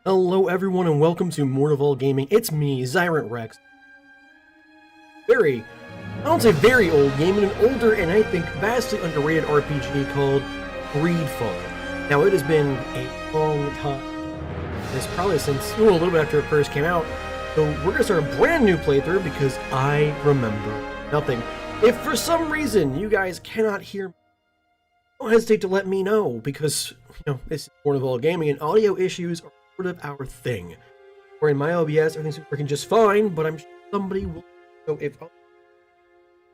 Hello everyone and welcome to Mortal Gaming. It's me, Zyrant Rex. I don't say very old game, but an older and I think vastly underrated RPG called Greedfall. Now it has been a long time. It's probably since a little bit after it first came out. So we're gonna start a brand new playthrough because I remember nothing. If for some reason you guys cannot hear me, don't hesitate to let me know because this is Mortal Gaming and audio issues are sort of our thing. Or in my OBS, everything's working just fine, but I'm sure somebody will. So if I'm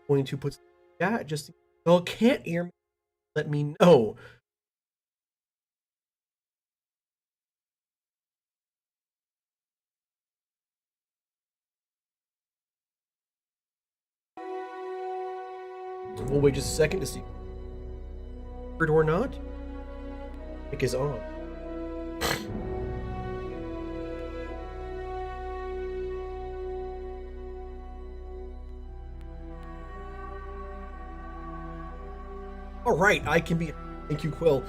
going to put that, just y'all can't hear me, let me know. We'll wait just a second to see or not. Mic is on. Alright, I can be. Thank you, Quill.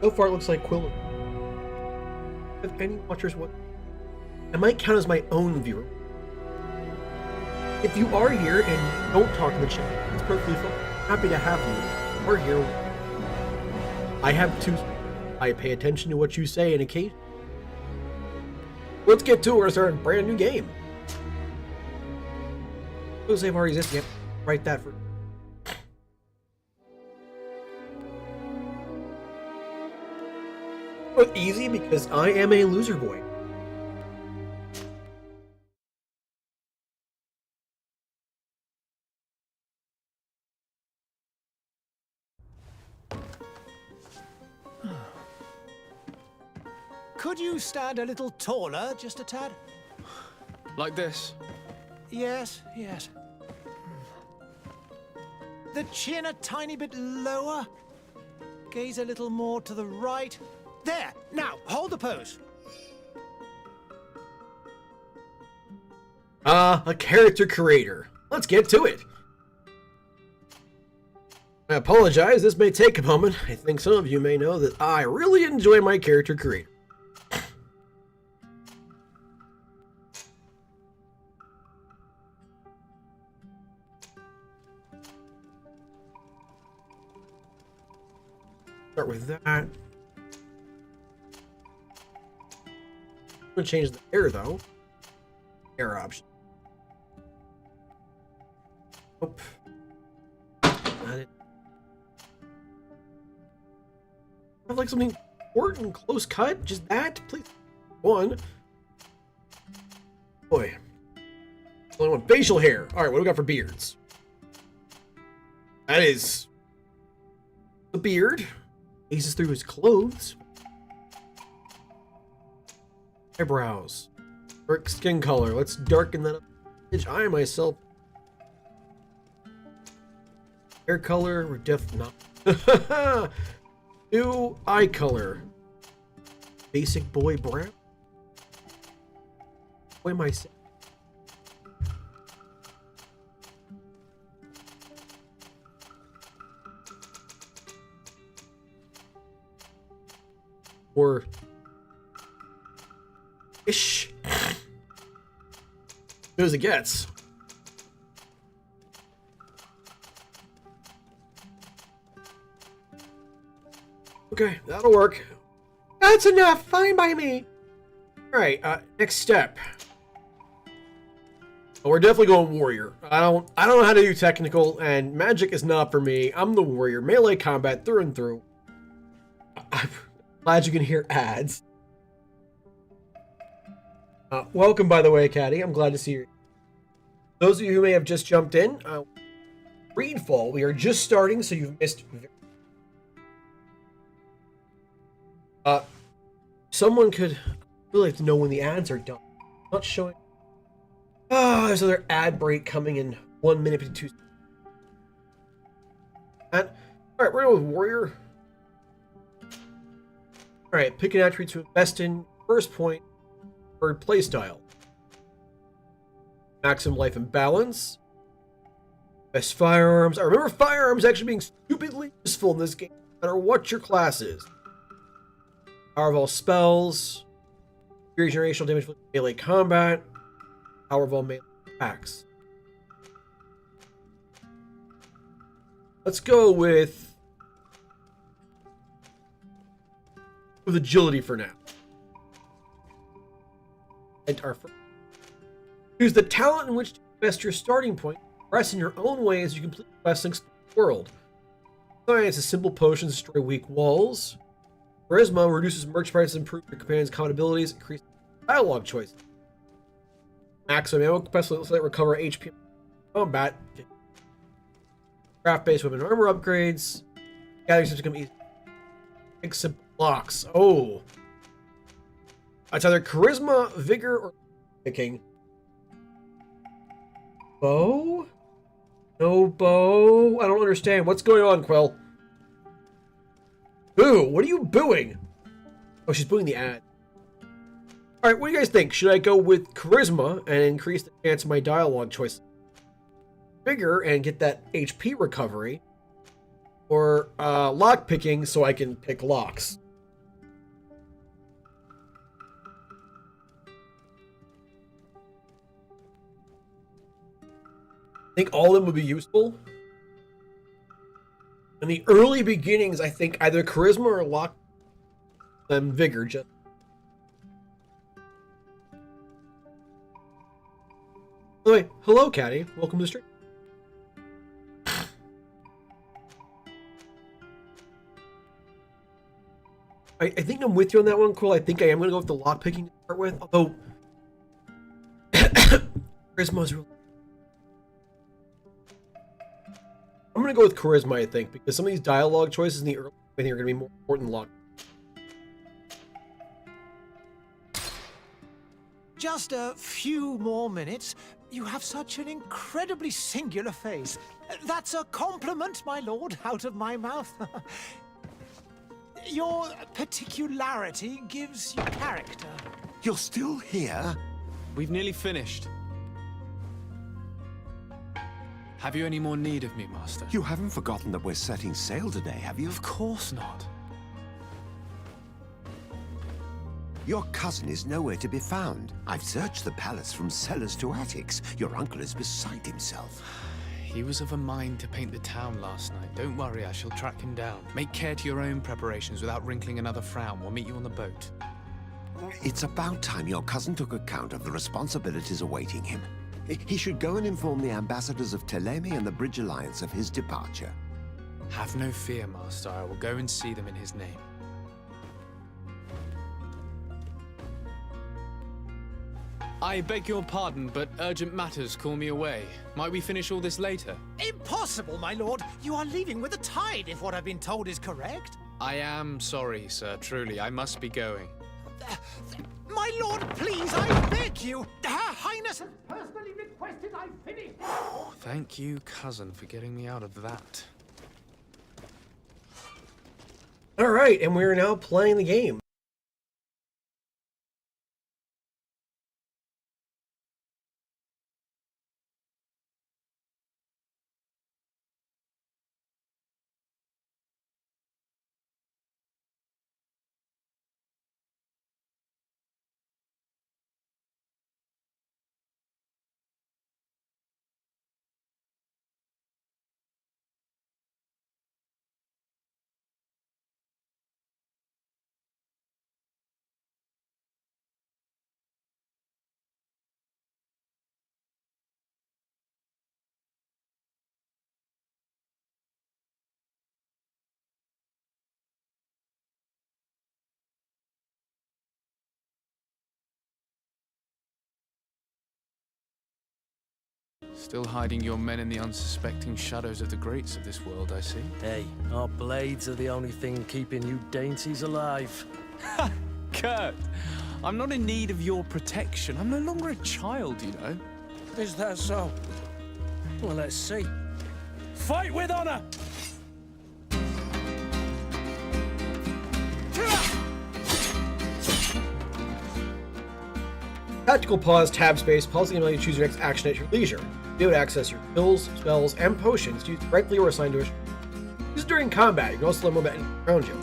So far, it looks like Quill. If any watchers what? I might count as my own viewer. If you are here and don't talk in the chat, it's perfectly fine. Happy to have you. We're here. I have two. I pay attention to what you say in a case. Let's get to our brand new game. Those save already exist. Yep. Write that for. But easy because I am a loser boy. Could you stand a little taller, just a tad? Like this? Yes. The chin a tiny bit lower. Gaze a little more to the right. There! Now, hold the pose. A character creator. Let's get to it. I apologize, this may take a moment. I think some of you may know that I really enjoy my character creator. Start with that. I'm gonna change the hair though. Hair option. Nope. Not it. Have like something important, close cut. Just that, please. One. Boy. Only one facial hair. All right, what do we got for beards? That is the beard. Gazes through his clothes. Eyebrows. Dark skin color. Let's darken that up. I myself. Hair color. We're definitely not. New eye color. Basic boy brown. What am I saying? Or ish. Good as it gets. Okay, that'll work. That's enough. Fine by me. All right. Next step. Oh, we're definitely going warrior. I don't know how to do technical, and magic is not for me. I'm the warrior. Melee combat through and through. I'm glad you can hear ads. Welcome, by the way, Caddy. I'm glad to see you. Those of you who may have just jumped in, Greedfall. We are just starting, so you've missed. Someone could really like to know when the ads are done. Not showing. There's another ad break coming in 1 minute 52 seconds. All right, we're going with warrior. All right, pick an attribute to invest in. First point. Preferred playstyle. Maximum life and balance. Best firearms. I remember firearms actually being stupidly useful in this game, no matter what your class is. Power of all spells. Regenerational damage for melee combat. Power of all melee attacks. Let's go with agility for now. And our first. Choose the talent in which to invest your starting point. Progress in your own way as you complete quests and explore the world. Science is simple potions destroy weak walls. Charisma reduces merch prices, improve your companion's common abilities, increase dialogue choices. Maximum ammo capacity lets it recover HP in combat. Craft-based weapon armor upgrades. Gathering systems become easy. Big simple blocks. Oh. It's either charisma, vigor, or picking. Bow? No bow? I don't understand. What's going on, Quill? Boo! What are you booing? Oh, she's booing the ad. Alright, what do you guys think? Should I go with charisma and increase the chance of my dialogue choice? Vigor and get that HP recovery? Or lock picking so I can pick locks? I think all of them would be useful. In the early beginnings, I think either charisma or lock and vigor just. By the way, hello, Caddy. Welcome to the stream. I think I'm with you on that one, Quill. I think I am going to go with the lock picking to start with. Although, charisma is really. I'm going to go with charisma, I think, because some of these dialogue choices in the early I think are going to be more important than lock. Just a few more minutes. You have such an incredibly singular face. That's a compliment, my lord, out of my mouth. Your particularity gives you character. You're still here? We've nearly finished. Have you any more need of me, Master? You haven't forgotten that we're setting sail today, have you? Of course not. Your cousin is nowhere to be found. I've searched the palace from cellars to attics. Your uncle is beside himself. He was of a mind to paint the town last night. Don't worry, I shall track him down. Make care to your own preparations without wrinkling another frown. We'll meet you on the boat. It's about time your cousin took account of the responsibilities awaiting him. He should go and inform the ambassadors of Telemi and the Bridge Alliance of his departure. Have no fear, Master. I will go and see them in his name. I beg your pardon, but urgent matters call me away. Might we finish all this later? Impossible, my lord. You are leaving with the tide, if what I've been told is correct. I am sorry, sir. Truly, I must be going. My lord, please, I beg you. Her Highness has personally requested I finish. Thank you, cousin, for getting me out of that. Alright, and we are now playing the game. Still hiding your men in the unsuspecting shadows of the greats of this world, I see. Hey, our blades are the only thing keeping you dainties alive. Ha! Kurt! I'm not in need of your protection. I'm no longer a child, you know. Is that so? Well, let's see. Fight with honor! Tactical pause, tab space, pausing ability to choose your next action at your leisure. Be able to access your skills, spells, and potions used directly or assigned to a. Use it during combat. You can also learn more about anything around you.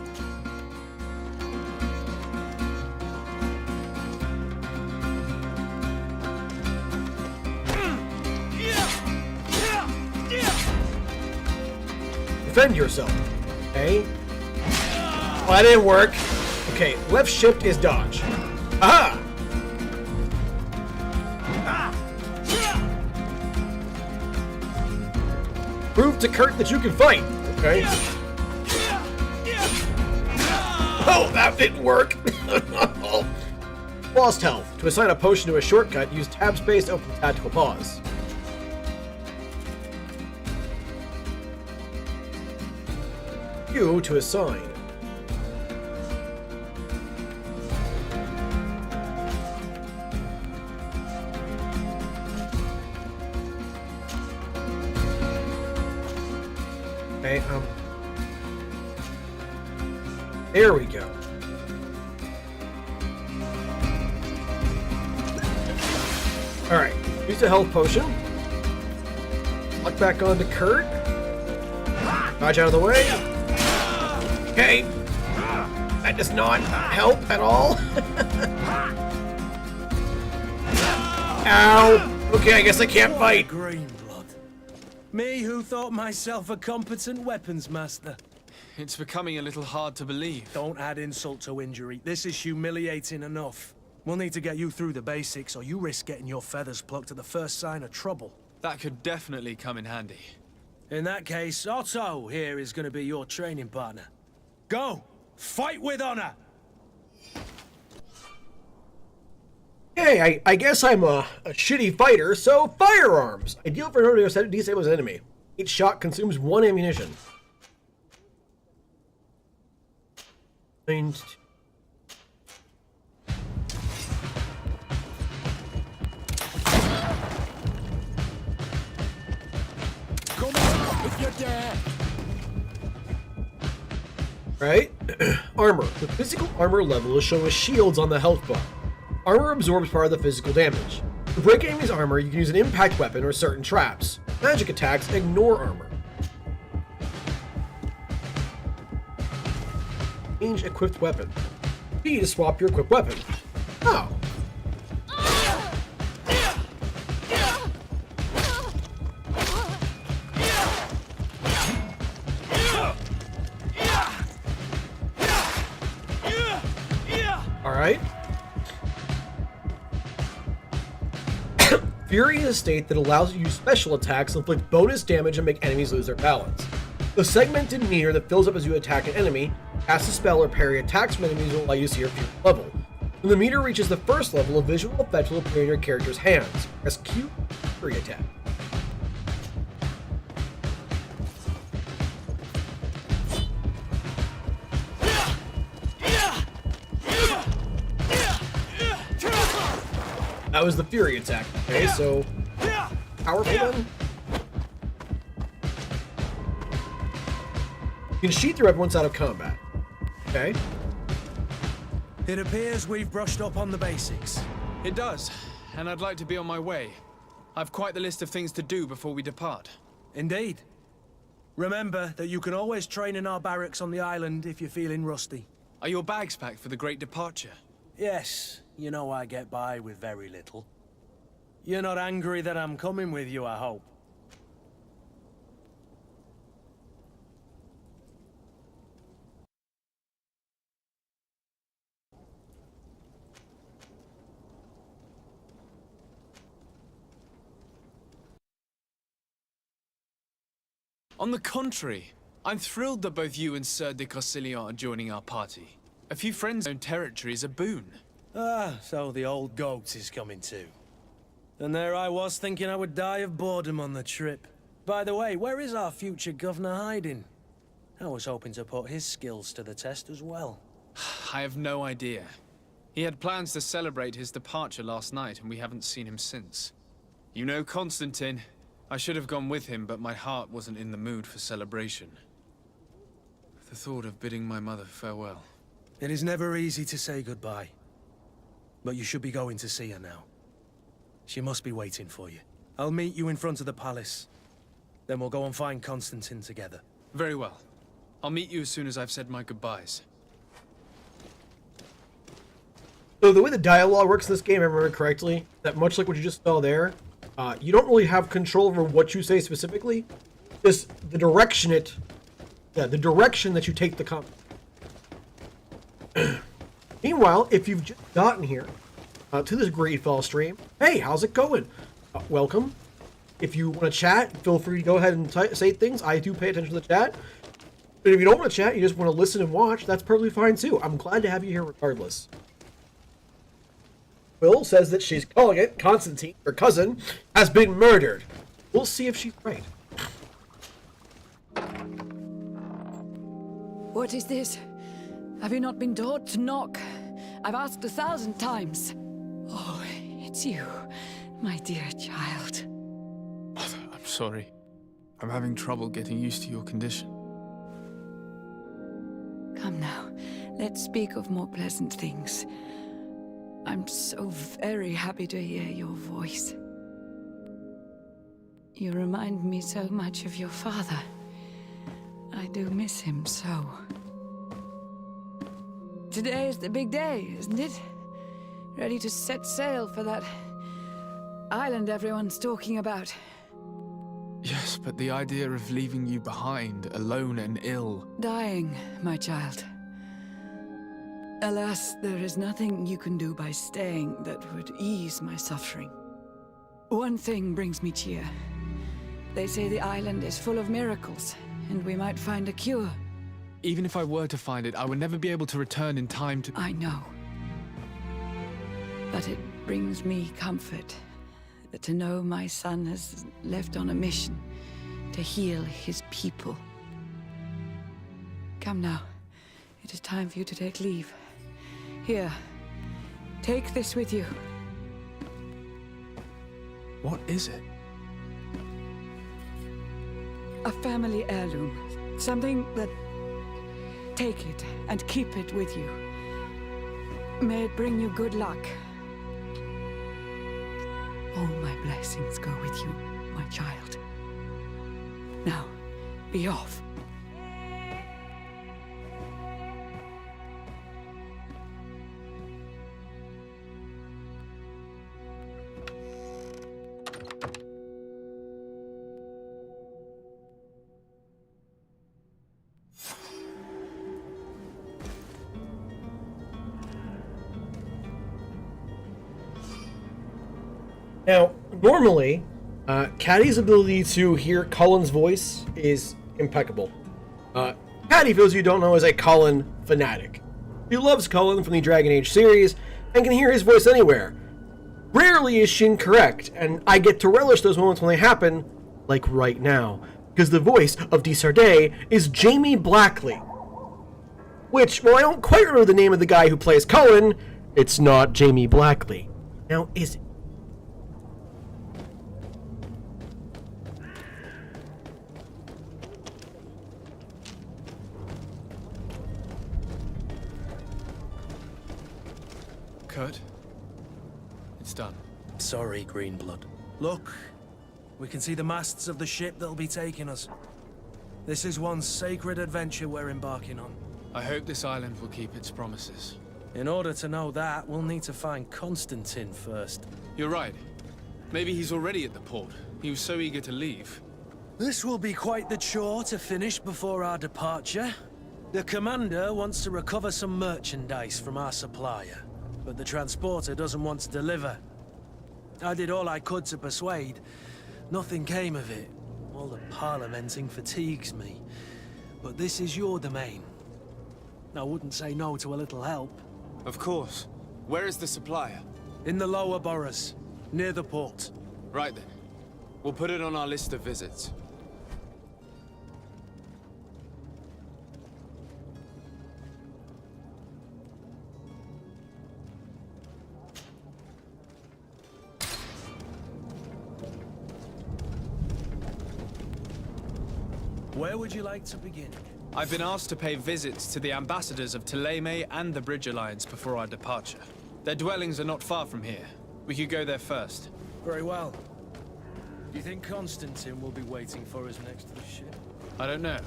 defend yourself. Okay. Well, that didn't work. Okay, left shift is dodge. Aha! Prove to Kurt that you can fight. Okay. Oh, that didn't work. Lost health. To assign a potion to a shortcut, use tab space to open tactical pause. Q to assign. Okay, there we go. Alright, use a health potion. Lock back onto Kurt. Dodge out of the way. Okay. That does not help at all. Ow. Okay, I guess I can't fight. Green blood. Me who thought myself a competent weapons master. It's becoming a little hard to believe. Don't add insult to injury. This is humiliating enough. We'll need to get you through the basics, or you risk getting your feathers plucked at the first sign of trouble. That could definitely come in handy. In that case, Otto here is going to be your training partner. Go! Fight with honor! Hey, I guess I'm a shitty fighter, so firearms! Ideal for an to disable an enemy. Each shot consumes 1 ammunition. And Come on, if you dare! right? Armor. The physical armor level is shown as shields on the health bar. Armor absorbs part of the physical damage. To break enemy's armor, you can use an impact weapon or certain traps. Magic attacks ignore armor. Change equipped weapon. B to swap your equipped weapon. Oh. Alright. Fury is a state that allows you to use special attacks, inflict bonus damage, and make enemies lose their balance. The segmented meter that fills up as you attack an enemy, cast a spell, or parry attacks from enemies will allow you to see your Fury level. When the meter reaches the first level, a visual effect will appear in your character's hands. Press Q, Fury attack. That was the Fury attack. Okay, so powerful then. You can sheath your weapon once out of combat. Okay. It appears we've brushed up on the basics. It does, and I'd like to be on my way. I've quite the list of things to do before we depart. Indeed. Remember that you can always train in our barracks on the island if you're feeling rusty. Are your bags packed for the great departure? Yes, you know I get by with very little. You're not angry that I'm coming with you, I hope. On the contrary, I'm thrilled that both you and Sir de Corsillon are joining our party. A few friends' own territory is a boon. Ah, so the old goat is coming too. And there I was thinking I would die of boredom on the trip. By the way, where is our future governor hiding? I was hoping to put his skills to the test as well. I have no idea. He had plans to celebrate his departure last night, and we haven't seen him since. You know Constantine. I should have gone with him, but my heart wasn't in the mood for celebration. The thought of bidding my mother farewell. It is never easy to say goodbye. But you should be going to see her now. She must be waiting for you. I'll meet you in front of the palace. Then we'll go and find Constantine together. Very well. I'll meet you as soon as I've said my goodbyes. So the way the dialogue works in this game, if I remember correctly, that much like what you just saw there, you don't really have control over what you say specifically. Just the direction it yeah, the direction that you take the conversation. Meanwhile, if you've just gotten here to this great fall stream, hey, how's it going? Welcome. If you want to chat, feel free to go ahead and say things. I do pay attention to the chat. But if you don't want to chat, you just want to listen and watch, that's perfectly fine too. I'm glad to have you here regardless. Will says that she's calling it Constantine, her cousin, has been murdered. We'll see if she's right. What is this? Have you not been taught to knock? I've asked 1,000 times. Oh, it's you, my dear child. Mother, I'm sorry. I'm having trouble getting used to your condition. Come now, let's speak of more pleasant things. I'm so very happy to hear your voice. You remind me so much of your father. I do miss him so. Today is the big day, isn't it? Ready to set sail for that island everyone's talking about. Yes, but the idea of leaving you behind, alone and ill... Dying, my child. Alas, there is nothing you can do by staying that would ease my suffering. One thing brings me cheer. They say the island is full of miracles, and we might find a cure. Even if I were to find it, I would never be able to return in time to... I know. But it brings me comfort to know my son has left on a mission to heal his people. Come now. It is time for you to take leave. Here, take this with you. What is it? A family heirloom. Something that... Take it and keep it with you. May it bring you good luck. All my blessings go with you, my child. Now, be off. Now, normally, Caddy's ability to hear Cullen's voice is impeccable. Caddy, for those of you who don't know, is a Cullen fanatic. He loves Cullen from the Dragon Age series and can hear his voice anywhere. Rarely is she incorrect, and I get to relish those moments when they happen, like right now, because the voice of Desardet is Jamie Blackley. Which, while I don't quite remember the name of the guy who plays Cullen, it's not Jamie Blackley. Now, is it? Kurt? It's done. Sorry, Greenblood. Look, we can see the masts of the ship that'll be taking us. This is one sacred adventure we're embarking on. I hope this island will keep its promises. In order to know that, we'll need to find Constantine first. You're right. Maybe he's already at the port. He was so eager to leave. This will be quite the chore to finish before our departure. The commander wants to recover some merchandise from our supplier, but the transporter doesn't want to deliver. I did all I could to persuade. Nothing came of it. All the parliamenting fatigues me. But this is your domain. I wouldn't say no to a little help. Of course. Where is the supplier? In the lower boroughs, near the port. Right then. We'll put it on our list of visits. Where would you like to begin? I've been asked to pay visits to the ambassadors of Thélème and the Bridge Alliance before our departure. Their dwellings are not far from here. We could go there first. Very well. Do you think Constantine will be waiting for us next to the ship? I don't know,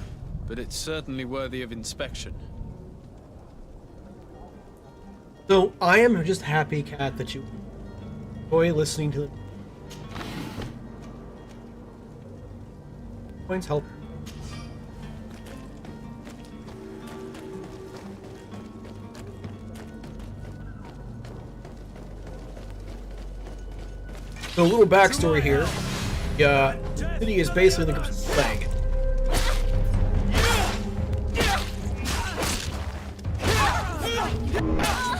but it's certainly worthy of inspection. So, I am just happy, Kat, that you enjoy listening to the points help. So a little backstory here. The city is basically the flag.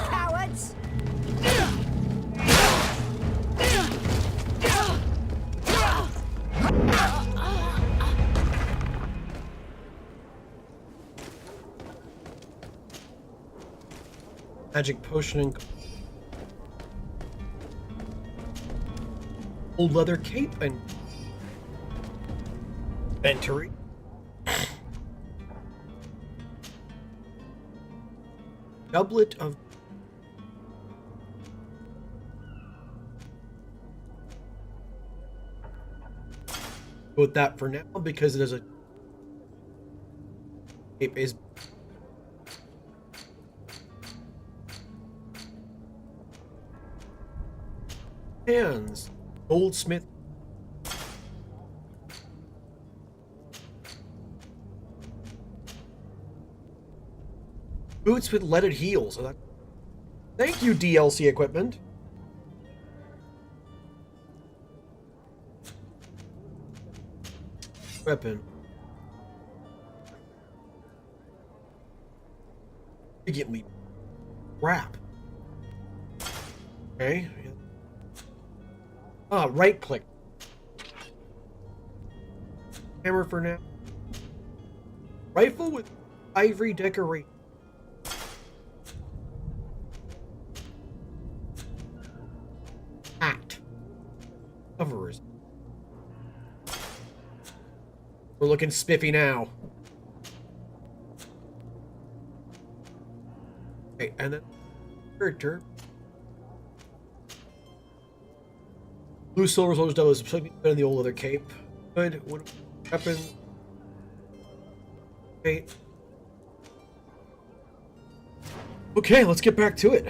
Cowards! Magic potion and old leather cape and inventory. Doublet of go with that for now because it is a cape is hands goldsmith boots with leaded heels. Thank you, DLC equipment. Weapon. Immediately. Wrap. Okay. Ah, right click. Hammer for now. Rifle with ivory decoration. Hat. Covers. We're looking spiffy now. Okay, and then character. Blue silver soldiers double is better than the old leather cape. Good. What weapon? Okay. Okay, let's get back to it.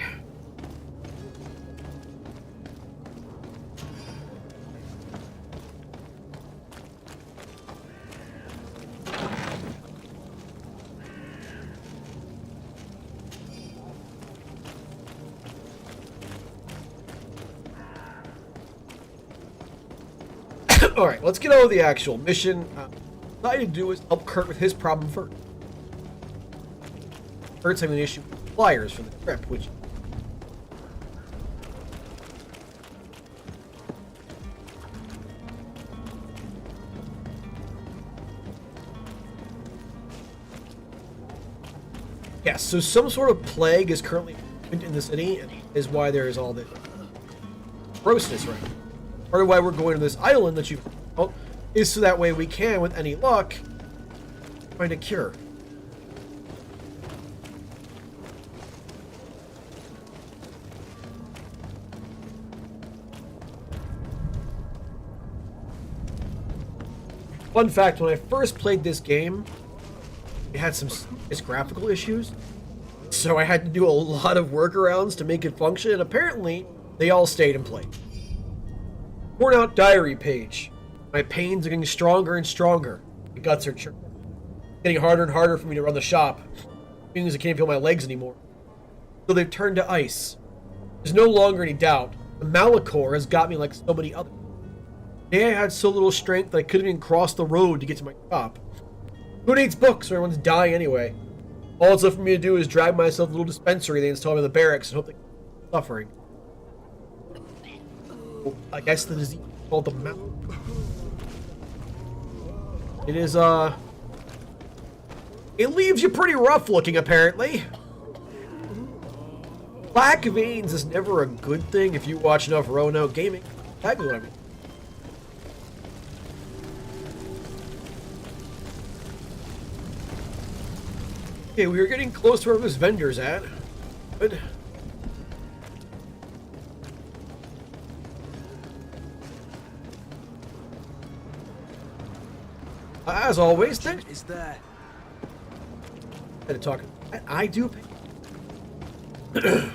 Alright, let's get over the actual mission. What I need to do is help Kurt with his problem first. Kurt's having an issue with flyers for the trip, which... Yes, so some sort of plague is currently in the city, and is why there is all this grossness right now. Part of why we're going to this island that you is so that way we can, with any luck, find a cure. Fun fact, when I first played this game, it had some serious graphical issues, so I had to do a lot of workarounds to make it function, and apparently they all stayed in place. Worn out diary page. My pains are getting stronger and stronger. My guts are getting harder and harder for me to run the shop. Means I can't feel my legs anymore. So they've turned to ice. There's no longer any doubt. The Malachor has got me like so many others. Today I had so little strength that I couldn't even cross the road to get to my shop. Who needs books when everyone's dying anyway? All it's left for me to do is drag myself to a little dispensary they installed in the barracks and hope they're suffering. I guess the disease is called the mouth. It is, it leaves you pretty rough looking, apparently. Black veins is never a good thing if you watch enough Roanoke gaming. Exactly what I mean. Okay, we are getting close to where this vendor's at. Good. As always, thanks. Is there? To talk. I do. Good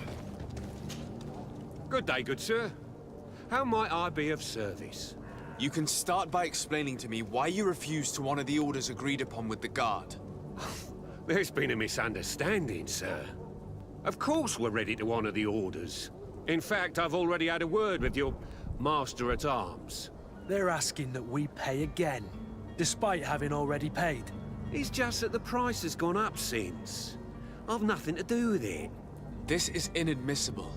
day, good sir. How might I be of service? You can start by explaining to me why you refused to honor the orders agreed upon with the guard. There's been a misunderstanding, sir. Of course we're ready to honor the orders. In fact, I've already had a word with your... Master-at-Arms. They're asking that we pay again, despite having already paid. It's just that the price has gone up since. I've nothing to do with it. This is inadmissible.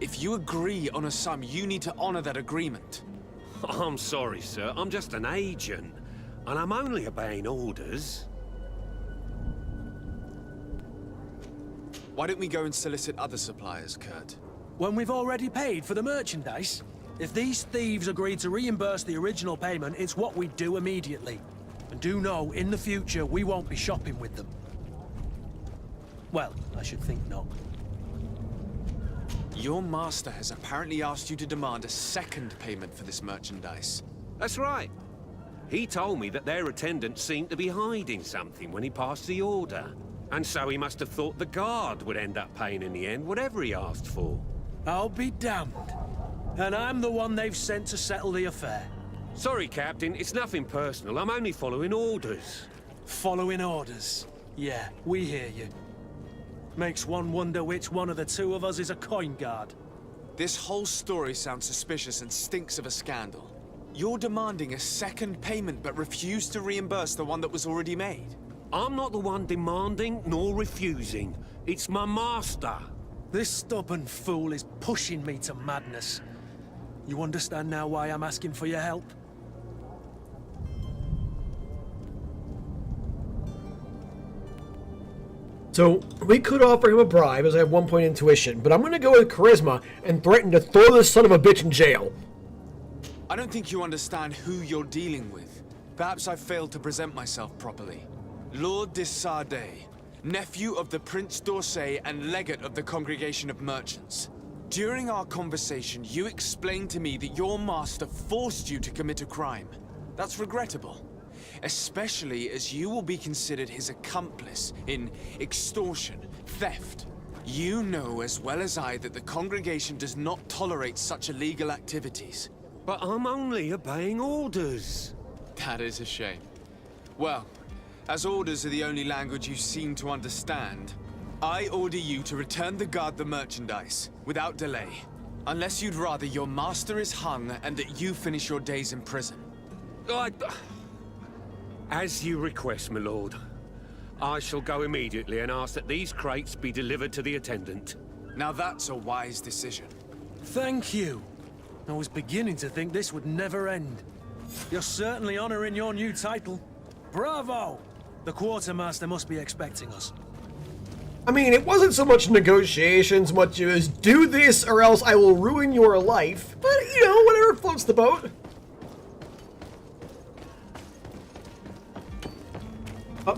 If you agree on a sum, you need to honor that agreement. I'm sorry, sir. I'm just an agent. And I'm only obeying orders. Why don't we go and solicit other suppliers, Kurt? When we've already paid for the merchandise? If these thieves agree to reimburse the original payment, it's what we do immediately. And do know, in the future, we won't be shopping with them. Well, I should think not. Your master has apparently asked you to demand a second payment for this merchandise. That's right. He told me that their attendant seemed to be hiding something when he passed the order. And so he must have thought the guard would end up paying in the end, whatever he asked for. I'll be damned. And I'm the one they've sent to settle the affair. Sorry, Captain, it's nothing personal. I'm only following orders. Following orders. Yeah, we hear you. Makes one wonder which one of the two of us is a coin guard. This whole story sounds suspicious and stinks of a scandal. You're demanding a second payment but refuse to reimburse the one that was already made. I'm not the one demanding nor refusing. It's my master. This stubborn fool is pushing me to madness. You understand now why I'm asking for your help? So, we could offer him a bribe, as I have 1 point intuition, but I'm gonna go with charisma and threaten to throw this son of a bitch in jail. I don't think you understand who you're dealing with. Perhaps I failed to present myself properly. Lord de Sardet, nephew of the Prince d'Orsay and legate of the Congregation of Merchants. During our conversation, you explained to me that your master forced you to commit a crime. That's regrettable. Especially as you will be considered his accomplice in extortion, theft. You know as well as I that the congregation does not tolerate such illegal activities. But I'm only obeying orders. That is a shame. Well, as orders are the only language you seem to understand, I order you to return the guard the merchandise, without delay. Unless you'd rather your master is hung and that you finish your days in prison. As you request, my lord. I shall go immediately and ask that these crates be delivered to the attendant. Now that's a wise decision. Thank you. I was beginning to think this would never end. You're certainly honoring your new title. Bravo! The quartermaster must be expecting us. I mean, it wasn't so much negotiations, much as do this or else I will ruin your life. But, you know, whatever floats the boat.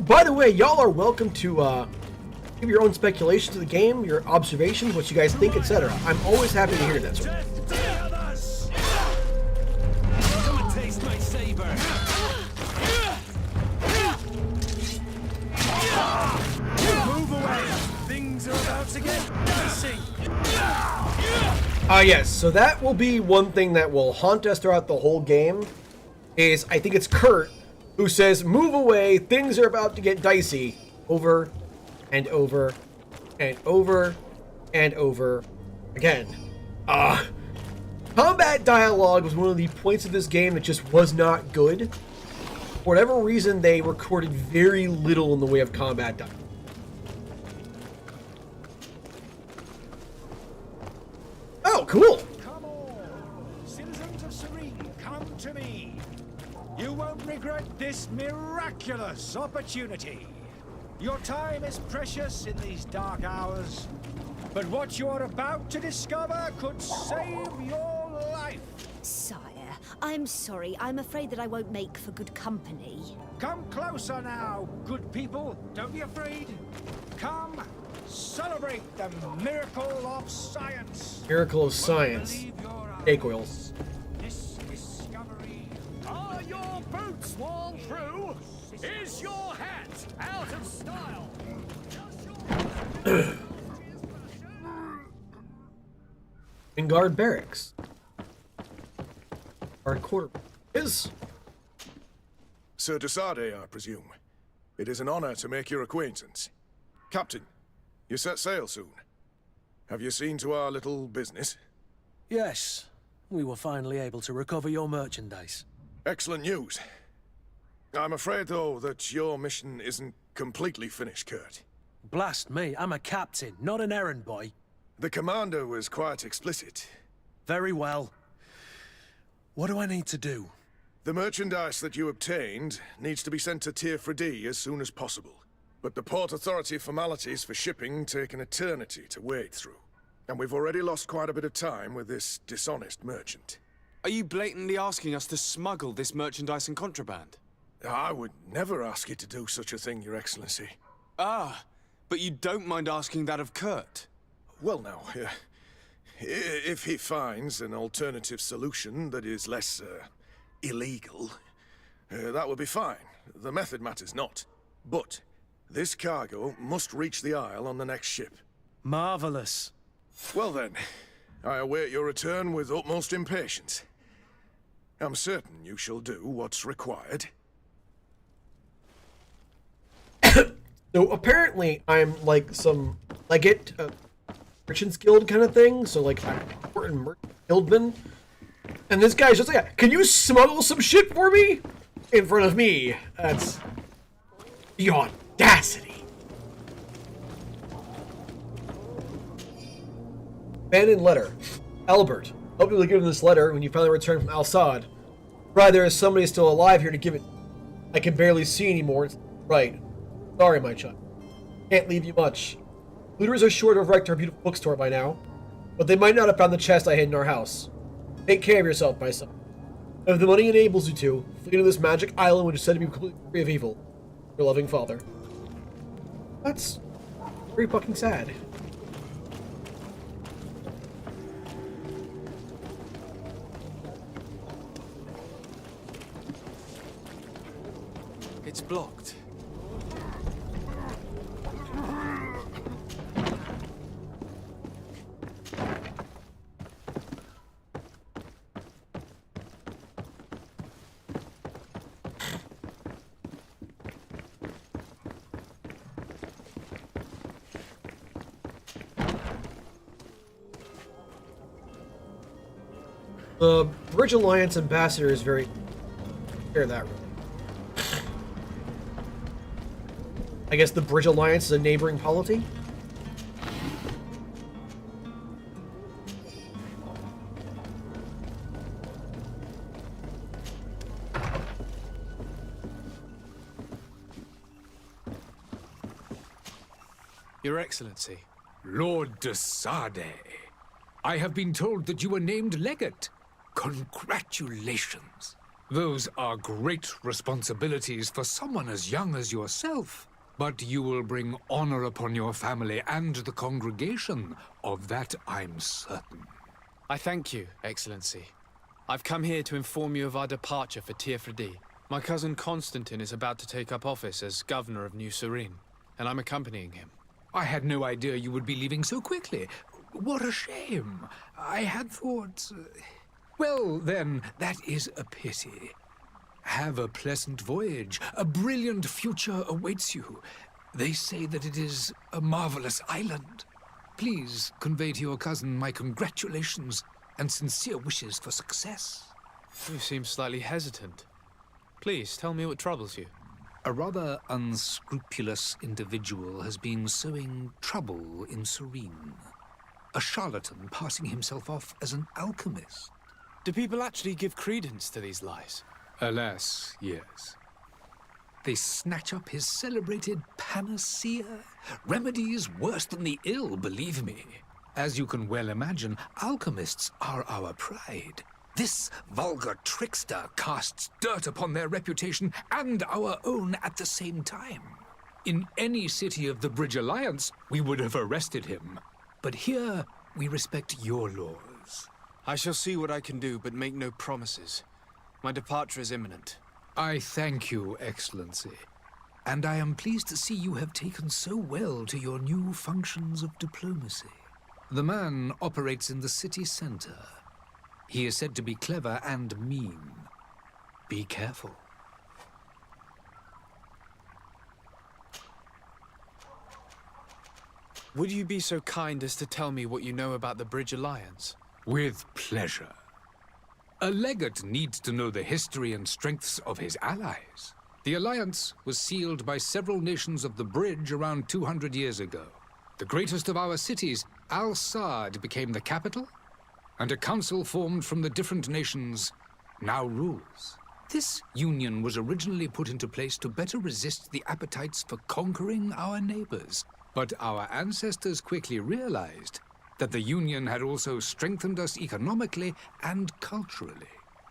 By the way, y'all are welcome to give your own speculation to the game, your observations, what you guys think, etc. I'm always happy to hear that. Come and taste my saber. Move away. Things are about to get messy. Yes, so that will be one thing that will haunt us throughout the whole game, is I think it's Kurt who says, move away, things are about to get dicey, over and over and over and over again. Combat dialogue was one of the points of this game that just was not good. For whatever reason, they recorded very little in the way of combat dialogue. Oh, cool! Come all, citizens of Serene, come to me. You won't regret this miraculous opportunity. Your time is precious in these dark hours, but what you're about to discover could save your life. Sire, I'm sorry. I'm afraid that I won't make for good company. Come closer now, good people. Don't be afraid. Come, celebrate the miracle of science. Miracle of science. Egg oils. This discovery. Are your boots worn through? Is your hat out of style? In guard barracks. Our quarter is. Sir de Sardet, I presume. It is an honor to make your acquaintance. Captain, you set sail soon. Have you seen to our little business? Yes. we were finally able to recover your merchandise. Excellent news. I'm afraid, though, that your mission isn't completely finished, Kurt. Blast me, I'm a captain, not an errand boy. The commander was quite explicit. Very well. What do I need to do? The merchandise that you obtained needs to be sent to Tier 4D as soon as possible. But the Port Authority formalities for shipping take an eternity to wade through. And we've already lost quite a bit of time with this dishonest merchant. Are you blatantly asking us to smuggle this merchandise and contraband? I would never ask you to do such a thing, Your Excellency. Ah, but you don't mind asking that of Kurt? Well, now, if he finds an alternative solution that is less, illegal, that would be fine. The method matters not. But this cargo must reach the Isle on the next ship. Marvelous. Well then, I await your return with utmost impatience. I'm certain you shall do what's required. So apparently I'm like I get Merchants Guild kind of thing, so like I'm important merchant guildman. And this guy's just like, can you smuggle some shit for me? In front of me. That's the audacity. Abandoned letter. Albert, hope you'll give him this letter when you finally return from Al-Sad. Right, there is somebody still alive here to give it. I can barely see anymore. Right. Sorry, my child. Can't leave you much. Looters are sure to have wrecked our beautiful bookstore by now, but they might not have found the chest I hid in our house. Take care of yourself, my son. If the money enables you to, flee to this magic island which is said to be completely free of evil. Your loving father. That's very fucking sad. It's blocked. The Bridge Alliance ambassador is very... Hear that. I guess the Bridge Alliance is a neighboring polity? Your Excellency. Lord de Sade, I have been told that you were named legate. Congratulations. Those are great responsibilities for someone as young as yourself. But you will bring honor upon your family and the congregation. Of that I'm certain. I thank you, Excellency. I've come here to inform you of our departure for Tier 4D. My cousin Constantine is about to take up office as governor of New Serene, and I'm accompanying him. I had no idea you would be leaving so quickly. What a shame. I had thought... Well, then, that is a pity. Have a pleasant voyage. A brilliant future awaits you. They say that it is a marvelous island. Please convey to your cousin my congratulations and sincere wishes for success. You seem slightly hesitant. Please, tell me what troubles you. A rather unscrupulous individual has been sowing trouble in Serene. A charlatan passing himself off as an alchemist. Do people actually give credence to these lies? Alas, yes. They snatch up his celebrated panacea. Remedies worse than the ill, believe me. As you can well imagine, alchemists are our pride. This vulgar trickster casts dirt upon their reputation and our own at the same time. In any city of the Bridge Alliance, we would have arrested him. But here, we respect your laws. I shall see what I can do, but make no promises. My departure is imminent. I thank you, Excellency. And I am pleased to see you have taken so well to your new functions of diplomacy. The man operates in the city center. He is said to be clever and mean. Be careful. Would you be so kind as to tell me what you know about the Bridge Alliance? With pleasure. A legate needs to know the history and strengths of his allies. The alliance was sealed by several nations of the Bridge around 200 years ago. The greatest of our cities, Al-Saad, became the capital, and a council formed from the different nations now rules. This union was originally put into place to better resist the appetites for conquering our neighbors. But our ancestors quickly realized that the union had also strengthened us economically and culturally.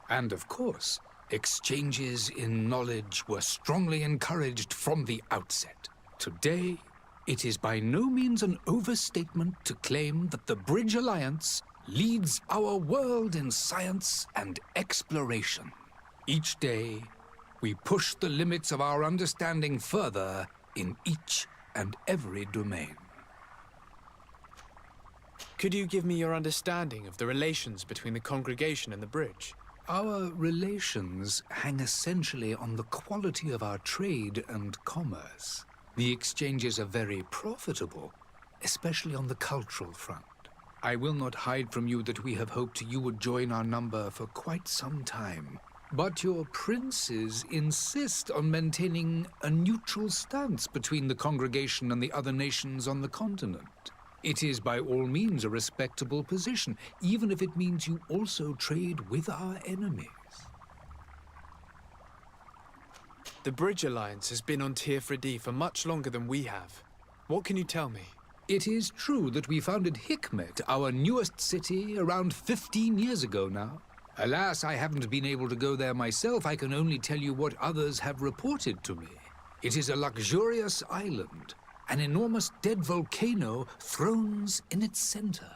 And of course, exchanges in knowledge were strongly encouraged from the outset. Today, it is by no means an overstatement to claim that the Bridge Alliance leads our world in science and exploration. Each day, we push the limits of our understanding further in each and every domain. Could you give me your understanding of the relations between the congregation and the Bridge? Our relations hang essentially on the quality of our trade and commerce. The exchanges are very profitable, especially on the cultural front. I will not hide from you that we have hoped you would join our number for quite some time. But your princes insist on maintaining a neutral stance between the congregation and the other nations on the continent. It is by all means a respectable position, even if it means you also trade with our enemies. The Bridge Alliance has been on Tearfredi for much longer than we have. What can you tell me? It is true that we founded Hikmet, our newest city, around 15 years ago now. Alas, I haven't been able to go there myself. I can only tell you what others have reported to me. It is a luxurious island. An enormous dead volcano thrones in its center.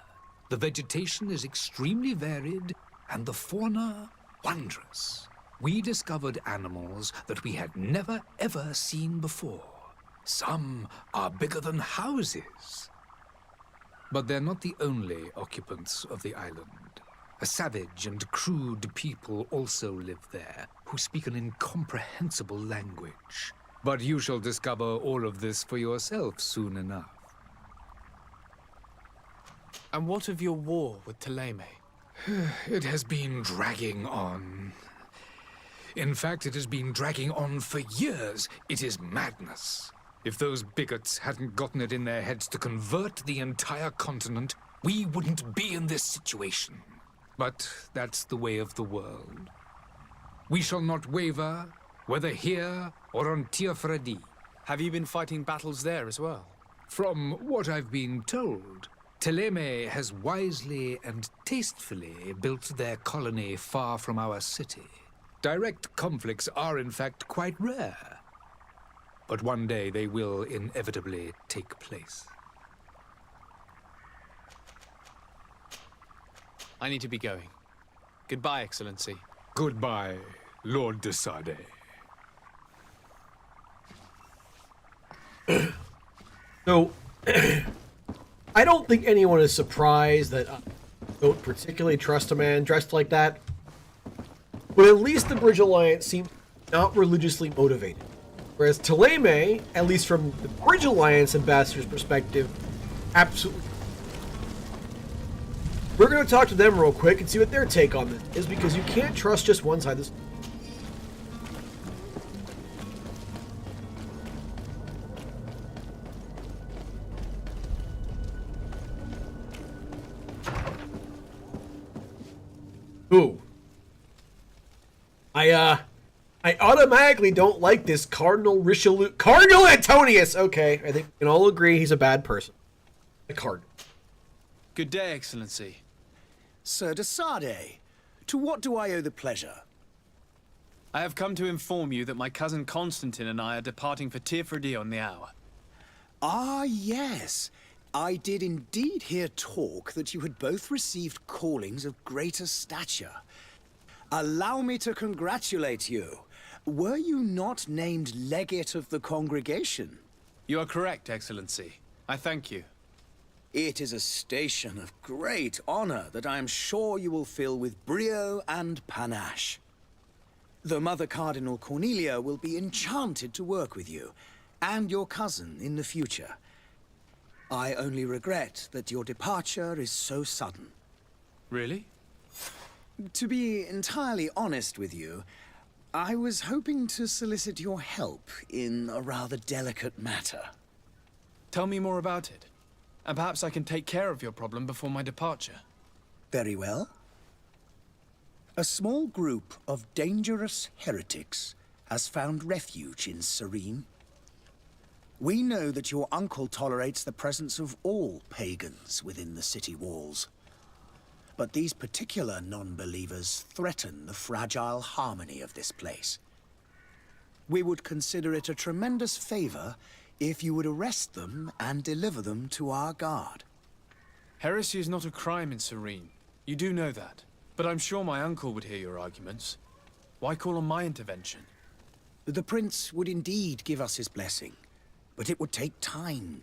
The vegetation is extremely varied, and the fauna wondrous. We discovered animals that we had never ever seen before. Some are bigger than houses. But they're not the only occupants of the island. A savage and crude people also live there, who speak an incomprehensible language. But you shall discover all of this for yourself soon enough. And what of your war with Thélème? It has been dragging on. In fact, it has been dragging on for years. It is madness. If those bigots hadn't gotten it in their heads to convert the entire continent, we wouldn't be in this situation. But that's the way of the world. We shall not waver, whether here or on Tearfredi. Have you been fighting battles there as well? From what I've been told, Thélème has wisely and tastefully built their colony far from our city. Direct conflicts are in fact quite rare. But one day they will inevitably take place. I need to be going. Goodbye, Excellency. Goodbye, Lord de Sade. So, I don't think anyone is surprised that I don't particularly trust a man dressed like that. But at least the Bridge Alliance seems not religiously motivated. Whereas Thélème, at least from the Bridge Alliance ambassador's perspective, absolutely. We're going to talk to them real quick and see what their take on this is, because you can't trust just one side of this. Ooh. I automatically don't like this Cardinal Richelieu. Cardinal Antonius! Okay, I think we can all agree he's a bad person. The Cardinal. Good day, Excellency. Sir de Sade, to what do I owe the pleasure? I have come to inform you that my cousin Constantine and I are departing for Tearfredi on the hour. Ah, yes. I did indeed hear talk that you had both received callings of greater stature. Allow me to congratulate you. Were you not named legate of the congregation? You are correct, Excellency. I thank you. It is a station of great honor that I am sure you will fill with brio and panache. The Mother Cardinal Cornelia will be enchanted to work with you, and your cousin in the future. I only regret that your departure is so sudden. Really? To be entirely honest with you, I was hoping to solicit your help in a rather delicate matter. Tell me more about it, and perhaps I can take care of your problem before my departure. Very well. A small group of dangerous heretics has found refuge in Serene. We know that your uncle tolerates the presence of all pagans within the city walls. But these particular non-believers threaten the fragile harmony of this place. We would consider it a tremendous favor if you would arrest them and deliver them to our guard. Heresy is not a crime in Serene. You do know that. But I'm sure my uncle would hear your arguments. Why call on my intervention? The prince would indeed give us his blessing, but it would take time.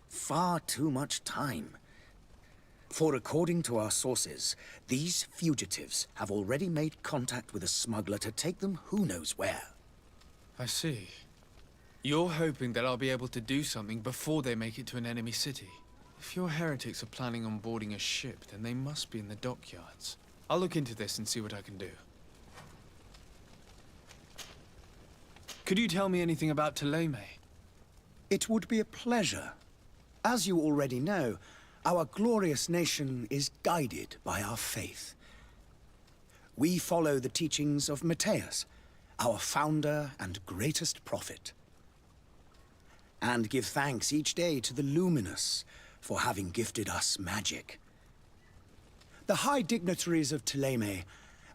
Far too much time. For according to our sources, these fugitives have already made contact with a smuggler to take them who knows where. I see. You're hoping that I'll be able to do something before they make it to an enemy city. If your heretics are planning on boarding a ship, then they must be in the dockyards. I'll look into this and see what I can do. Could you tell me anything about Thélème? It would be a pleasure. As you already know, our glorious nation is guided by our faith. We follow the teachings of Matthias, our founder and greatest prophet, and give thanks each day to the Luminous for having gifted us magic. The high dignitaries of Thélème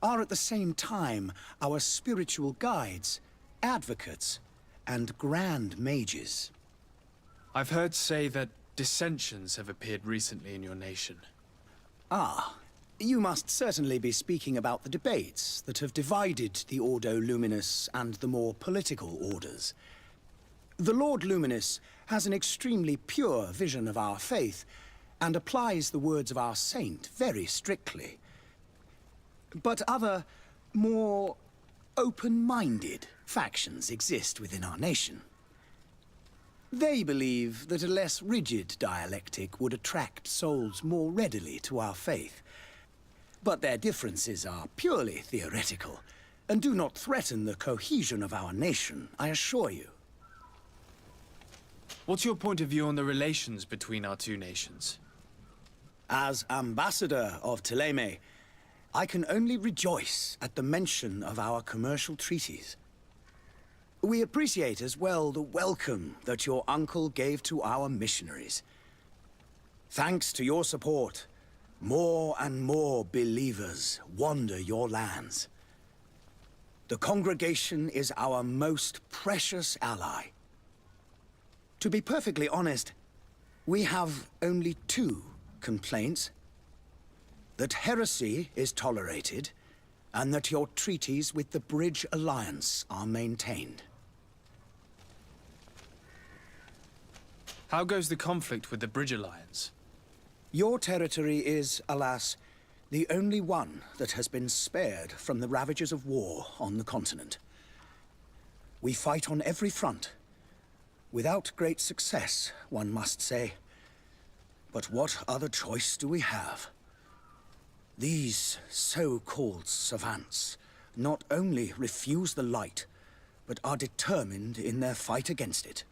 are at the same time our spiritual guides, advocates, and grand mages. I've heard say that dissensions have appeared recently in your nation. Ah, you must certainly be speaking about the debates that have divided the Ordo Luminous and the more political orders. The Lord Luminous has an extremely pure vision of our faith and applies the words of our saint very strictly. But other, more open-minded factions exist within our nation. They believe that a less rigid dialectic would attract souls more readily to our faith. But their differences are purely theoretical, and do not threaten the cohesion of our nation, I assure you. What's your point of view on the relations between our two nations? As ambassador of Thélème, I can only rejoice at the mention of our commercial treaties. We appreciate as well the welcome that your uncle gave to our missionaries. Thanks to your support, more and more believers wander your lands. The congregation is our most precious ally. To be perfectly honest, we have only two complaints. That heresy is tolerated, and that your treaties with the Bridge Alliance are maintained. How goes the conflict with the Bridge Alliance? Your territory is, alas, the only one that has been spared from the ravages of war on the continent. We fight on every front. Without great success, one must say. But what other choice do we have? These so-called savants not only refuse the light, but are determined in their fight against it.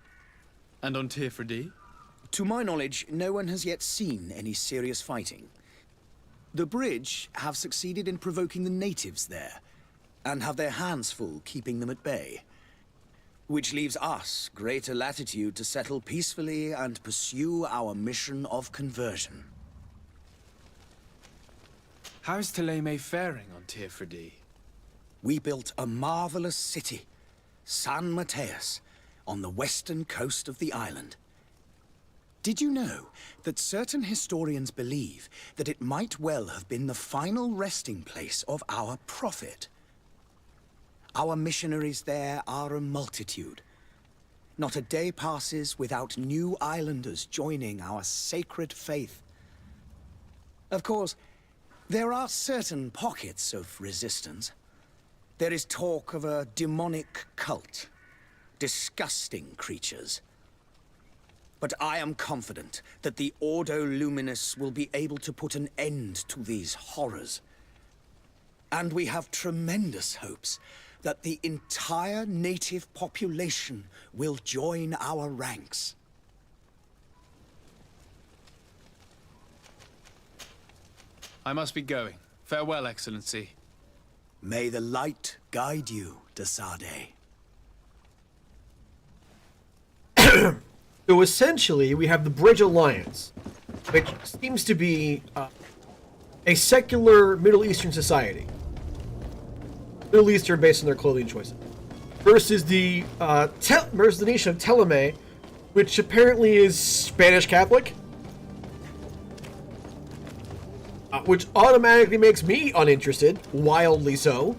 And on Tearfredi? To my knowledge, no one has yet seen any serious fighting. The Bridge have succeeded in provoking the natives there, and have their hands full keeping them at bay. Which leaves us greater latitude to settle peacefully and pursue our mission of conversion. How is Thélème faring on Tearfredi? We built a marvelous city, San Matthias, on the western coast of the island. Did you know that certain historians believe that it might well have been the final resting place of our prophet? Our missionaries there are a multitude. Not a day passes without new islanders joining our sacred faith. Of course, there are certain pockets of resistance. There is talk of a demonic cult. Disgusting creatures. But I am confident that the Ordo Luminous will be able to put an end to these horrors. And we have tremendous hopes that the entire native population will join our ranks. I must be going. Farewell, Excellency. May the light guide you, Desade. So essentially, we have the Bridge Alliance, which seems to be a secular Middle Eastern society. Middle Eastern based on their clothing choices. Versus the nation of Teleme, which apparently is Spanish Catholic. Which automatically makes me uninterested, wildly so.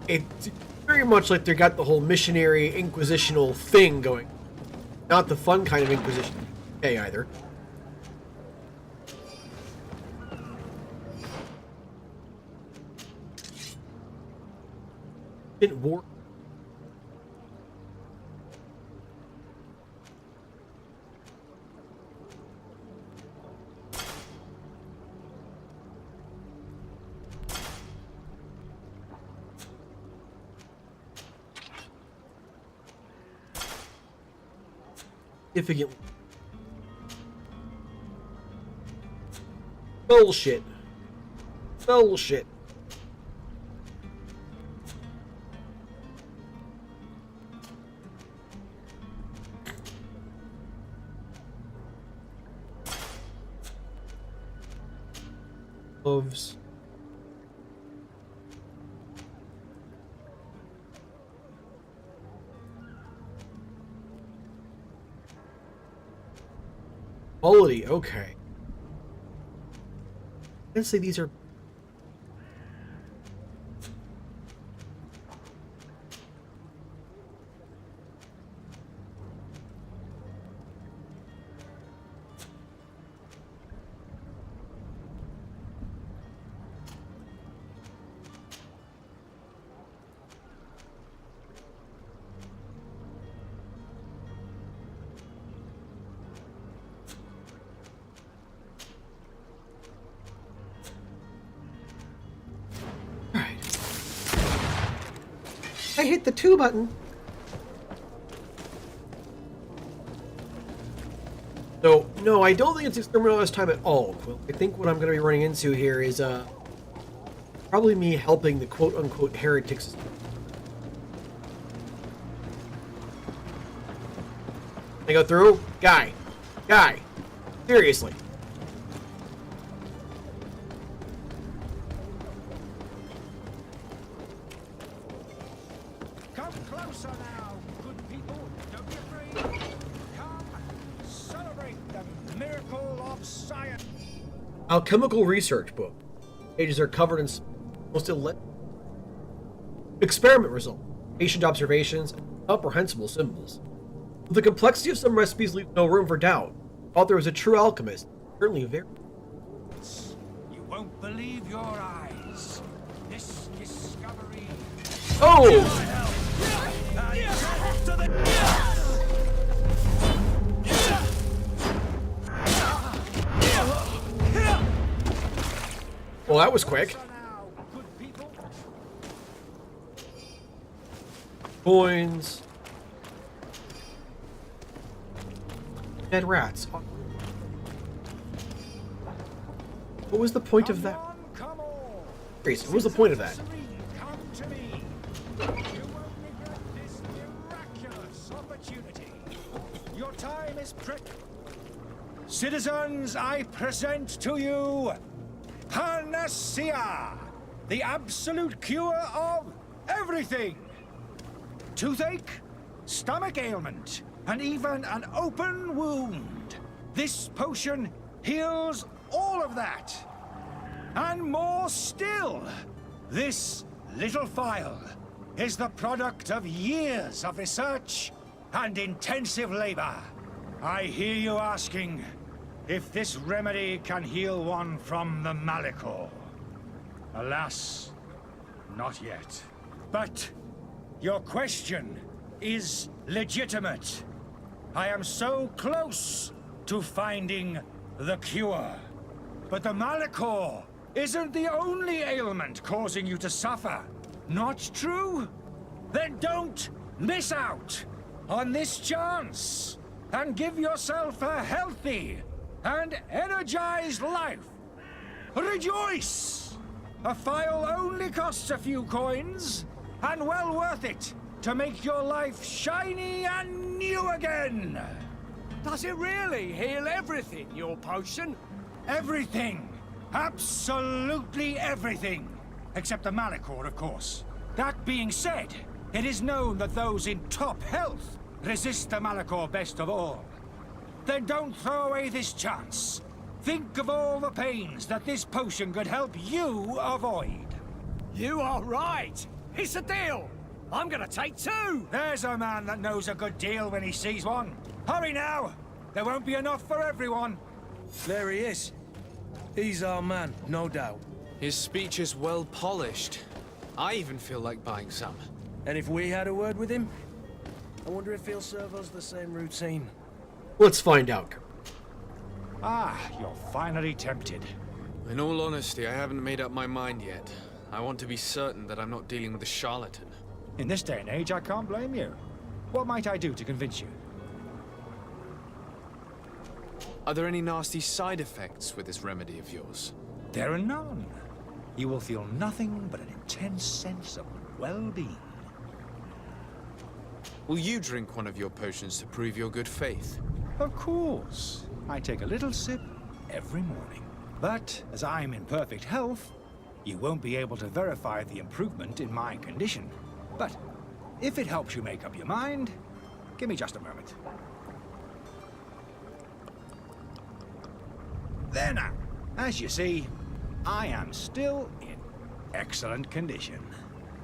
It's very much like they got the whole missionary inquisitional thing going. Not the fun kind of inquisition. Okay, either. Didn't war. Significantly. Bullshit. Bullshit. Loves. Quality, okay. Let's say these are. I hit the 2 button. So, no, I don't think it's exterminator's time at all. Well, I think what I'm going to be running into here is, probably me helping the quote-unquote heretics. I go through? Guy. Seriously. Closer now, good people. Don't be afraid. Come, celebrate the miracle of science. Alchemical research book. Pages are covered in most experiment result, patient observations, and comprehensible symbols. The complexity of some recipes leaves no room for doubt. Author is a true alchemist, certainly very. You won't believe your eyes. This discovery. Oh! Well, that was quick. Coins. Dead rats. What was the point of that? What was the point of that? Come to me. You won't regret this miraculous opportunity. Your time is Citizens, I present to you Panacea, the absolute cure of everything. Toothache, stomach ailment, and even an open wound. This potion heals all of that. And more still. This little phial is the product of years of research and intensive labor. I hear you asking if this remedy can heal one from the Malichor. Alas, not yet. But your question is legitimate. I am so close to finding the cure. But the Malichor isn't the only ailment causing you to suffer. Not true? Then don't miss out on this chance and give yourself a healthy and energized life. Rejoice! A file only costs a few coins, and well worth it to make your life shiny and new again. Does it really heal everything, your potion? Everything. Absolutely everything. Except the Malachor, of course. That being said, it is known that those in top health resist the Malachor best of all. Then don't throw away this chance. Think of all the pains that this potion could help you avoid. You are right. It's a deal. I'm gonna take 2. There's a man that knows a good deal when he sees one. Hurry now. There won't be enough for everyone. There he is. He's our man, no doubt. His speech is well polished. I even feel like buying some. And if we had a word with him, I wonder if he'll serve us the same routine. Let's find out. Ah, you're finally tempted. In all honesty, I haven't made up my mind yet. I want to be certain that I'm not dealing with a charlatan. In this day and age, I can't blame you. What might I do to convince you? Are there any nasty side effects with this remedy of yours? There are none. You will feel nothing but an intense sense of well-being. Will you drink one of your potions to prove your good faith? Of course. I take a little sip every morning. But as I'm in perfect health, you won't be able to verify the improvement in my condition. But if it helps you make up your mind, give me just a moment. There now. As you see, I am still in excellent condition.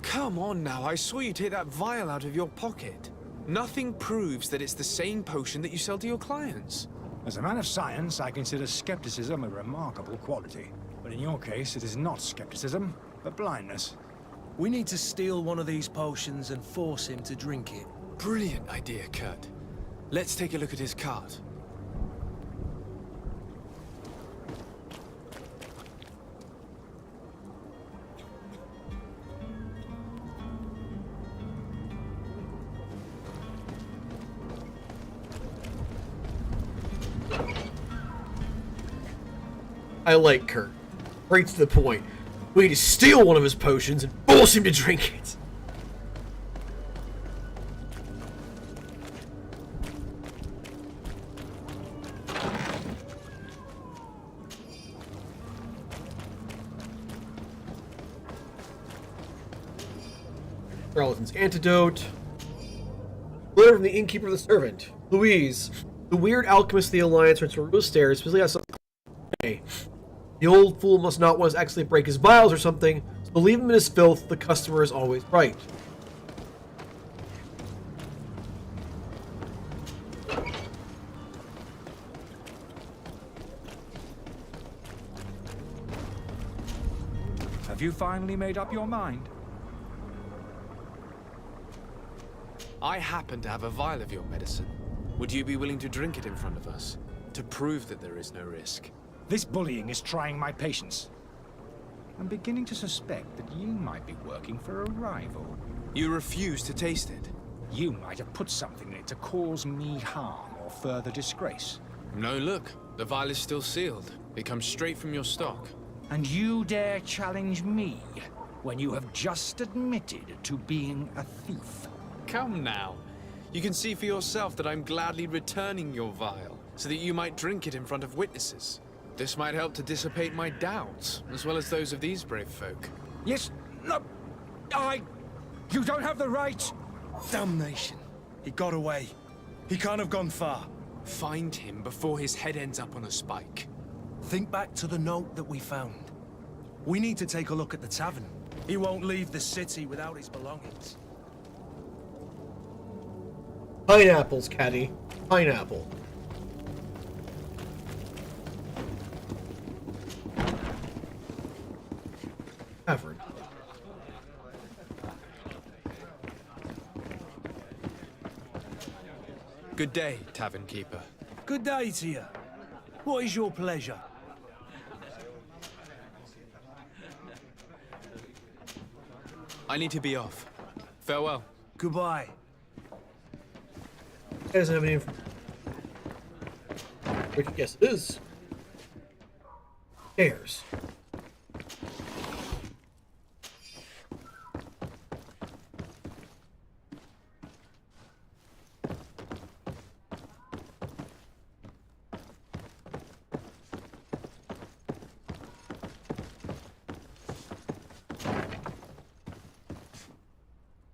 Come on now, I saw you take that vial out of your pocket. Nothing proves that it's the same potion that you sell to your clients. As a man of science, I consider skepticism a remarkable quality. But in your case, it is not skepticism, but blindness. We need to steal one of these potions and force him to drink it. Brilliant idea, Kurt. Let's take a look at his cart. I like Kurt. Right to the point. We need to steal one of his potions and force him to drink it. Charlatan's antidote. Letter from the innkeeper of the servant. Louise, the weird alchemist of the Alliance returns to Rule's stairs, specifically has something. The old fool must not want to actually break his vials or something, so leave him in his filth. The customer is always right. Have you finally made up your mind? I happen to have a vial of your medicine. Would you be willing to drink it in front of us, to prove that there is no risk? This bullying is trying my patience. I'm beginning to suspect that you might be working for a rival. You refuse to taste it? You might have put something in it to cause me harm or further disgrace. No, look. The vial is still sealed. It comes straight from your stock. And you dare challenge me when you have just admitted to being a thief? Come now. You can see for yourself that I'm gladly returning your vial, so that you might drink it in front of witnesses. This might help to dissipate my doubts, as well as those of these brave folk. Yes, no, you don't have the right. Damnation. He got away. He can't have gone far. Find him before his head ends up on a spike. Think back to the note that we found. We need to take a look at the tavern. He won't leave the city without his belongings. Pineapples, Caddy. Pineapple. Tavern. Good day, tavern keeper. Good day to you. What is your pleasure? I need to be off. Farewell. Goodbye. Doesn't have any which yes it is. Stairs.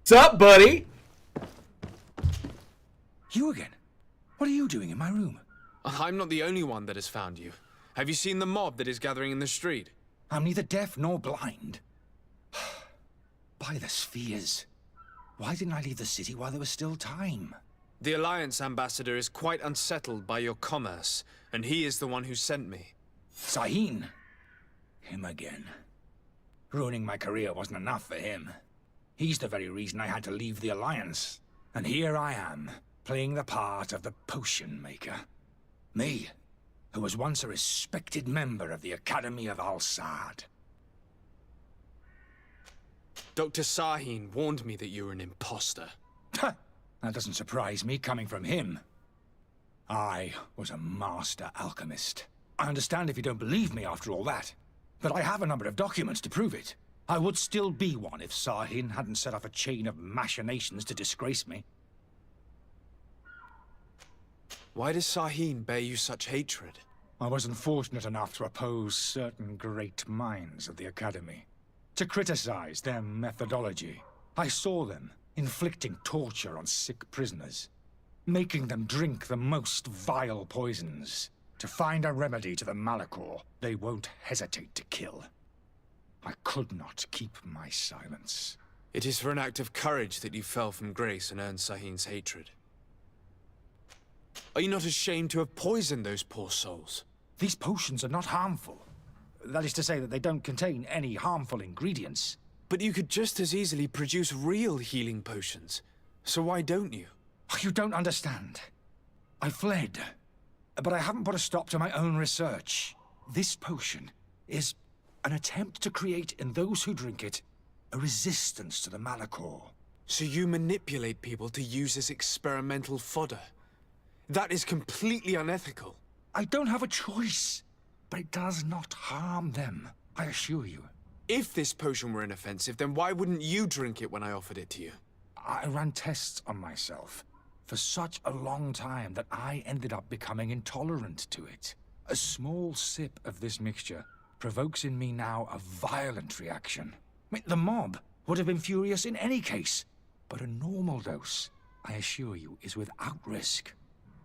What's up, buddy? You again? What are you doing in my room? I'm not the only one that has found you. Have you seen the mob that is gathering in the street? I'm neither deaf nor blind. By the spheres. Why didn't I leave the city while there was still time? The Alliance ambassador is quite unsettled by your commerce, and he is the one who sent me. Sahin? Him again. Ruining my career wasn't enough for him. He's the very reason I had to leave the Alliance. And here I am, playing the part of the potion maker. Me, who was once a respected member of the Academy of Al-Sad. Dr. Sahin warned me that you were an imposter. That doesn't surprise me, coming from him. I was a master alchemist. I understand if you don't believe me after all that, but I have a number of documents to prove it. I would still be one if Sahin hadn't set off a chain of machinations to disgrace me. Why does Sahin bear you such hatred? I wasn't fortunate enough to oppose certain great minds of the Academy. To criticize their methodology. I saw them inflicting torture on sick prisoners. Making them drink the most vile poisons. To find a remedy to the Malachor they won't hesitate to kill. I could not keep my silence. It is for an act of courage that you fell from grace and earned Sahin's hatred. Are you not ashamed to have poisoned those poor souls? These potions are not harmful. That is to say that they don't contain any harmful ingredients. But you could just as easily produce real healing potions. So why don't you? You don't understand. I fled. But I haven't put a stop to my own research. This potion is an attempt to create in those who drink it a resistance to the Malachor. So you manipulate people to use as experimental fodder? That is completely unethical. I don't have a choice, but it does not harm them, I assure you. If this potion were inoffensive, then why wouldn't you drink it when I offered it to you? I ran tests on myself for such a long time that I ended up becoming intolerant to it. A small sip of this mixture provokes in me now a violent reaction. I mean, the mob would have been furious in any case, but a normal dose, I assure you, is without risk.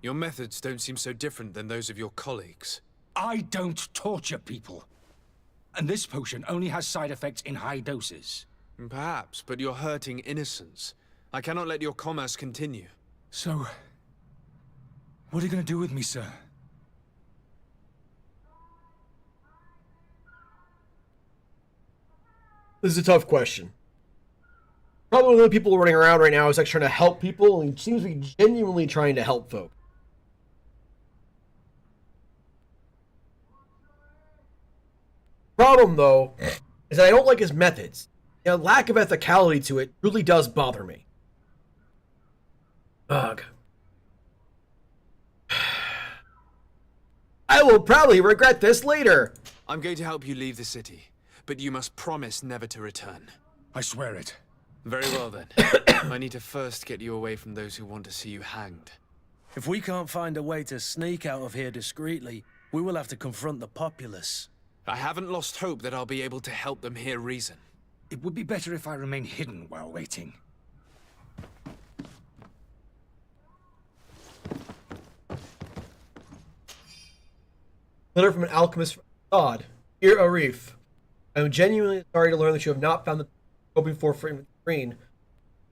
Your methods don't seem so different than those of your colleagues. I don't torture people. And this potion only has side effects in high doses. Perhaps, but you're hurting innocents. I cannot let your commerce continue. So, what are you going to do with me, sir? This is a tough question. Probably one of the people running around right now is actually trying to help people, and he seems to be genuinely trying to help folk. Problem, though, is that I don't like his methods. The lack of ethicality to it really does bother me. Ugh. I will probably regret this later. I'm going to help you leave the city, but you must promise never to return. I swear it. Very well, then. I need to first get you away from those who want to see you hanged. If we can't find a way to sneak out of here discreetly, we will have to confront the populace. I haven't lost hope that I'll be able to help them hear reason. It would be better if I remain hidden while waiting. Letter from an alchemist from God. Dear Arif, I am genuinely sorry to learn that you have not found the hoping for Green.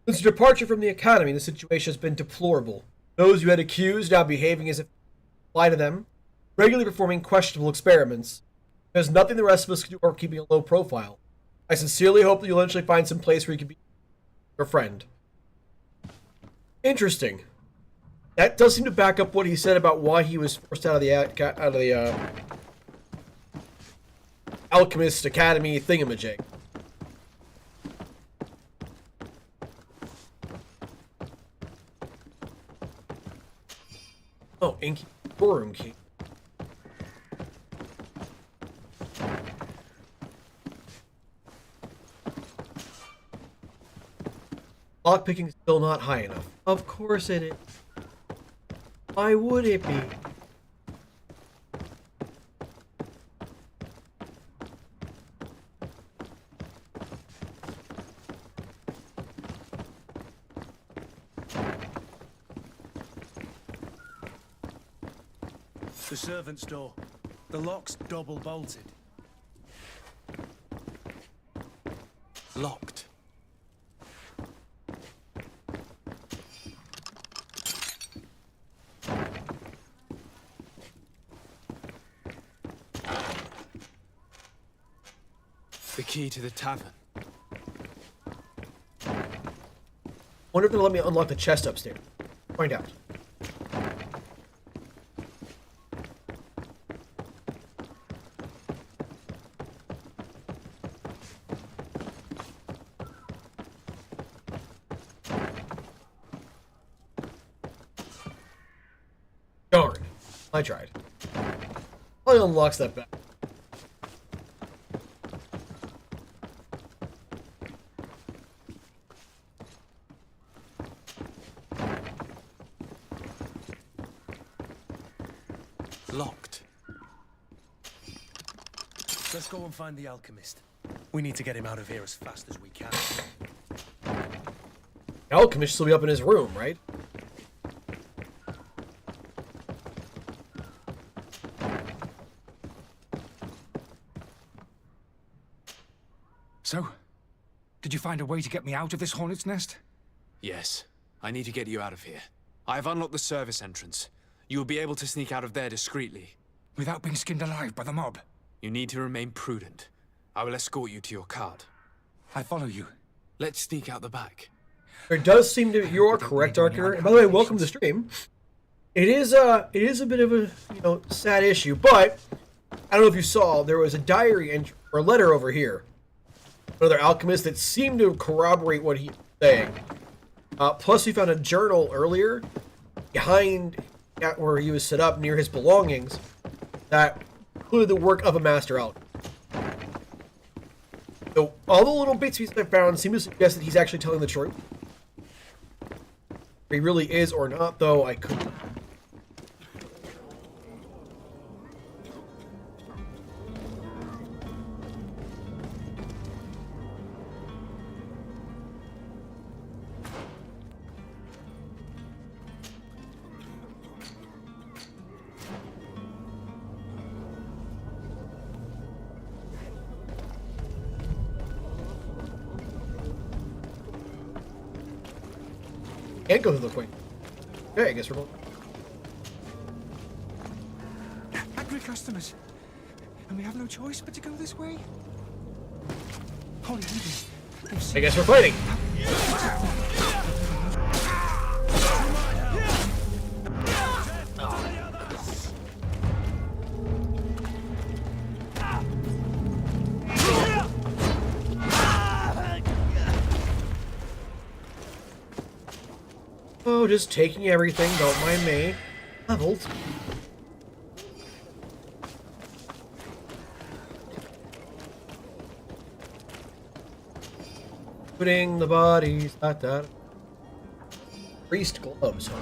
Since your departure from the Academy, the situation has been deplorable. Those you had accused now behaving as if apply to them, regularly performing questionable experiments. There's nothing the rest of us can do or keeping a low profile. I sincerely hope that you'll eventually find some place where you can be your friend. Interesting. That does seem to back up what he said about why he was forced out of the Alchemist Academy thingamajig. Inky storeroom key. Lockpicking is still not high enough. Of course it is. Why would it be? The servant's door. The lock's double bolted. Locked. The key to the tavern. Wonder if they'll let me unlock the chest upstairs. Find out. Darn. I tried. Probably unlocks that back. Locked. Let's go and find the alchemist. We need to get him out of here as fast as we can. The alchemist will be up in his room, right? So, did you find a way to get me out of this hornet's nest? Yes. I need to get you out of here. I have unlocked the service entrance. You will be able to sneak out of there discreetly. Without being skinned alive by the mob? You need to remain prudent. I will escort you to your cart. I follow you. Let's sneak out the back. There does seem to be, you are correct, Darker. And by the way, welcome to the stream. It is a bit of a, sad issue, but I don't know if you saw, there was a diary entry or letter over here. Another alchemist that seemed to corroborate what he was saying. Plus, we found a journal earlier behind where he was set up near his belongings that included the work of a master alchemist. So all the little bits I found seem to suggest that he's actually telling the truth. If he really is or not, though, I couldn't. Can't go through the queen. Okay, I guess we're going. Angry customers. And we have no choice but to go this way? Holy Eden. I guess we're fighting. Oh, just taking everything, don't mind me. Leveled. Putting the bodies, Priest gloves, huh?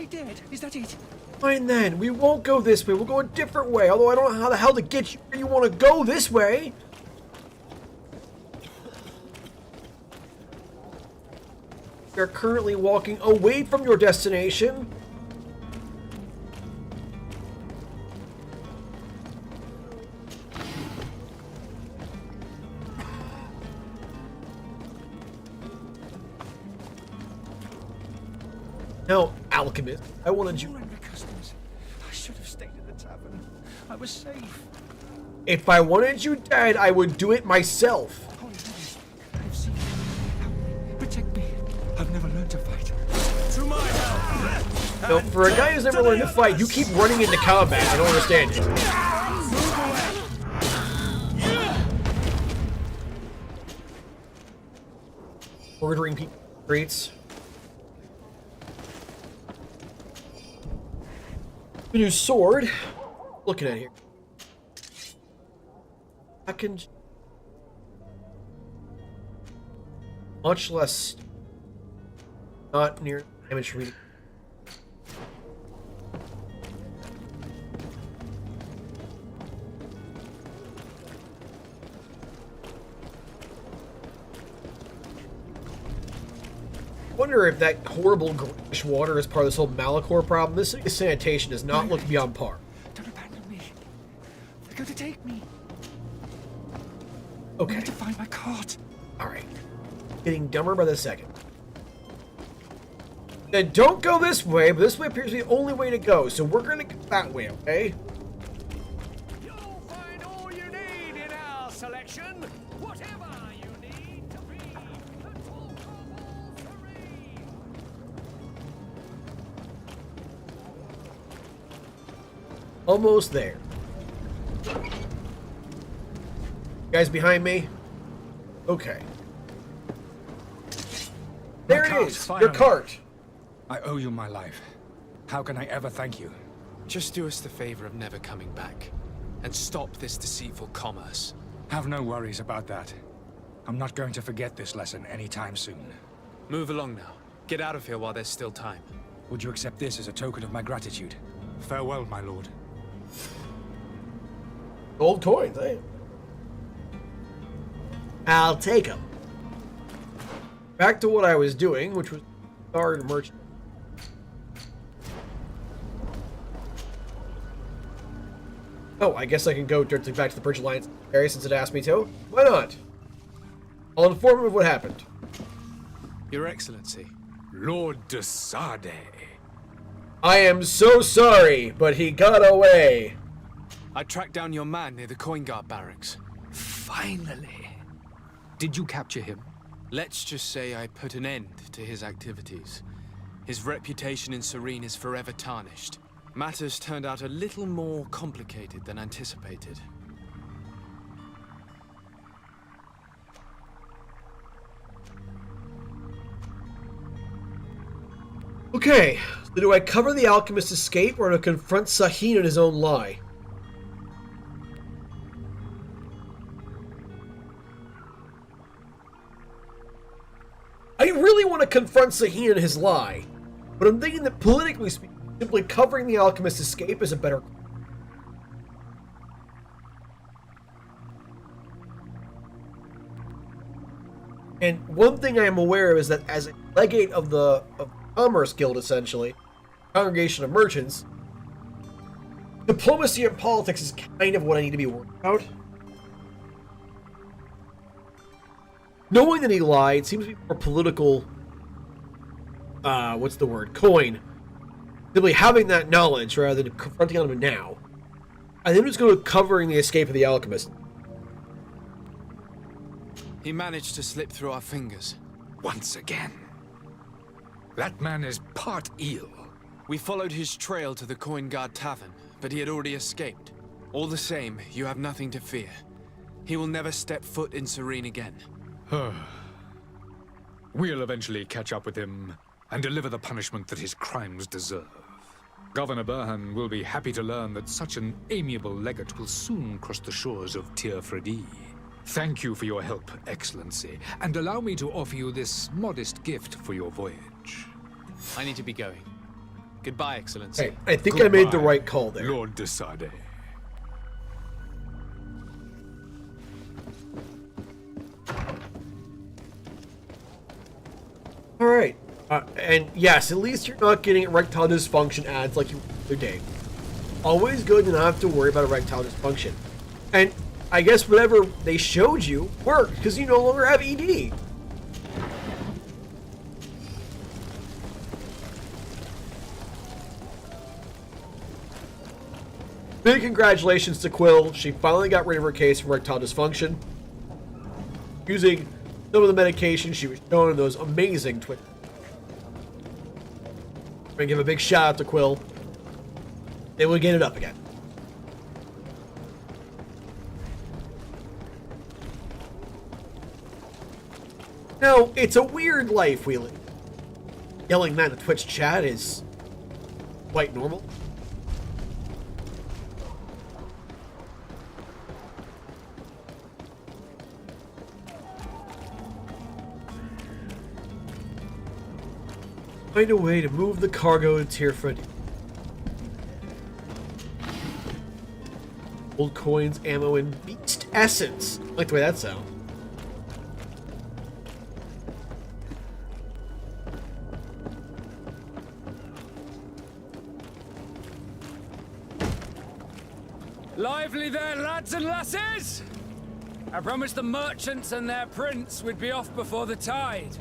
Dead? Is that it? Fine then, we won't go this way, we'll go a different way, although I don't know how the hell to get you where you want to go this way. You're currently walking away from your destination. No, alchemist. I wanted you. I should have stayed at the tavern. I was safe. If I wanted you dead, I would do it myself. I've seen you. Protect me. I've never learned to fight. To my help. No, for a guy who's never learned to fight, you keep running into combat. I don't understand you. Ordering people in the streets. The new sword. Looking at here. I can. Much less. Not near damage reading. I wonder if that horrible greenish water is part of this whole Malachor problem. This city's sanitation does not look beyond par. Don't abandon me. They're going to take me. Okay. I need to find my cart. Alright. Getting dumber by the second. Then don't go this way, but this way appears to be the only way to go, so we're gonna go that way, okay? You'll find all you need in our selection. Whatever you need to be the talk of all Serene. Almost there. Guys behind me? Okay. There it is! Your cart! I owe you my life. How can I ever thank you? Just do us the favor of never coming back. And stop this deceitful commerce. Have no worries about that. I'm not going to forget this lesson anytime soon. Move along now. Get out of here while there's still time. Would you accept this as a token of my gratitude? Farewell, my lord. Gold coins, eh? I'll take them. Back to what I was doing, which was guard merchant. Oh, I guess I can go directly back to the Bridge Alliance area since it asked me to. Why not? I'll inform him of what happened. Your Excellency. Lord de Sade. I am so sorry, but he got away. I tracked down your man near the Coin Guard barracks. Finally. Did you capture him? Let's just say I put an end to his activities. His reputation in Serene is forever tarnished. Matters turned out a little more complicated than anticipated. Okay, so do I cover the alchemist's escape or to confront Sahin in his own lie? I really want to confront Sahin in his lie, but I'm thinking that politically speaking, simply covering the alchemist's escape is a better. And one thing I am aware of is that as a legate of the Commerce Guild, essentially, Congregation of Merchants, diplomacy and politics is kind of what I need to be worried about. Knowing that he lied seems to be more political, what's the word? Coin. Simply having that knowledge rather than confronting him now. I think I'm just going to covering the escape of the alchemist. He managed to slip through our fingers. Once again. That man is part eel. We followed his trail to the Coin Guard Tavern, but he had already escaped. All the same, you have nothing to fear. He will never step foot in Serene again. We'll eventually catch up with him and deliver the punishment that his crimes deserve. Governor Burhan will be happy to learn that such an amiable legate will soon cross the shores of Tir Fredi. Thank you for your help, Excellency, and allow me to offer you this modest gift for your voyage. I need to be going. Goodbye, Excellency. Hey, I think I made the right call there. Lord de Sade. Alright. And yes, at least you're not getting erectile dysfunction ads like you were the other day. Always good to not have to worry about erectile dysfunction. And I guess whatever they showed you worked, because you no longer have ED. Big congratulations to Quill. She finally got rid of her case of erectile dysfunction. Using some of the medication she was shown in those amazing Twitter. I'm gonna give a big shout out to Quill. They will get it up again. Now, it's a weird life we live. Yelling that in the Twitch chat is quite normal. Find a way to move the cargo to Tierford. Old coins, ammo, and beast essence. I like the way that sounds. Lively there, lads and lasses! I promised the merchants and their prince we'd be off before the tide.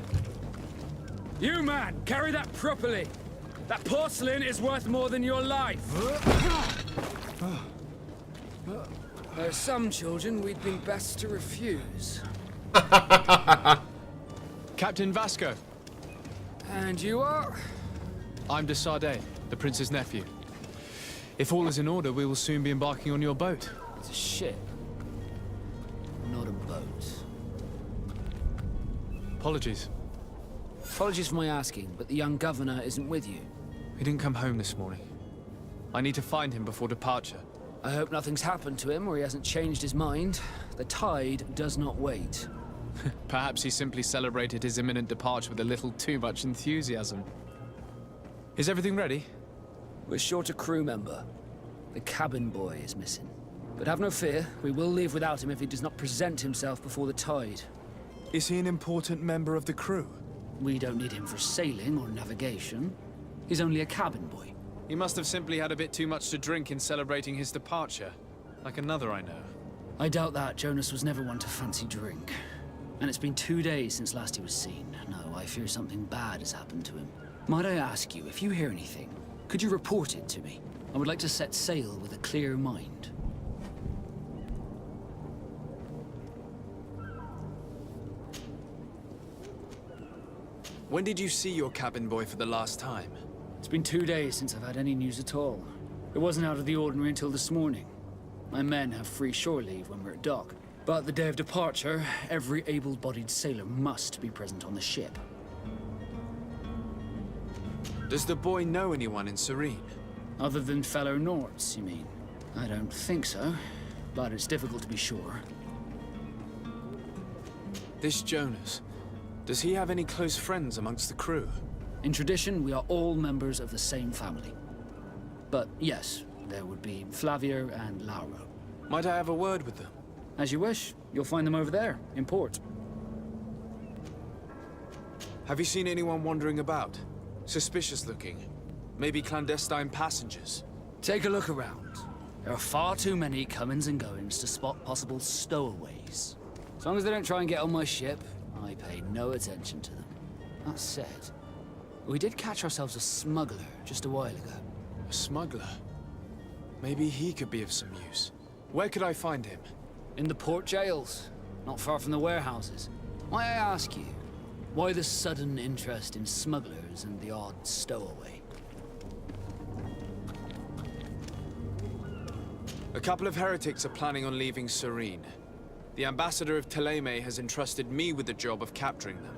You, man, carry that properly. That porcelain is worth more than your life. There are some children we'd been best to refuse. Captain Vasco. And you are? I'm de Sardet, the prince's nephew. If all is in order, we will soon be embarking on your boat. It's a ship, not a boat. Apologies. Apologies for my asking, but the young governor isn't with you. He didn't come home this morning. I need to find him before departure. I hope nothing's happened to him or he hasn't changed his mind. The tide does not wait. Perhaps he simply celebrated his imminent departure with a little too much enthusiasm. Is everything ready? We're short a crew member. The cabin boy is missing. But have no fear, we will leave without him if he does not present himself before the tide. Is he an important member of the crew? We don't need him for sailing or navigation. He's only a cabin boy. He must have simply had a bit too much to drink in celebrating his departure. Like another I know. I doubt that. Jonas was never one to fancy drink. And it's been 2 days since last he was seen. No, I fear something bad has happened to him. Might I ask you, if you hear anything, could you report it to me? I would like to set sail with a clear mind. When did you see your cabin boy for the last time? It's been 2 days since I've had any news at all. It wasn't out of the ordinary until this morning. My men have free shore leave when we're at dock. But the day of departure, every able-bodied sailor must be present on the ship. Does the boy know anyone in Serene? Other than fellow Nords, you mean? I don't think so, but it's difficult to be sure. This Jonas, does he have any close friends amongst the crew? In tradition, we are all members of the same family. But yes, there would be Flavio and Lauro. Might I have a word with them? As you wish. You'll find them over there, in port. Have you seen anyone wandering about? Suspicious looking? Maybe clandestine passengers? Take a look around. There are far too many comings and goings to spot possible stowaways. As long as they don't try and get on my ship, I pay no attention to them. That said, we did catch ourselves a smuggler just a while ago. A smuggler? Maybe he could be of some use. Where could I find him? In the port jails, not far from the warehouses. Might I ask you, why the sudden interest in smugglers and the odd stowaway? A couple of heretics are planning on leaving Serene. The ambassador of Thélème has entrusted me with the job of capturing them.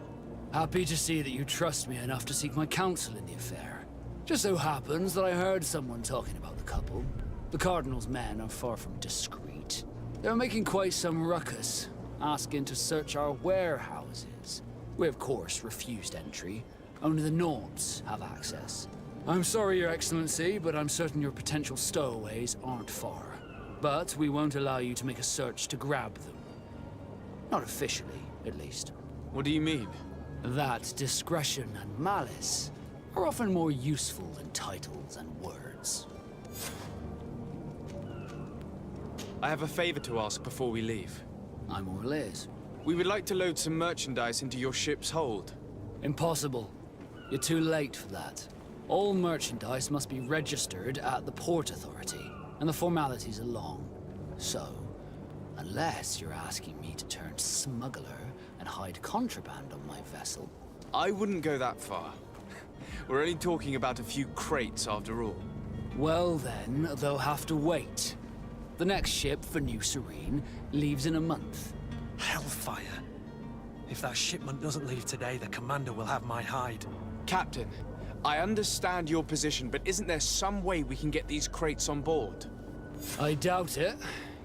Happy to see that you trust me enough to seek my counsel in the affair. Just so happens that I heard someone talking about the couple. The Cardinal's men are far from discreet. They're making quite some ruckus, asking to search our warehouses. We, of course, refused entry. Only the Nords have access. I'm sorry, Your Excellency, but I'm certain your potential stowaways aren't far. But we won't allow you to make a search to grab them. Not officially, at least. What do you mean? That discretion and malice are often more useful than titles and words. I have a favor to ask before we leave. I'm all ears. We would like to load some merchandise into your ship's hold. Impossible. You're too late for that. All merchandise must be registered at the Port Authority. and the formalities are long. So, unless you're asking me to turn smuggler and hide contraband on my vessel... I wouldn't go that far. We're only talking about a few crates after all. Well then, they'll have to wait. The next ship for New Serene leaves in a month. Hellfire. If that shipment doesn't leave today, the commander will have my hide. Captain, I understand your position, but isn't there some way we can get these crates on board? I doubt it.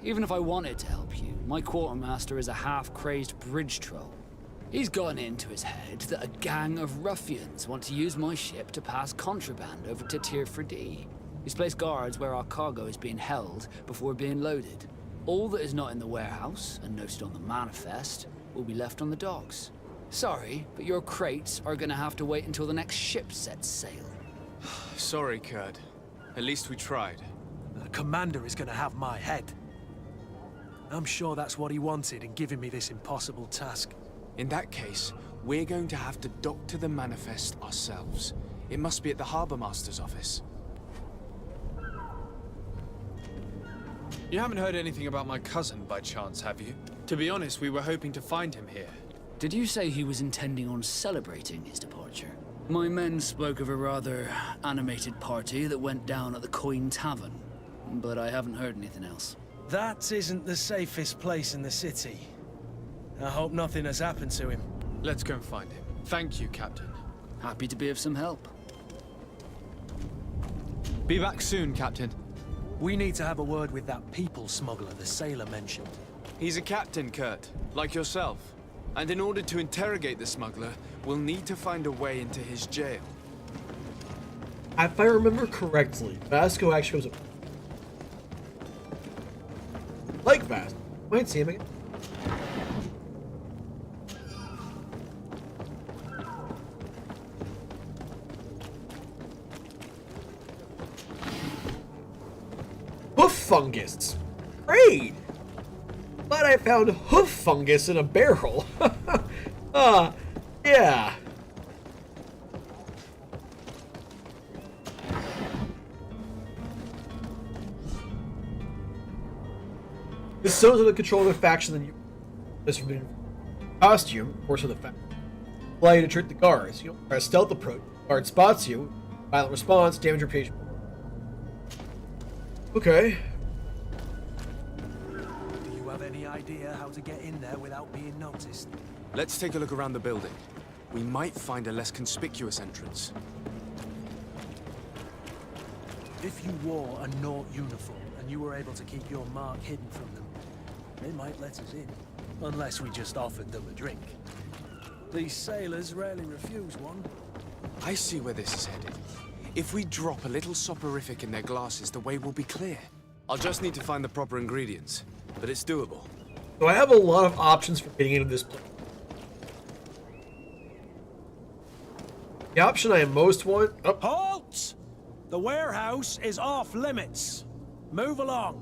Even if I wanted to help you, my quartermaster is a half-crazed bridge troll. He's gotten into his head that a gang of ruffians want to use my ship to pass contraband over to Tier 4D. He's placed guards where our cargo is being held before being loaded. All that is not in the warehouse, and noted on the manifest, will be left on the docks. Sorry, but your crates are gonna have to wait until the next ship sets sail. Sorry, Kurt. At least we tried. The commander is gonna have my head. I'm sure that's what he wanted in giving me this impossible task. In that case, we're going to have to dock to the manifest ourselves. It must be at the Harbor Master's office. You haven't heard anything about my cousin by chance, have you? To be honest, we were hoping to find him here. Did you say he was intending on celebrating his departure? My men spoke of a rather animated party that went down at the Coin Tavern, but I haven't heard anything else. That isn't the safest place in the city. I hope nothing has happened to him. Let's go and find him. Thank you, Captain. Happy to be of some help. Be back soon, Captain. We need to have a word with that people smuggler the sailor mentioned. He's a captain, Kurt, like yourself. And in order to interrogate the smuggler, we'll need to find a way into his jail. If I remember correctly, Vasco actually was a... Like Vasco. Might see him again. Hoof fungus. Great! Glad I found hoof fungus in a barrel. Yeah. This so's under the control of the faction than you. This forbidden costume, of course, of the faction. Allow you to trick the guards. You try a stealth approach. The guard spots you. Violent response, damage your patient. Okay. Do you have any idea how to get in there without being noticed? Let's take a look around the building. We might find a less conspicuous entrance. If you wore a Nort uniform and you were able to keep your mark hidden from them, they might let us in. Unless we just offered them a drink. These sailors rarely refuse one. I see where this is headed. If we drop a little soporific in their glasses, the way will be clear. I'll just need to find the proper ingredients, but it's doable. So I have a lot of options for getting into this place. The option I most want... Oh. Halt! The warehouse is off limits. Move along.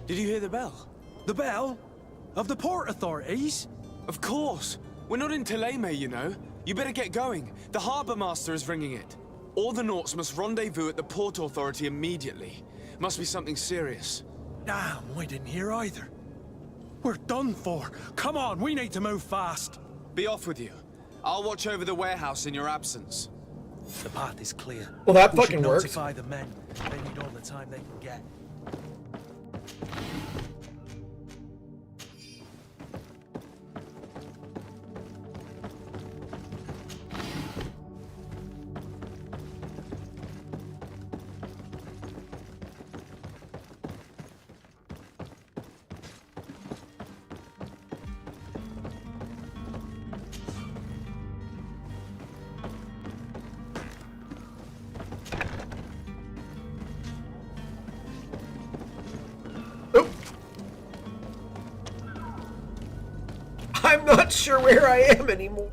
Did you hear the bell? The bell? Of the port authorities? Of course! We're not in Thélème, you know. You better get going. The Harbor Master is ringing it. All the Nauts must rendezvous at the Port Authority immediately. Must be something serious. Damn, we didn't hear either. We're done for. Come on, we need to move fast. Be off with you. I'll watch over the warehouse in your absence. The path is clear. Well, that we fucking should works. Notify the men. They need all the time they can get. I'm not sure where I am anymore.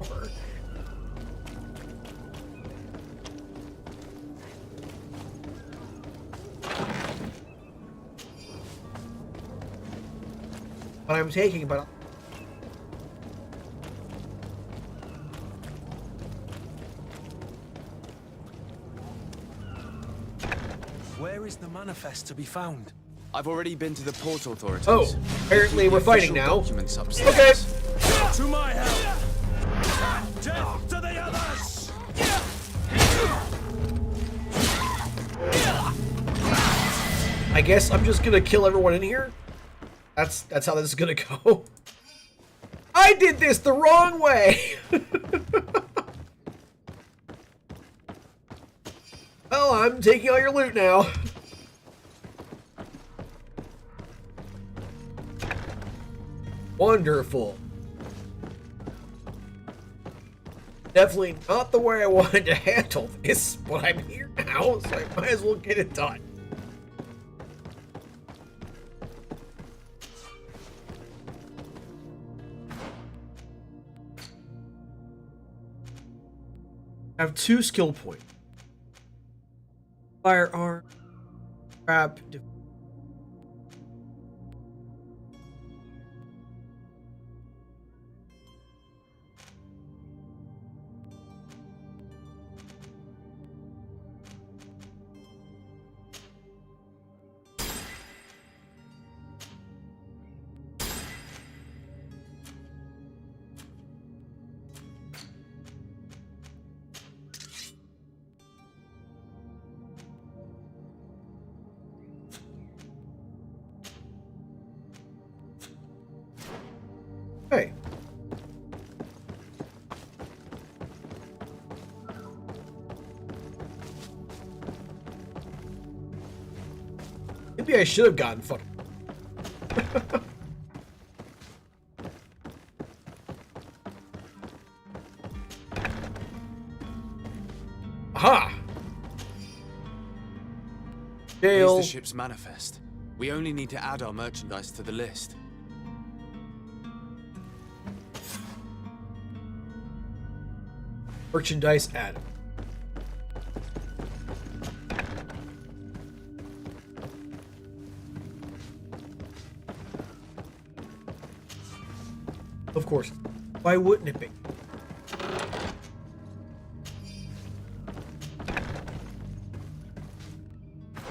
What I'm taking, but... Where is the manifest to be found? I've already been to the port authorities. Oh, apparently we're fighting now. Documents upstairs. Okay. To my help! Death to the others! I guess I'm just gonna kill everyone in here. That's how this is gonna go. I did this the wrong way. Well, I'm taking all your loot now. Wonderful. Definitely not the way I wanted to handle this, but I'm here now, so I might as well get it done. I have 2 skill points. Firearm, trap, Hey. Maybe I should have gotten fucking. Aha! Here's Jail. the ship's manifest. We only need to add our merchandise to the list. Merchandise added. Of course. Why wouldn't it be?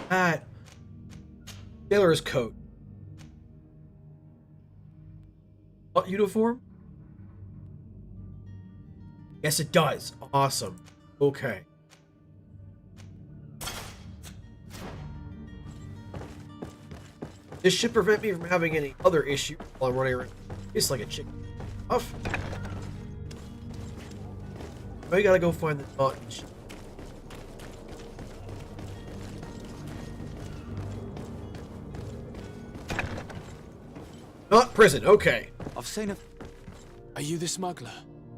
Hat. Sailor's coat. What uniform? Yes, it does. Awesome. Okay. This should prevent me from having any other issue while I'm running around. It's like a chicken. Off. I gotta go find the dot and shit. Not prison. Okay. I've seen a... Are you the smuggler?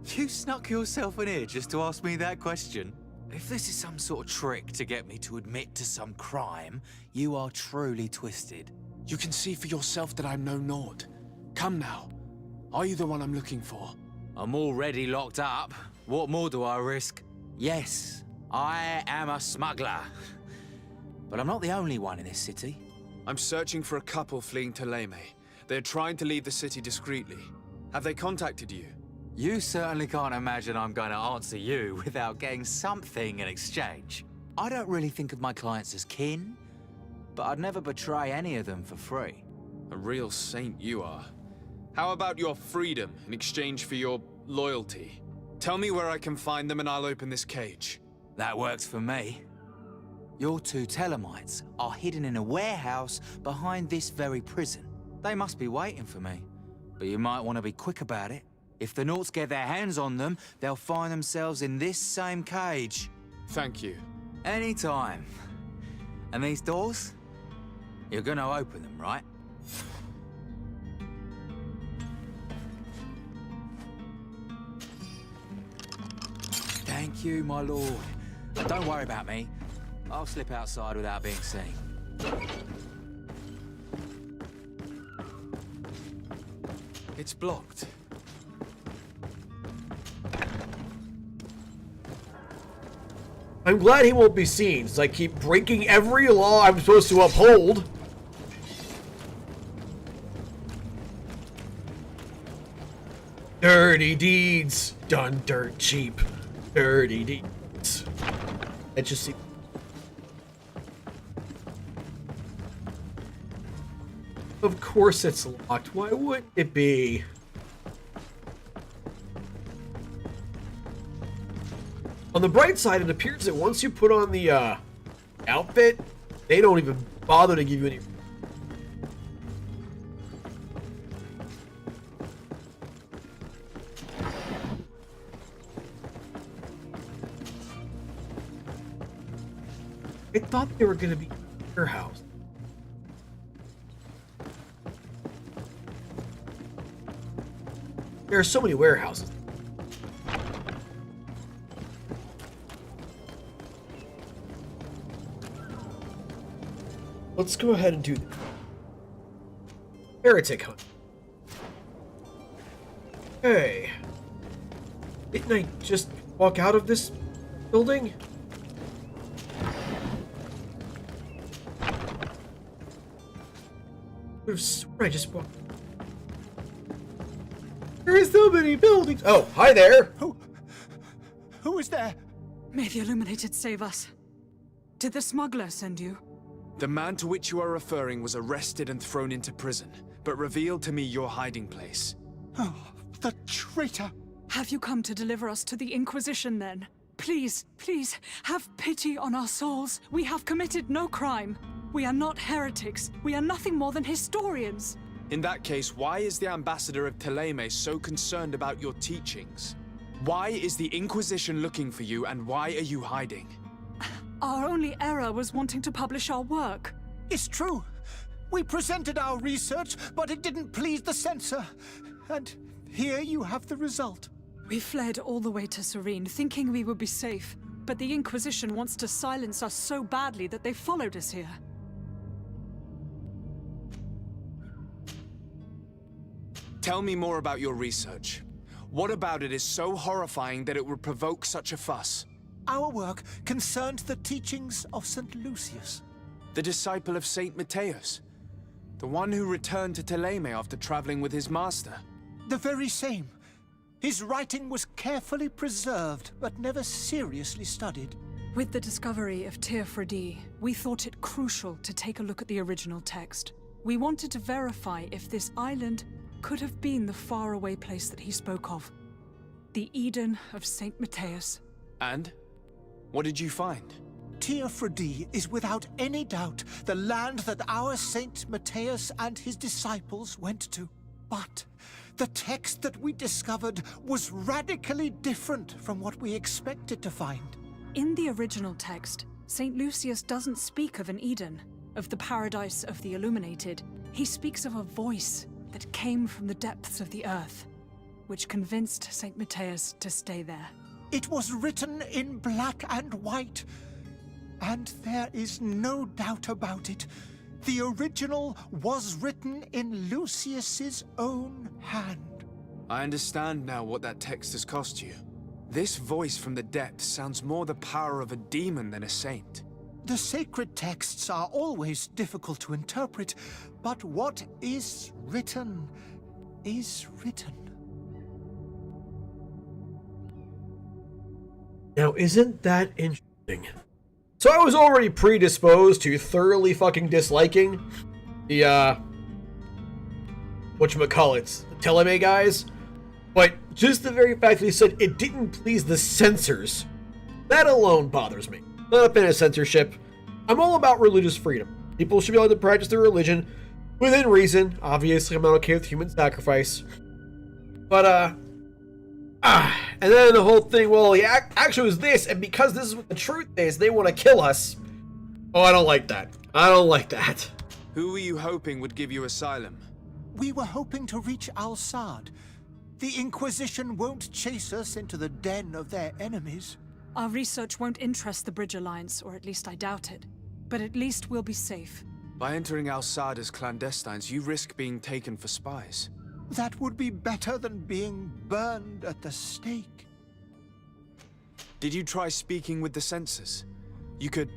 You snuck yourself in here just to ask me that question? If this is some sort of trick to get me to admit to some crime, you are truly twisted. You can see for yourself that I'm no Nord. Come now. Are you the one I'm looking for? I'm already locked up. What more do I risk? Yes, I am a smuggler. But I'm not the only one in this city. I'm searching for a couple fleeing Thélème. They're trying to leave the city discreetly. Have they contacted you? You certainly can't imagine I'm going to answer you without getting something in exchange. I don't really think of my clients as kin, but I'd never betray any of them for free. A real saint you are. How about your freedom in exchange for your loyalty? Tell me where I can find them and I'll open this cage. That works for me. Your 2 Thelemites are hidden in a warehouse behind this very prison. They must be waiting for me, but you might want to be quick about it. If the Nauts get their hands on them, they'll find themselves in this same cage. Thank you. Anytime. And these doors? You're gonna open them, right? Thank you, my lord. But don't worry about me. I'll slip outside without being seen. It's blocked. I'm glad he won't be seen, since I keep breaking every law I'm supposed to uphold. Dirty deeds done dirt cheap. Dirty deeds. Let's just see. Of course it's locked. Why wouldn't it be? On the bright side, it appears that once you put on the outfit, they don't even bother to give you any. I thought they were going to be warehouse. There are so many warehouses. Let's go ahead and do this. Heretic hunt. Hey. Didn't I just walk out of this building? I would have sworn I just walked. There are so many buildings. Oh, hi there. Who is there? May the Illuminated save us. Did the smuggler send you? The man to which you are referring was arrested and thrown into prison, but revealed to me your hiding place. Oh, the traitor! Have you come to deliver us to the Inquisition, then? Please, please, have pity on our souls. We have committed no crime. We are not heretics. We are nothing more than historians. In that case, why is the ambassador of Thélème so concerned about your teachings? Why is the Inquisition looking for you, and why are you hiding? Our only error was wanting to publish our work. It's true. We presented our research, but it didn't please the censor. And here you have the result. We fled all the way to Serene, thinking we would be safe. But the Inquisition wants to silence us so badly that they followed us here. Tell me more about your research. What about it is so horrifying that it would provoke such a fuss? Our work concerned the teachings of St. Lucius. The disciple of Saint Matthias? The one who returned to Thélème after traveling with his master? The very same. His writing was carefully preserved, but never seriously studied. With the discovery of Teofredi, we thought it crucial to take a look at the original text. We wanted to verify if this island could have been the faraway place that he spoke of. The Eden of Saint Matthias. And? What did you find? Teofredi is without any doubt the land that our Saint Matthias and his disciples went to. But the text that we discovered was radically different from what we expected to find. In the original text, Saint Lucius doesn't speak of an Eden, of the paradise of the Illuminated. He speaks of a voice that came from the depths of the earth, which convinced Saint Matthias to stay there. It was written in black and white, and there is no doubt about it. The original was written in Lucius's own hand. I understand now what that text has cost you. This voice from the depths sounds more the power of a demon than a saint. The sacred texts are always difficult to interpret, but what is written is written. Now, isn't that interesting? So I was already predisposed to thoroughly fucking disliking the, whatchamacallits, the Thélème guys, but just the very fact that he said it didn't please the censors, that alone bothers me. Not a fan of censorship. I'm all about religious freedom. People should be able to practice their religion within reason. Obviously, I'm not okay with human sacrifice. But, and then the whole thing, well, he actually was this, and because this is what the truth is, they want to kill us. Oh, I don't like that. I don't like that. Who were you hoping would give you asylum? We were hoping to reach Al-Sad. The Inquisition won't chase us into the den of their enemies. Our research won't interest the Bridge Alliance, or at least I doubt it. But at least we'll be safe. By entering Al-Sad as clandestines, you risk being taken for spies. That would be better than being burned at the stake. Did you try speaking with the censors? You could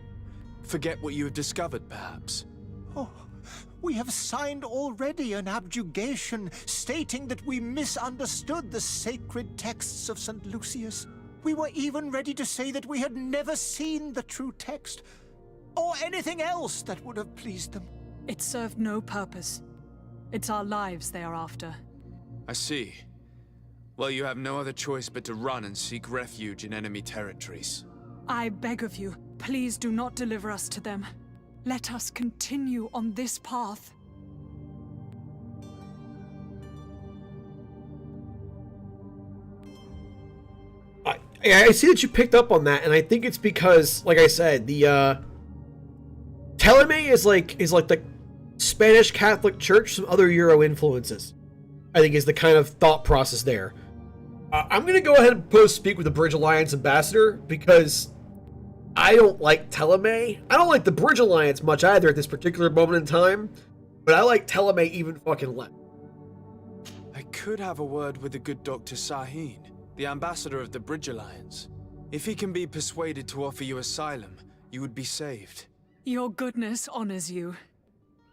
forget what you have discovered, perhaps. Oh, we have signed already an abjugation stating that we misunderstood the sacred texts of St. Lucius. We were even ready to say that we had never seen the true text, or anything else that would have pleased them. It served no purpose. It's our lives they are after. I see. Well, you have no other choice but to run and seek refuge in enemy territories. I beg of you, please do not deliver us to them. Let us continue on this path. I see that you picked up on that, and I think it's because, like I said, the Teleme is like the Spanish Catholic Church, some other Euro influences. I think is the kind of thought process there. I'm gonna go ahead and speak with the Bridge Alliance ambassador because I don't like Teleme. I don't like the Bridge Alliance much either at this particular moment in time, but I like Teleme even fucking less. I could have a word with the good Dr. Sahin, the ambassador of the Bridge Alliance. If he can be persuaded to offer you asylum, you would be saved. Your goodness honors you.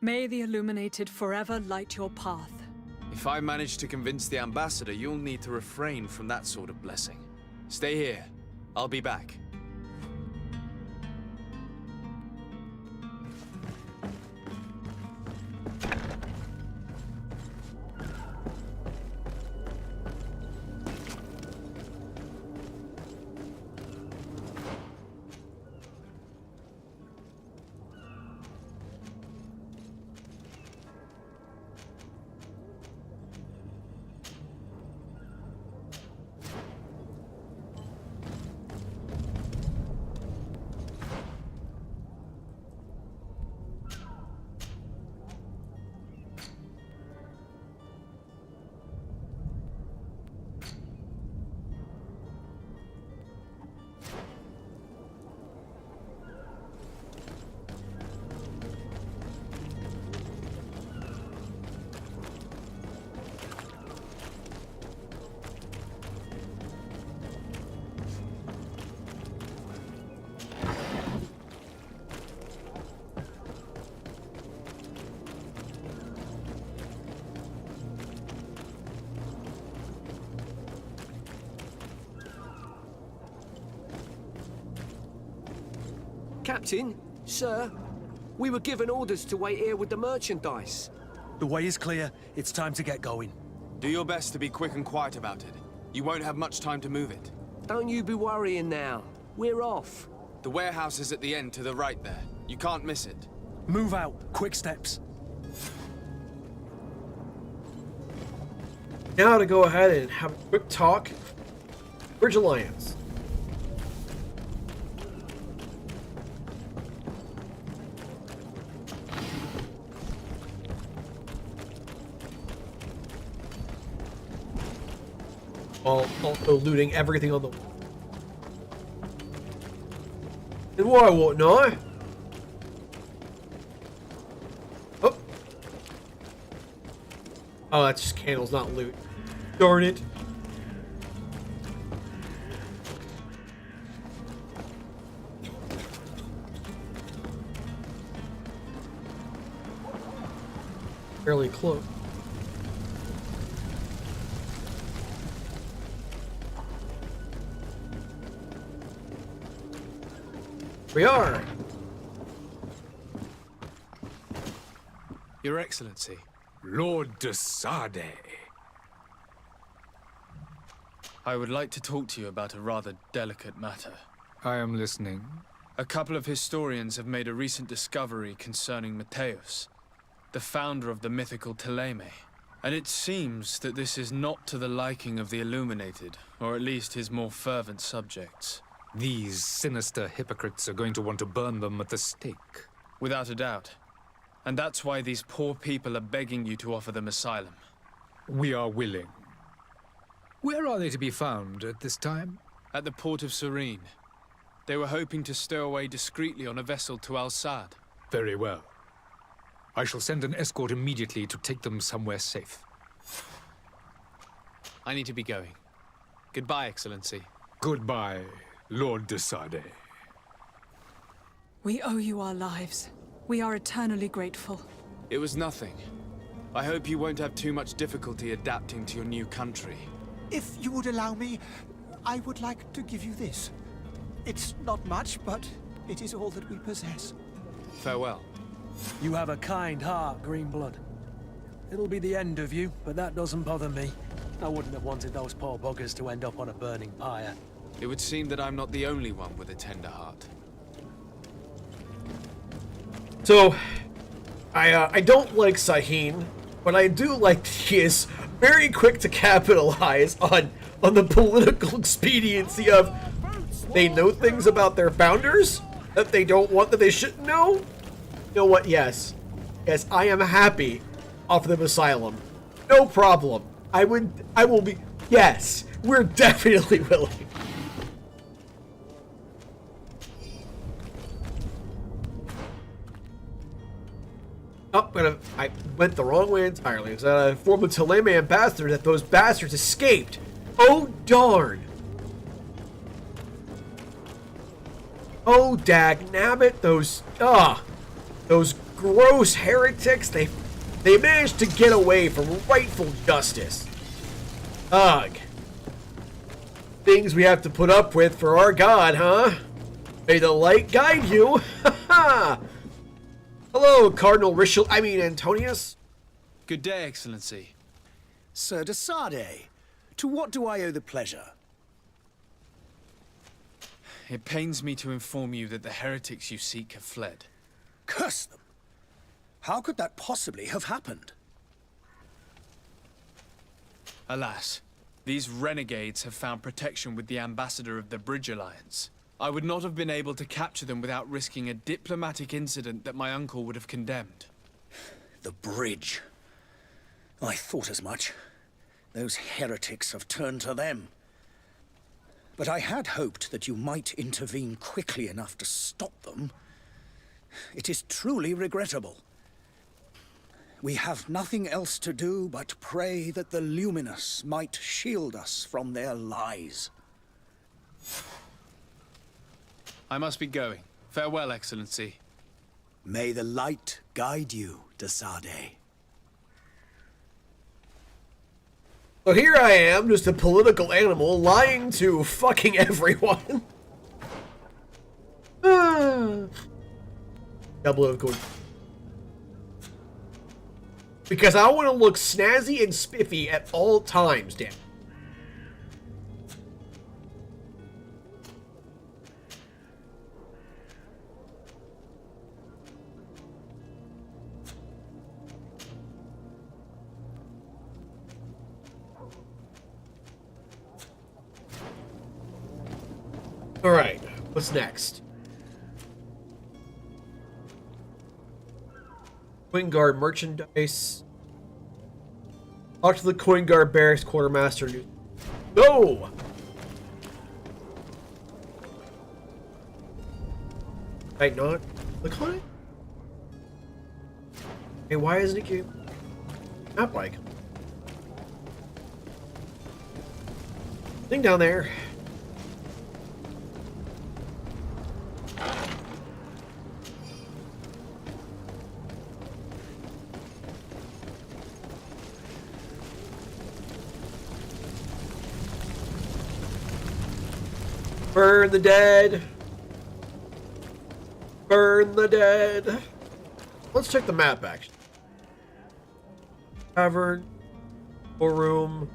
May the Illuminated forever light your path. If I manage to convince the ambassador, you'll need to refrain from that sort of blessing. Stay here. I'll be back. Captain, sir, we were given orders to wait here with the merchandise. The way is clear. It's time to get going. Do your best to be quick and quiet about it. You won't have much time to move it. Don't you be worrying now. We're off. The warehouse is at the end to the right there. You can't miss it. Move out. Quick steps. Now to go ahead and have a quick talk. Bridge Alliance. While also looting everything on the wall. And why whatnot? Oh. Oh, that's just candles, not loot. Darn it. Fairly close. We are. Your Excellency. Lord de Sade. I would like to talk to you about a rather delicate matter. I am listening. A couple of historians have made a recent discovery concerning Mateus, the founder of the mythical Teleme. And it seems that this is not to the liking of the Illuminated, or at least his more fervent subjects. These sinister hypocrites are going to want to burn them at the stake. Without a doubt. And that's why these poor people are begging you to offer them asylum. We are willing. Where are they to be found at this time? At the port of Serene. They were hoping to stow away discreetly on a vessel to Al-Sad. Very well. I shall send an escort immediately to take them somewhere safe. I need to be going. Goodbye, Excellency. Goodbye, Lord de Sade. We owe you our lives. We are eternally grateful. It was nothing. I hope you won't have too much difficulty adapting to your new country. If you would allow me, I would like to give you this. It's not much, but it is all that we possess. Farewell. You have a kind heart, Greenblood. It'll be the end of you, but that doesn't bother me. I wouldn't have wanted those poor buggers to end up on a burning pyre. It would seem that I'm not the only one with a tender heart. So, I don't like Sahin, but I do like he is very quick to capitalize on the political expediency of they know things about their founders that they don't want, that they shouldn't know. You know what? Yes, I am happy. Offer them asylum. No problem. I will be. Yes, we're definitely willing. Oh, I went the wrong way entirely. It's a form of Thélème ambassador that those bastards escaped. Oh, darn. Oh, dagnabbit, those gross heretics, they managed to get away from rightful justice. Ugh. Things we have to put up with for our god, huh? May the light guide you. Ha ha! Hello, Cardinal Antonius. Good day, Excellency. Sir de Sardet, to what do I owe the pleasure? It pains me to inform you that the heretics you seek have fled. Curse them! How could that possibly have happened? Alas, these renegades have found protection with the ambassador of the Bridge Alliance. I would not have been able to capture them without risking a diplomatic incident that my uncle would have condemned. The bridge. I thought as much. Those heretics have turned to them. But I had hoped that you might intervene quickly enough to stop them. It is truly regrettable. We have nothing else to do but pray that the Luminous might shield us from their lies. I must be going. Farewell, Excellency. May the light guide you, de Sardet. So here I am, just a political animal, lying to fucking everyone. Double of course. Because I want to look snazzy and spiffy at all times, damn. Alright, what's next? Coin Guard merchandise. Talk to the Coin Guard barracks quartermaster. No! Right, not? Click on it? Hey, why isn't it cute? Not like. Thing down there. Burn the dead. Burn the dead. Let's check the map, actually. Tavern. Room.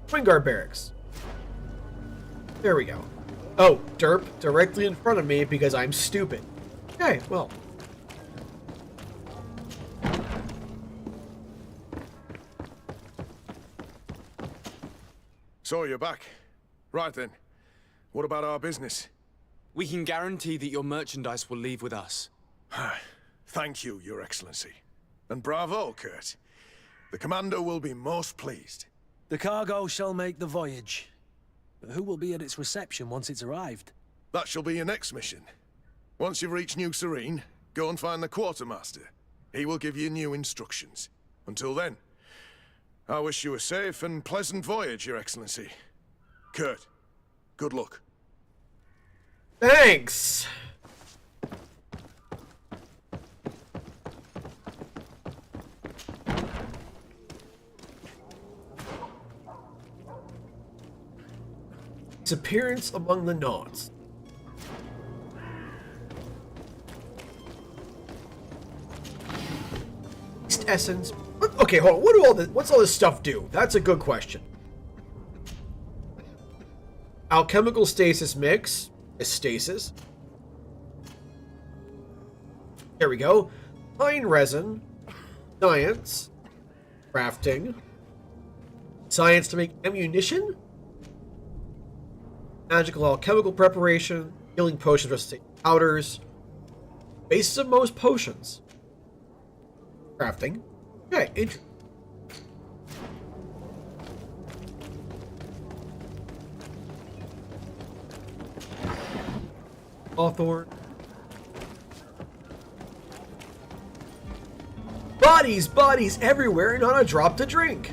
Coin Guard barracks. There we go. Oh, derp, directly in front of me because I'm stupid. Okay, well. So you're back. Right then. What about our business? We can guarantee that your merchandise will leave with us. Thank you, Your Excellency. And bravo, Kurt. The Commander will be most pleased. The cargo shall make the voyage. But who will be at its reception once it's arrived? That shall be your next mission. Once you've reached New Serene, go and find the Quartermaster. He will give you new instructions. Until then, I wish you a safe and pleasant voyage, Your Excellency. Kurt, good luck. Thanks! Disappearance among the knots. East essence. Okay, hold on. What's all this stuff do? That's a good question. Alchemical stasis mix is stasis. There we go. Pine resin. Science. Crafting. Science to make ammunition. Magical alchemical preparation. Healing potions, resuscitation powders. Basis of most potions. Crafting. Okay, interesting. Hawthorne. Bodies everywhere, not a drop to drink.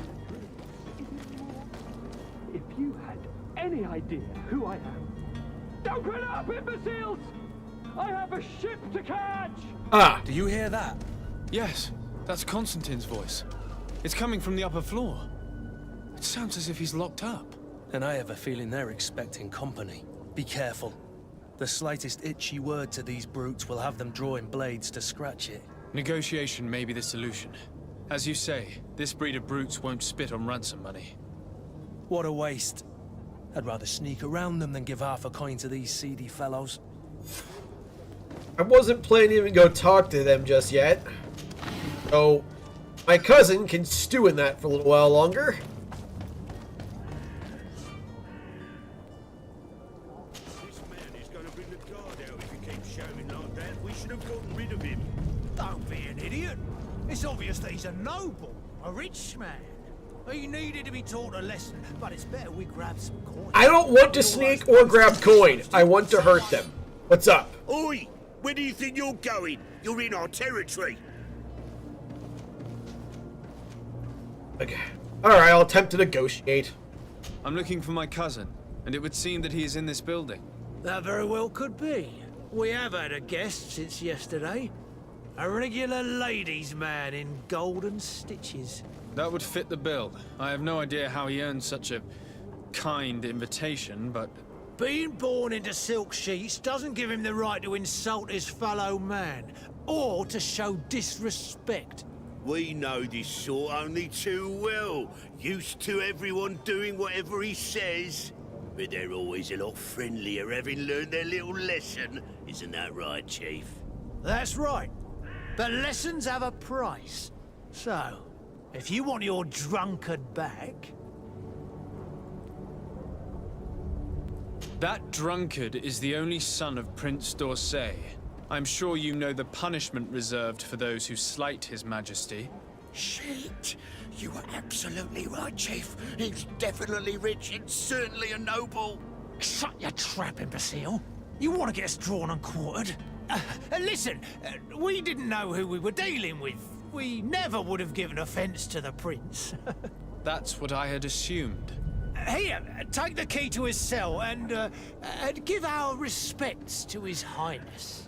If you had any idea who I am, don't get up, imbeciles! I have a ship to catch! Ah. Do you hear that? Yes, that's Constantine's voice. It's coming from the upper floor. It sounds as if he's locked up. And I have a feeling they're expecting company. Be careful. The slightest itchy word to these brutes will have them drawing blades to scratch it. Negotiation may be the solution. As you say, this breed of brutes won't spit on ransom money. What a waste. I'd rather sneak around them than give half a coin to these seedy fellows. I wasn't planning to even go talk to them just yet. So, my cousin can stew in that for a little while longer. This man is going to bring the guard out if he keeps shouting like that. We should have gotten rid of him. Don't be an idiot. It's obvious that he's a noble, a rich man. He needed to be taught a lesson, but it's better we grab some coin. I don't want to sneak or grab coin. I want to hurt them. What's up? Oi! Where do you think you're going? You're in our territory. Okay. Alright, I'll attempt to negotiate. I'm looking for my cousin, and it would seem that he is in this building. That very well could be. We have had a guest since yesterday. A regular ladies' man in golden stitches. That would fit the bill. I have no idea how he earned such a kind invitation, but... Being born into silk sheets doesn't give him the right to insult his fellow man, or to show disrespect. We know this sort only too well. Used to everyone doing whatever he says. But they're always a lot friendlier having learned their little lesson. Isn't that right, Chief? That's right. But lessons have a price. So, if you want your drunkard back... That drunkard is the only son of Prince d'Orsay. I'm sure you know the punishment reserved for those who slight his majesty. Shit! You were absolutely right, Chief. He's definitely rich and certainly a noble. Shut your trap, imbecile. You want to get us drawn and quartered? Listen, we didn't know who we were dealing with. We never would have given offense to the prince. That's what I had assumed. Here, take the key to his cell and give our respects to his highness.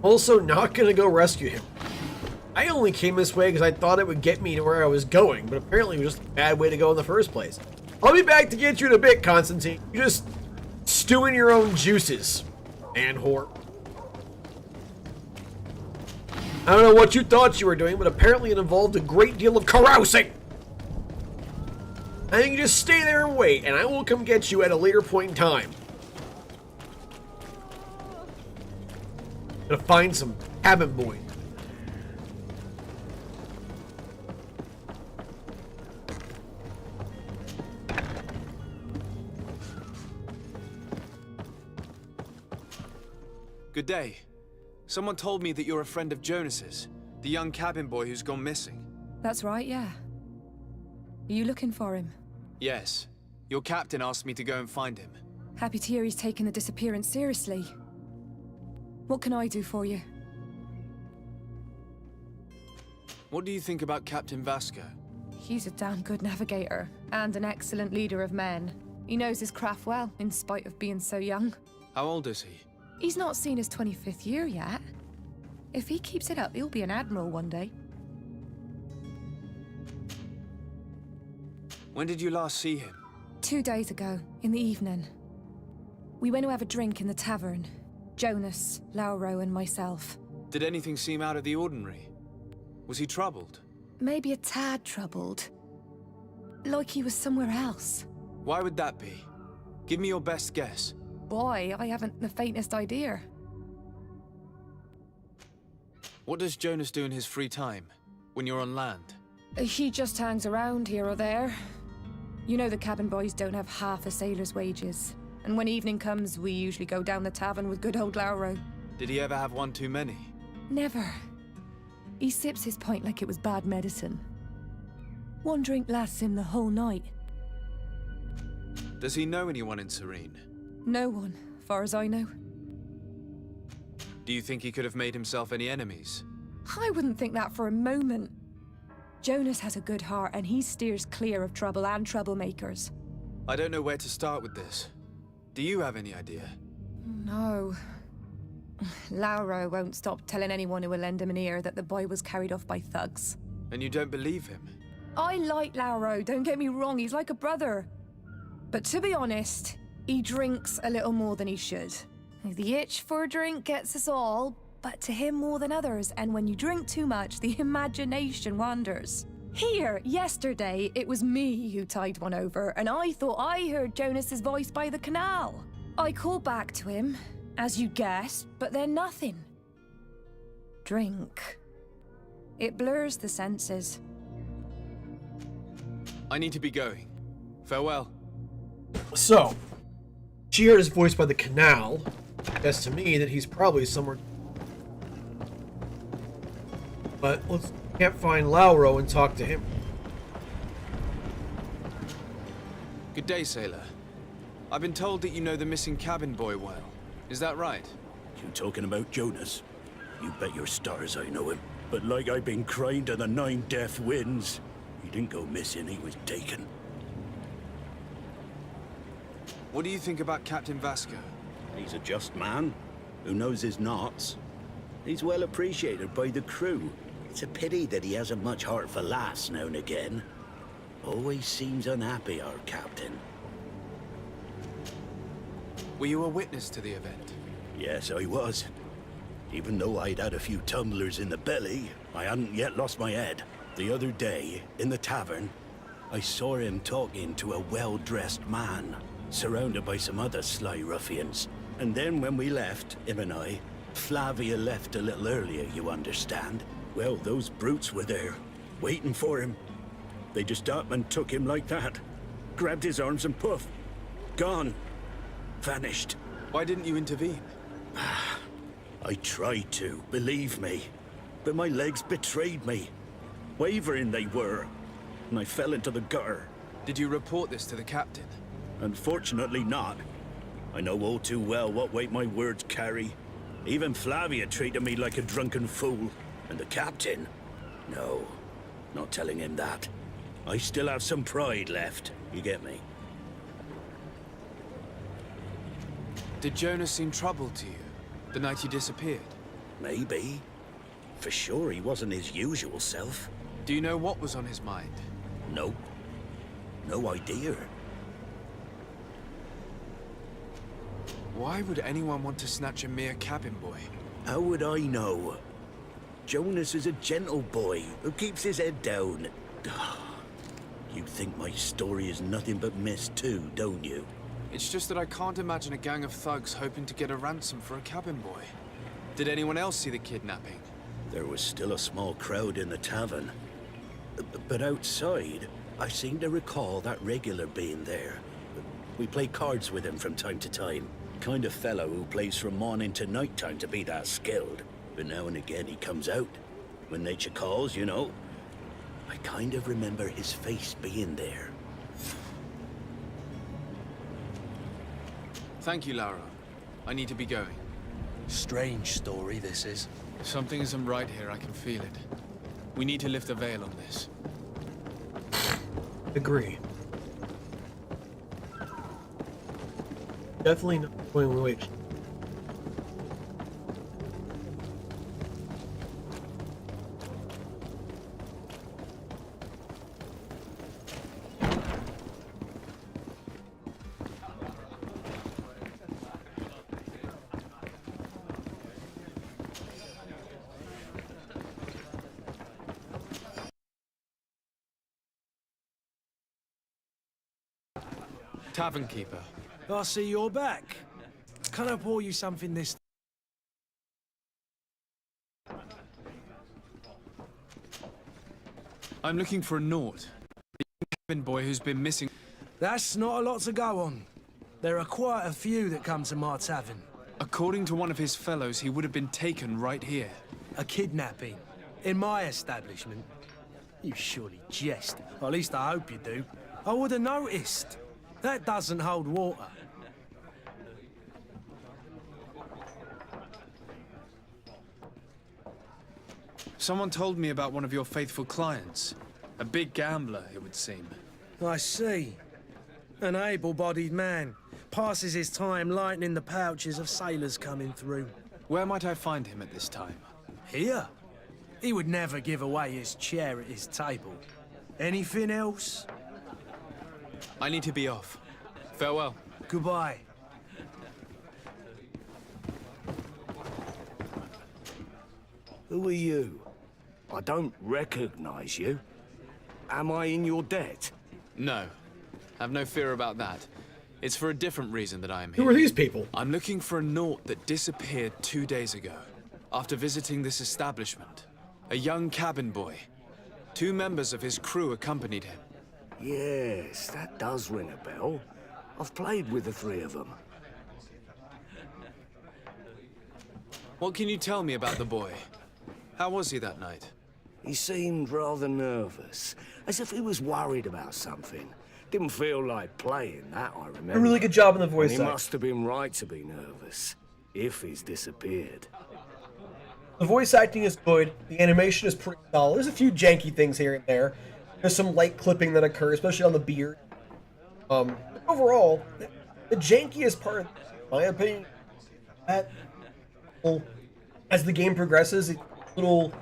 Also, not gonna go rescue him. I only came this way because I thought it would get me to where I was going, but apparently it was just a bad way to go in the first place. I'll be back to get you in a bit, Constantine. You just stew in your own juices, man whore. I don't know what you thought you were doing, but apparently it involved a great deal of carousing. I think you just stay there and wait, and I will come get you at a later point in time. Gonna find some cabin boy. Good day. Someone told me that you're a friend of Jonas's, the young cabin boy who's gone missing. That's right, yeah. Are you looking for him? Yes. Your captain asked me to go and find him. Happy to hear he's taken the disappearance seriously. What can I do for you? What do you think about Captain Vasco? He's a damn good navigator, and an excellent leader of men. He knows his craft well, in spite of being so young. How old is he? He's not seen his 25th year yet. If he keeps it up, he'll be an admiral one day. When did you last see him? 2 days ago, in the evening. We went to have a drink in the tavern. Jonas, Lauro, and myself. Did anything seem out of the ordinary? Was he troubled? Maybe a tad troubled. Like he was somewhere else. Why would that be? Give me your best guess. Boy, I haven't the faintest idea. What does Jonas do in his free time, when you're on land? He just hangs around here or there. You know the cabin boys don't have half a sailor's wages. And when evening comes, we usually go down the tavern with good old Lauro. Did he ever have one too many? Never. He sips his pint like it was bad medicine. One drink lasts him the whole night. Does he know anyone in Serene? No one, far as I know. Do you think he could have made himself any enemies? I wouldn't think that for a moment. Jonas has a good heart and he steers clear of trouble and troublemakers. I don't know where to start with this. Do you have any idea? No. Lauro won't stop telling anyone who will lend him an ear that the boy was carried off by thugs. And you don't believe him? I like Lauro, don't get me wrong, he's like a brother. But to be honest, he drinks a little more than he should. The itch for a drink gets us all, but to him more than others, and when you drink too much, the imagination wanders. Here, yesterday, it was me who tied one over, and I thought I heard Jonas's voice by the canal. I called back to him, as you guessed, but then nothing. Drink. It blurs the senses. I need to be going. Farewell. So, she heard his voice by the canal. Guess to me that he's probably somewhere. But let's can't find Lauro and talk to him. Good day, sailor. I've been told that you know the missing cabin boy well. Is that right? You talking about Jonas? You bet your stars I know him. But like I've been crying to the 9 death winds, he didn't go missing, he was taken. What do you think about Captain Vasco? He's a just man, who knows his knots. He's well appreciated by the crew. It's a pity that he hasn't much heart for laughs now and again. Always seems unhappy, our captain. Were you a witness to the event? Yes, I was. Even though I'd had a few tumblers in the belly, I hadn't yet lost my head. The other day, in the tavern, I saw him talking to a well-dressed man, surrounded by some other sly ruffians. And then when we left, him and I, Flavia left a little earlier, you understand. Well, those brutes were there, waiting for him. They just up and took him like that. Grabbed his arms and poof. Gone. Vanished. Why didn't you intervene? I tried to, believe me. But my legs betrayed me. Wavering they were. And I fell into the gutter. Did you report this to the captain? Unfortunately not. I know all too well what weight my words carry. Even Flavia treated me like a drunken fool. And the captain? No, not telling him that. I still have some pride left, you get me? Did Jonas seem troubled to you, the night he disappeared? Maybe. For sure he wasn't his usual self. Do you know what was on his mind? Nope. No idea. Why would anyone want to snatch a mere cabin boy? How would I know? Jonas is a gentle boy who keeps his head down. You think my story is nothing but mist too, don't you? It's just that I can't imagine a gang of thugs hoping to get a ransom for a cabin boy. Did anyone else see the kidnapping? There was still a small crowd in the tavern. But outside, I seem to recall that regular being there. We play cards with him from time to time. Kind of fellow who plays from morning to night time to be that skilled. But now and again he comes out. When nature calls, you know. I kind of remember his face being there. Thank you, Laura. I need to be going. Strange story, this is. Something isn't right here, I can feel it. We need to lift the veil on this. Agree. Definitely not. Wait. tavern keeper. I see you're back. Can I pour you something this... I'm looking for a Nort, the young cabin boy who's been missing. That's not a lot to go on. There are quite a few that come to my tavern. According to one of his fellows, he would have been taken right here. A kidnapping? In my establishment? You surely jest. Or at least I hope you do. I would have noticed. That doesn't hold water. Someone told me about one of your faithful clients. A big gambler, it would seem. I see. An able-bodied man. Passes his time lightening the pouches of sailors coming through. Where might I find him at this time? Here? He would never give away his chair at his table. Anything else? I need to be off. Farewell. Goodbye. Who are you? I don't recognize you. Am I in your debt? No. Have no fear about that. It's for a different reason that I am here. Who are these people? I'm looking for a Nort that disappeared 2 days ago, after visiting this establishment. A young cabin boy. 2 members of his crew accompanied him. Yes, that does ring a bell. I've played with the 3 of them. What can you tell me about the boy? How was he that night? He seemed rather nervous, as if he was worried about something. Didn't feel like playing, that I remember. A really good job in the voice And he acting. must have been right to be nervous, if he's disappeared. The voice acting is good. The animation is pretty solid. There's a few janky things here and there. There's some light clipping that occurs, especially on the beard. But overall, the jankiest part, in my opinion, that well, as the game progresses, it's a little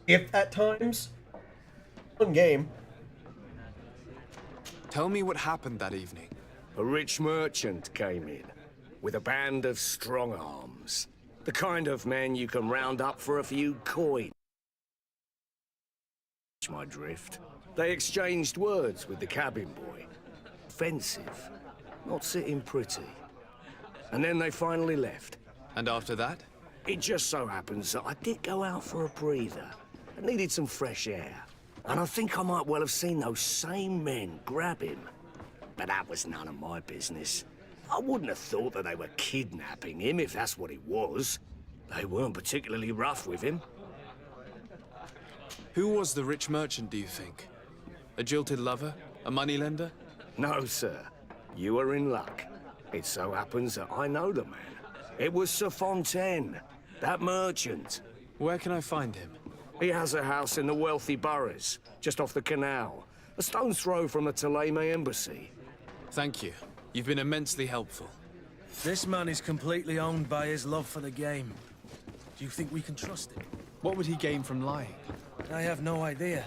if at times. Fun game. Tell me what happened that evening. A rich merchant came in, with a band of strong arms. The kind of men you can round up for a few coins. My drift. They exchanged words with the cabin boy. Offensive, not sitting pretty. And then they finally left. And after that? It just so happens that I did go out for a breather. I needed some fresh air. And I think I might well have seen those same men grab him. But that was none of my business. I wouldn't have thought that they were kidnapping him, if that's what it was. They weren't particularly rough with him. Who was the rich merchant, do you think? A jilted lover? A moneylender? No, sir. You are in luck. It so happens that I know the man. It was Sir Fontaine, that merchant. Where can I find him? He has a house in the wealthy boroughs, just off the canal. A stone's throw from the Thélème embassy. Thank you. You've been immensely helpful. This man is completely owned by his love for the game. Do you think we can trust him? What would he gain from lying? I have no idea.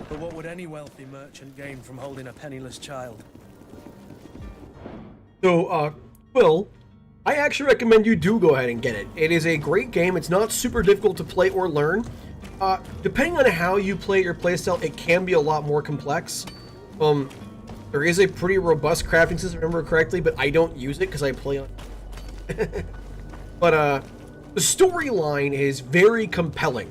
But what would any wealthy merchant gain from holding a penniless child? So, Will, I actually recommend you do go ahead and get it. It is a great game. It's not super difficult to play or learn. Depending on how you play your playstyle, it can be a lot more complex. There is a pretty robust crafting system, if I remember correctly, but I don't use it because I play on... But, the storyline is very compelling.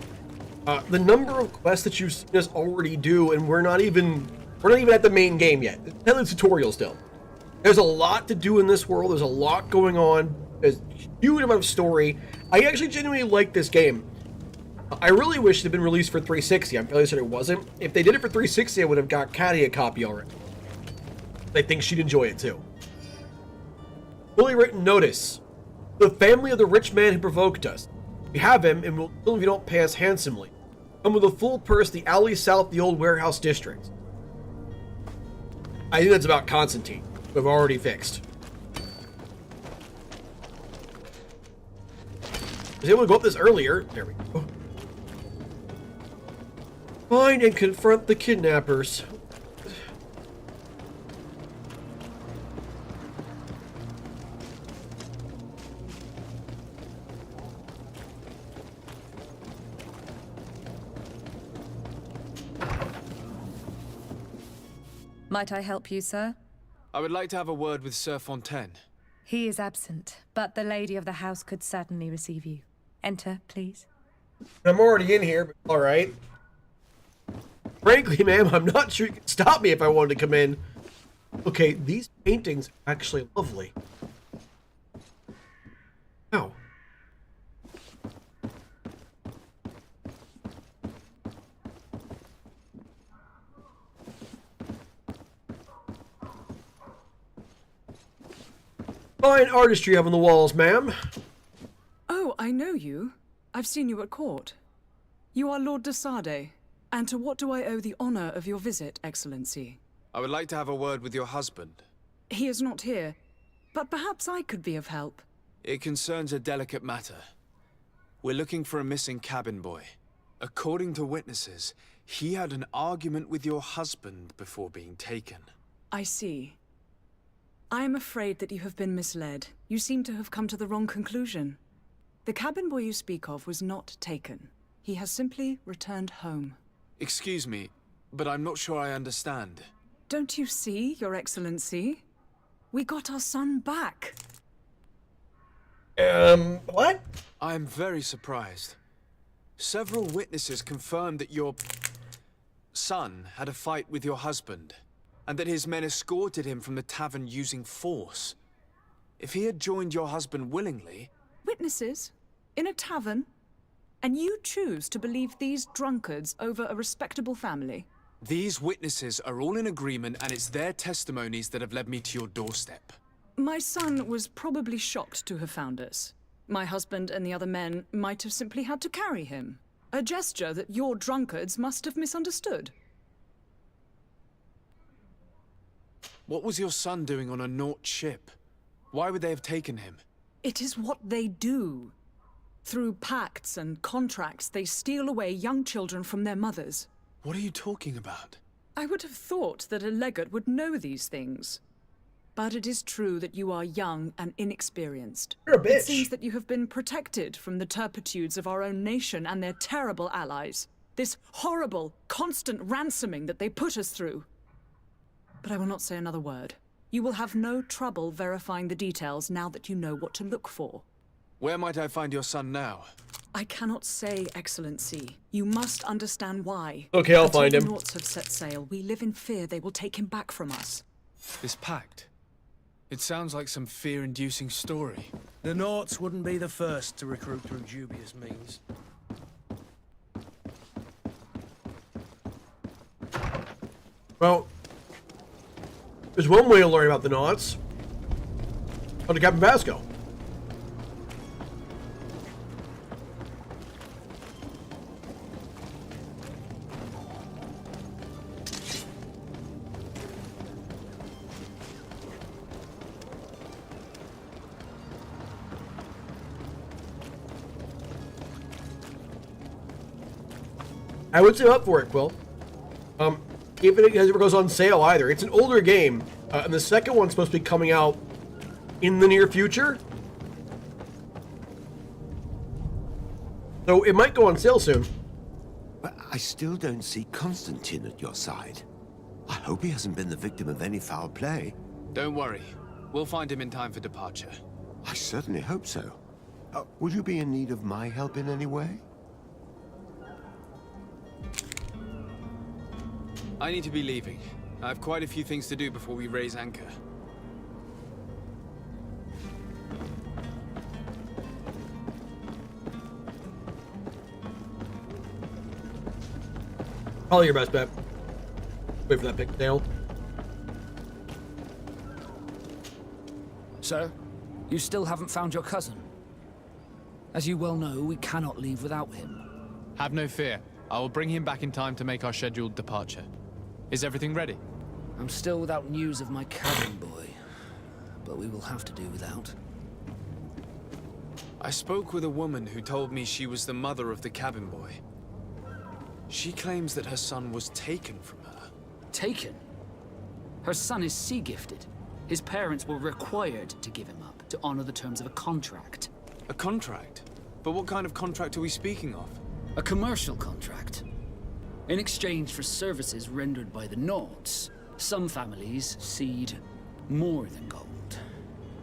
The number of quests that you've seen us already do, and we're not even at the main game yet. It's the tutorial still. There's a lot to do in this world. There's a lot going on. There's a huge amount of story. I actually genuinely like this game. I really wish it had been released for 360. I'm fairly certain it wasn't. If they did it for 360, I would have got Caddy a copy already. I think she'd enjoy it too. Fully written notice. The family of the rich man who provoked us. We have him, and we'll kill him if you don't pay us handsomely. Come with a full purse, the alley south, the old warehouse district. I think that's about Constantine. We've already fixed. I was able to go up this earlier. There we go. Find and confront the kidnappers. Might I help you, sir? I would like to have a word with Sir Fontaine. He is absent, but the lady of the house could certainly receive you. Enter, please. I'm already in here, but all right. Frankly, ma'am, I'm not sure you can stop me if I wanted to come in. Okay, these paintings are actually lovely. Wow. Fine artistry up on the walls, ma'am. Oh, I know you. I've seen you at court. You are Lord de Sade. And to what do I owe the honor of your visit, Excellency? I would like to have a word with your husband. He is not here, but perhaps I could be of help. It concerns a delicate matter. We're looking for a missing cabin boy. According to witnesses, he had an argument with your husband before being taken. I see. I am afraid that you have been misled. You seem to have come to the wrong conclusion. The cabin boy you speak of was not taken. He has simply returned home. Excuse me, but I'm not sure I understand. Don't you see, Your Excellency? We got our son back. What? I'm very surprised. Several witnesses confirmed that your son had a fight with your husband, and that his men escorted him from the tavern using force. If he had joined your husband willingly... Witnesses? In a tavern? And you choose to believe these drunkards over a respectable family? These witnesses are all in agreement, and it's their testimonies that have led me to your doorstep. My son was probably shocked to have found us. My husband and the other men might have simply had to carry him. A gesture that your drunkards must have misunderstood. What was your son doing on a Naut ship? Why would they have taken him? It is what they do. Through pacts and contracts, they steal away young children from their mothers. What are you talking about? I would have thought that a legate would know these things. But it is true that you are young and inexperienced. You're a bitch. It seems that you have been protected from the turpitudes of our own nation and their terrible allies. This horrible, constant ransoming that they put us through. But I will not say another word. You will have no trouble verifying the details now that you know what to look for. Where might I find your son now? I cannot say, Excellency. You must understand why. Okay, I'll find him. Until the Nauts have set sail, we live in fear they will take him back from us. This pact? It sounds like some fear-inducing story. The Nauts wouldn't be the first to recruit through dubious means. Well, there's one way to learn about the Nauts. On to Captain Vasco. I would say up for it, Quill. If it ever goes on sale either. It's an older game, and the second one's supposed to be coming out in the near future. So it might go on sale soon. But I still don't see Constantine at your side. I hope he hasn't been the victim of any foul play. Don't worry. We'll find him in time for departure. I certainly hope so. Would you be in need of my help in any way? I need to be leaving. I have quite a few things to do before we raise anchor. Probably your best bet. Wait for that pigtail. Sir, you still haven't found your cousin. As you well know, we cannot leave without him. Have no fear. I will bring him back in time to make our scheduled departure. Is everything ready? I'm still without news of my cabin boy, but we will have to do without. I spoke with a woman who told me she was the mother of the cabin boy. She claims that her son was taken from her. Taken? Her son is sea-gifted. His parents were required to give him up to honor the terms of a contract. A contract? But what kind of contract are we speaking of? A commercial contract. In exchange for services rendered by the Nauts, some families cede More than gold.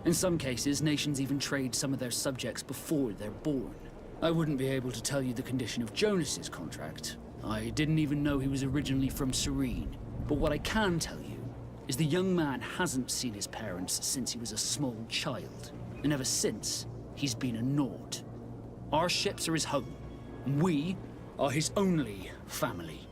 In some cases, nations even trade some of their subjects before they're born. I wouldn't be able to tell you the condition of Jonas's contract. I didn't even know he was originally from Serene. But what I can tell you is the young man hasn't seen his parents since he was a small child. And ever since, he's been a Nord. Our ships are his home, and we are his only family.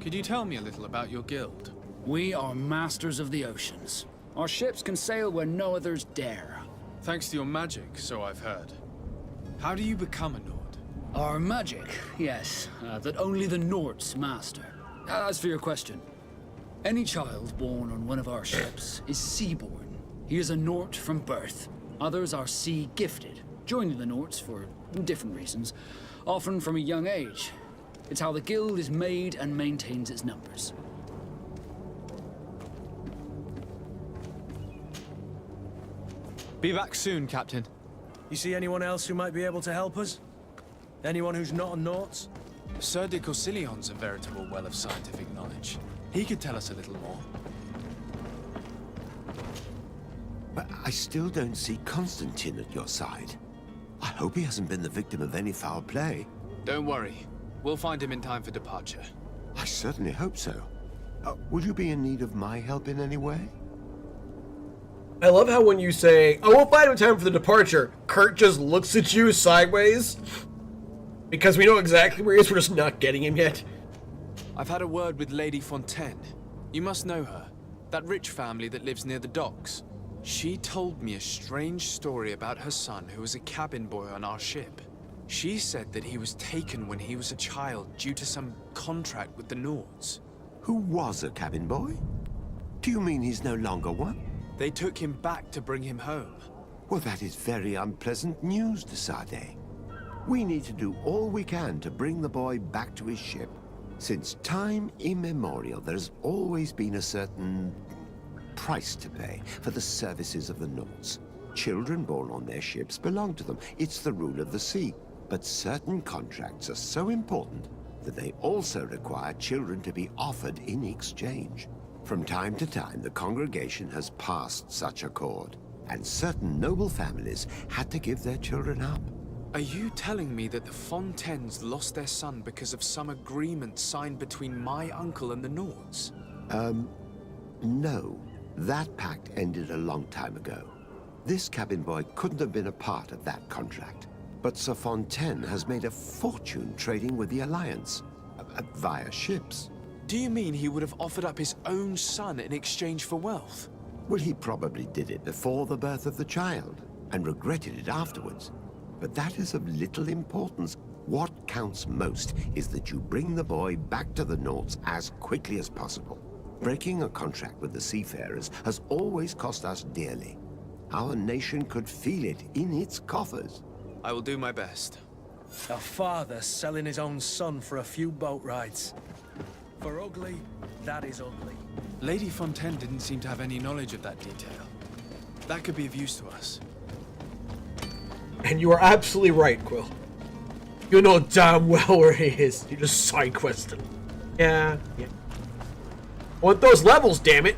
Could you tell me a little about your guild? We are masters of the oceans. Our ships can sail where no others dare. Thanks to your magic, so I've heard. How do you become a Nord? Our magic, yes, that only the Nords master. As for your question, any child born on one of our ships is seaborn. He is a Nord from birth. Others are sea-gifted, joining the Nords for different reasons, often from a young age. It's how the guild is made and maintains its numbers. Be back soon, Captain. You see anyone else who might be able to help us? Anyone who's not a Nauts? Sir de Corsillion's a veritable well of scientific knowledge. He could tell us a little more. But I still don't see Constantine at your side. I hope he hasn't been the victim of any foul play. Don't worry. We'll find him in time for departure. I certainly hope so. Would you be in need of my help in any way? I love how when you say, "Oh, we'll find him in time for the departure," Kurt just looks at you sideways. Because we know exactly where he is, we're just not getting him yet. I've had a word with Lady Fontaine. You must know her. That rich family that lives near the docks. She told me a strange story about her son who was a cabin boy on our ship. She said that he was taken when he was a child due to some contract with the Nords. Who was a cabin boy? Do you mean he's no longer one? They took him back to bring him home. Well, that is very unpleasant news, de Sade. We need to do all we can to bring the boy back to his ship. Since time immemorial, there's always been a certain price to pay for the services of the Nords. Children born on their ships belong to them. It's the rule of the sea. But certain contracts are so important that they also require children to be offered in exchange. From time to time, the congregation has passed such accord, and certain noble families had to give their children up. Are you telling me that the Fontaines lost their son because of some agreement signed between my uncle and the Nords? No. That pact ended a long time ago. This cabin boy couldn't have been a part of that contract. But Sir Fontaine has made a fortune trading with the Alliance, via ships. Do you mean he would have offered up his own son in exchange for wealth? Well, he probably did it before the birth of the child, and regretted it afterwards. But that is of little importance. What counts most is that you bring the boy back to the Nords as quickly as possible. Breaking a contract with the seafarers has always cost us dearly. Our nation could feel it in its coffers. I will do my best. A father selling his own son for a few boat rides. For ugly, that is ugly. Lady Fontaine didn't seem to have any knowledge of that detail. That could be of use to us. And you are absolutely right, Quill. You know damn well where he is. You just side quested. Yeah. I want those levels, damn it.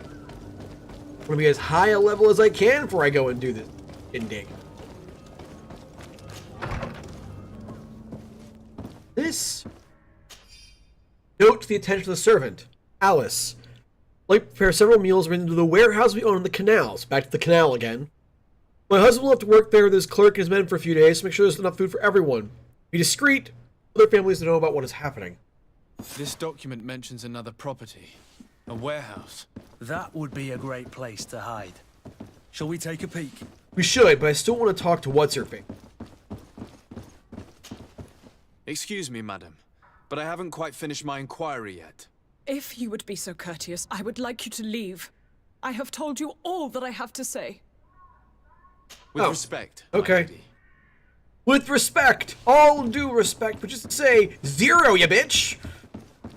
I want to be as high a level as I can before I go and do this. Dig. This note to the attention of the servant, Alice. Like to prepare several meals into the warehouse we own in the canals. Back to the canal again. My husband will have to work there with his clerk and his men for a few days to make sure there's enough food for everyone. Be discreet. Other families to know about what is happening. This document mentions another property. A warehouse. That would be a great place to hide. Shall we take a peek? We should, but I still want to talk to What's-Her-Face. Excuse me, madam, but I haven't quite finished my inquiry yet. If you would be so courteous, I would like you to leave. I have told you all that I have to say. With respect. Okay. Lady. With respect. All due respect, but just say, zero, you bitch!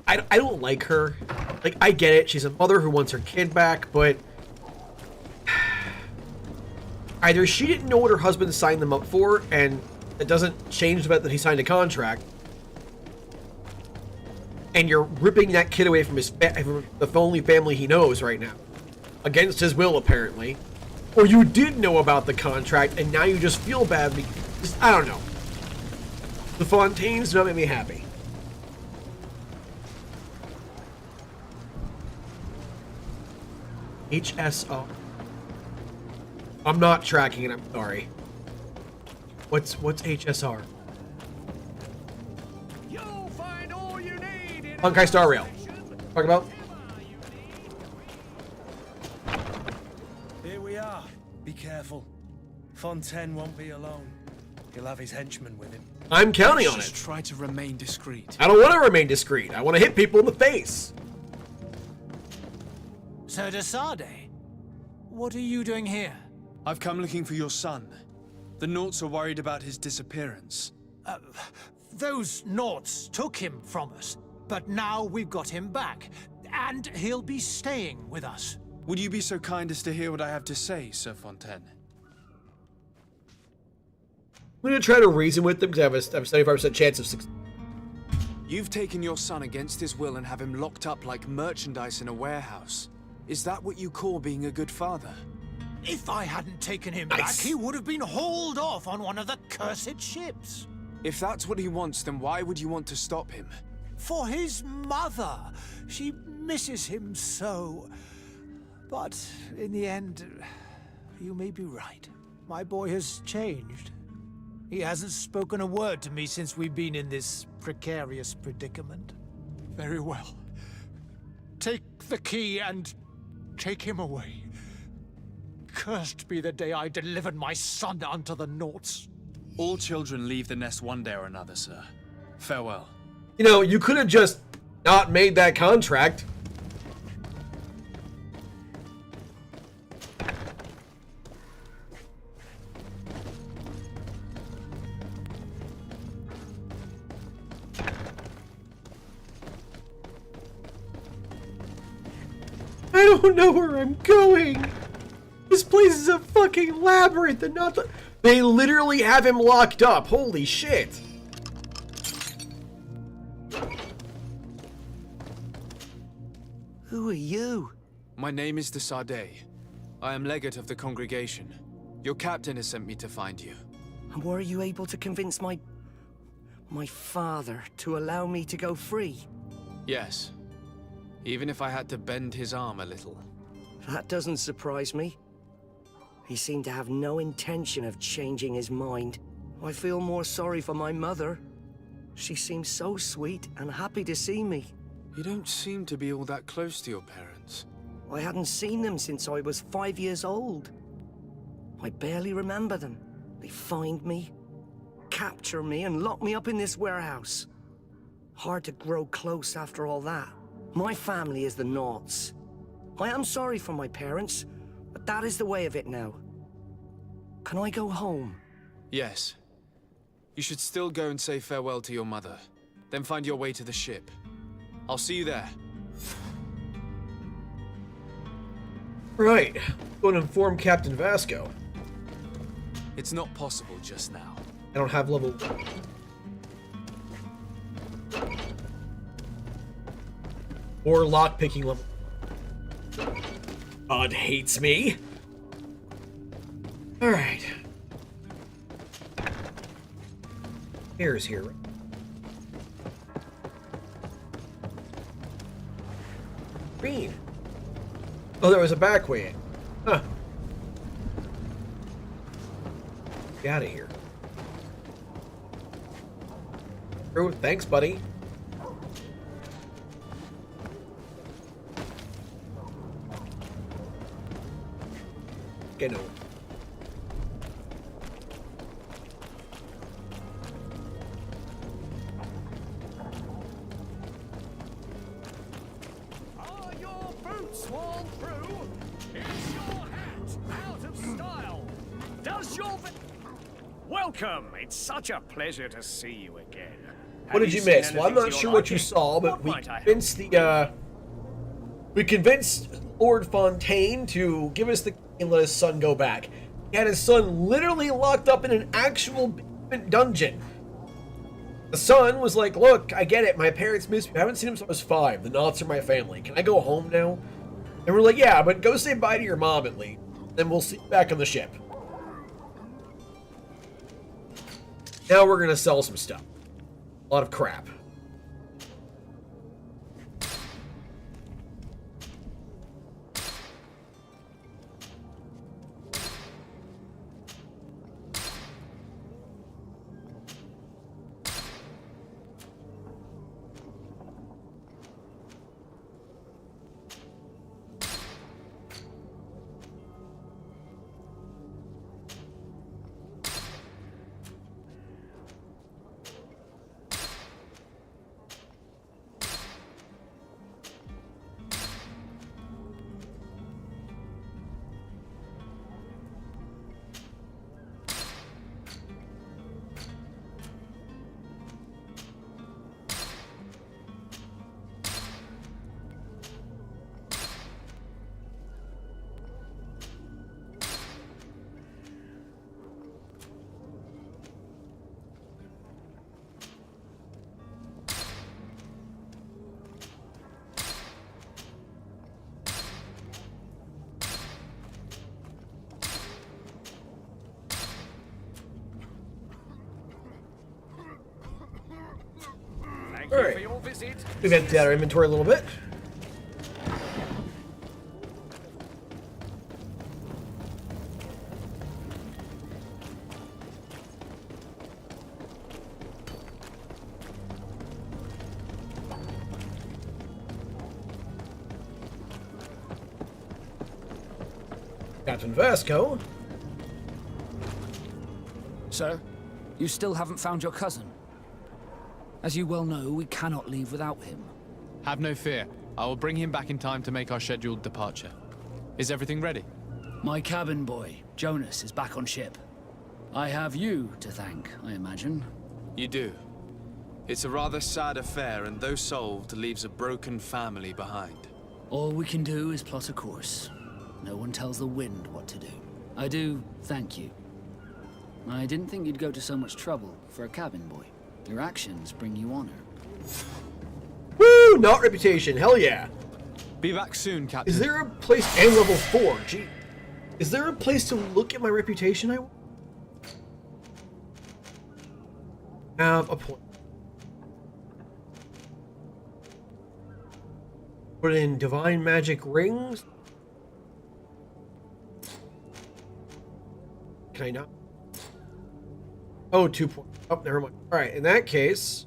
I don't like her. Like, I get it, she's a mother who wants her kid back, but either she didn't know what her husband signed them up for, and it doesn't change the fact that he signed a contract, and you're ripping that kid away from from the only family he knows right now, against his will apparently, or you did know about the contract and now you just feel bad because, I don't know. The Fontaines do not make me happy. HSO. I'm not tracking it, I'm sorry. What's HSR? You'll find all you need in Honkai Star Rail. Talk about? Here we are. Be careful. Fontaine won't be alone. He'll have his henchmen with him. I'm counting on Just it. try to remain discreet. I don't want to remain discreet. I want to hit people in the face. Sir de Sade, what are you doing here? I've come looking for your son. The Naughts are worried about his disappearance. Those Naughts took him from us, but now we've got him back, and he'll be staying with us. Would you be so kind as to hear what I have to say, Sir Fontaine? I'm going to try to reason with them because I have a 75% chance of success. You've taken your son against his will and have him locked up like merchandise in a warehouse. Is that what you call being a good father? If I hadn't taken him back, he would have been hauled off on one of the cursed ships. If that's what he wants, then why would you want to stop him? For his mother. She misses him so. But in the end, you may be right. My boy has changed. He hasn't spoken a word to me since we've been in this precarious predicament. Very well. Take the key and take him away. Cursed be the day I delivered my son unto the Naughts. All children leave the nest one day or another, sir. Farewell. You know, you could have just not made that contract. I don't know where I'm going. This place is a fucking labyrinth and not the... They literally have him locked up. Holy shit. Who are you? My name is de Sade. I am legate of the congregation. Your captain has sent me to find you. And were you able to convince my father to allow me to go free? Yes. Even if I had to bend his arm a little. That doesn't surprise me. He seemed to have no intention of changing his mind. I feel more sorry for my mother. She seems so sweet and happy to see me. You don't seem to be all that close to your parents. I hadn't seen them since I was 5 years old. I barely remember them. They find me, capture me, and lock me up in this warehouse. Hard to grow close after all that. My family is the Naughts. I am sorry for my parents, but that is the way of it now. Can I go home? Yes. You should still go and say farewell to your mother. Then find your way to the ship. I'll see you there. Right. Go and inform Captain Vasco. It's not possible just now. I don't have level... or lockpicking level. God hates me. Alright. Here's here. Green. Oh, there was a back way in. Huh. Get out of here. Oh, thanks, buddy. Get over. Are your boots worn through? Is your hat out of style? Does your... Welcome! It's such a pleasure to see you again. What did you miss? Well, I'm not sure what you saw, but we convinced the, we convinced Lord Fontaine to give us the key and let his son go back. He had his son literally locked up in an actual dungeon. The son was like, look, I get it. My parents miss me. I haven't seen them since I was 5. The Knots are my family. Can I go home now? And we're like, yeah, but go say bye to your mom at least. Then we'll see you back on the ship. Now we're going to sell some stuff. A lot of crap. Alright, we've emptied out our inventory a little bit. Captain Vasco. Sir, you still haven't found your cousin. As you well know, we cannot leave without him. Have no fear. I will bring him back in time to make our scheduled departure. Is everything ready? My cabin boy, Jonas, is back on ship. I have you to thank, I imagine. You do. It's a rather sad affair, and though solved, leaves a broken family behind. All we can do is plot a course. No one tells the wind what to do. I do thank you. I didn't think you'd go to so much trouble for a cabin boy. Your actions bring you honor. Woo! Not reputation. Hell yeah. Be back soon, Captain. Is there a place... And level 4. Gee. Is there a place to look at my reputation? I have a point. Put in divine magic rings. Can I not? Oh, 2 points. Oh, never mind. All right, in that case...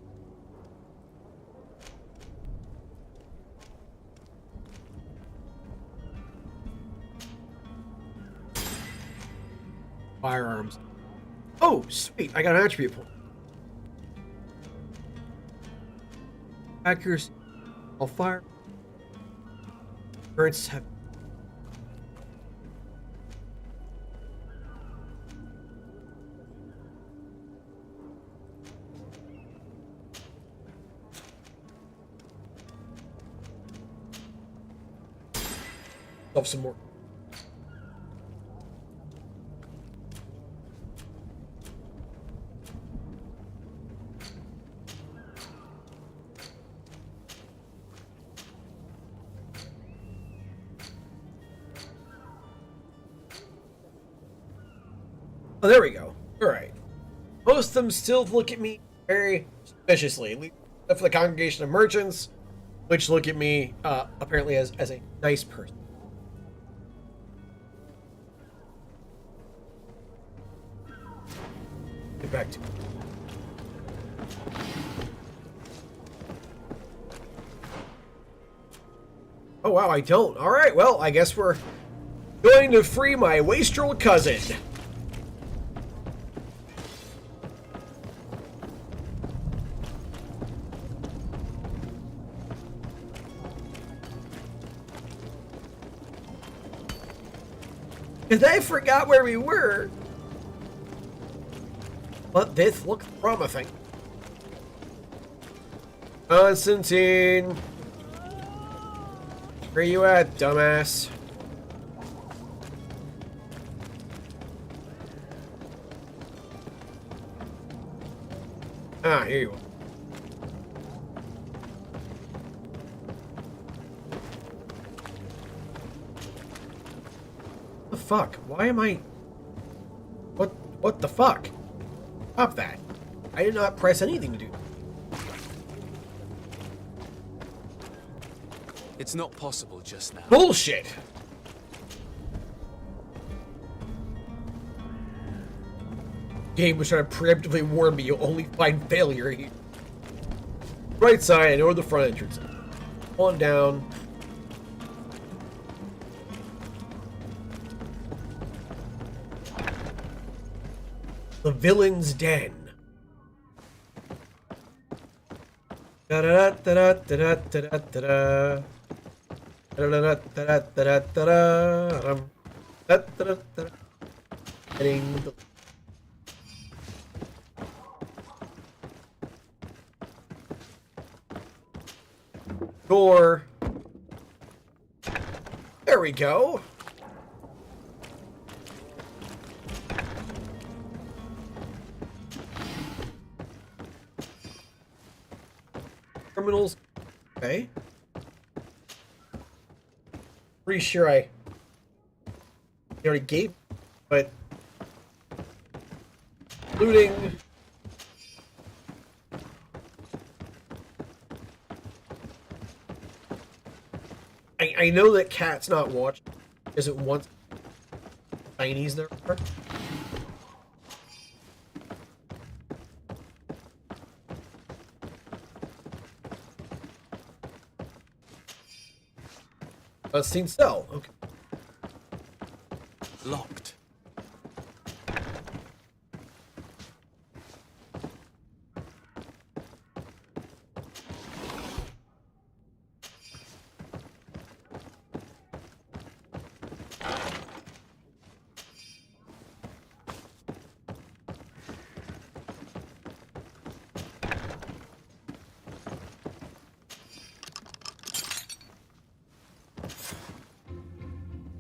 Firearms. Oh, sweet. I got an attribute point. Accuracy. All fire. Currents have... some more. Oh, there we go. All right. Most of them still look at me very suspiciously, except for the congregation of merchants, which look at me apparently as a nice person. Get back to it. Oh wow, I don't. All right, well, I guess we're going to free my wastrel cousin. And I forgot where we were. But this looks promising. Constantine. Where you at, dumbass? Ah, here you are. fuck? Why am I... What the fuck? Stop that. I did not press anything to do. It's not possible just now. Bullshit! Game was trying to preemptively warn me you'll only find failure here. Right side, or the front entrance. On down. The villain's den. Da-da-da-da-da-da-da-da-da. Da-da-da-da-da-da-da-da. Da-da-da-da. Getting the... door. There we go. Criminals. Okay. Pretty sure I already gave, but looting. I know that Cat's not watching because it wants Chinese there are. Seen cell. Okay. Locked.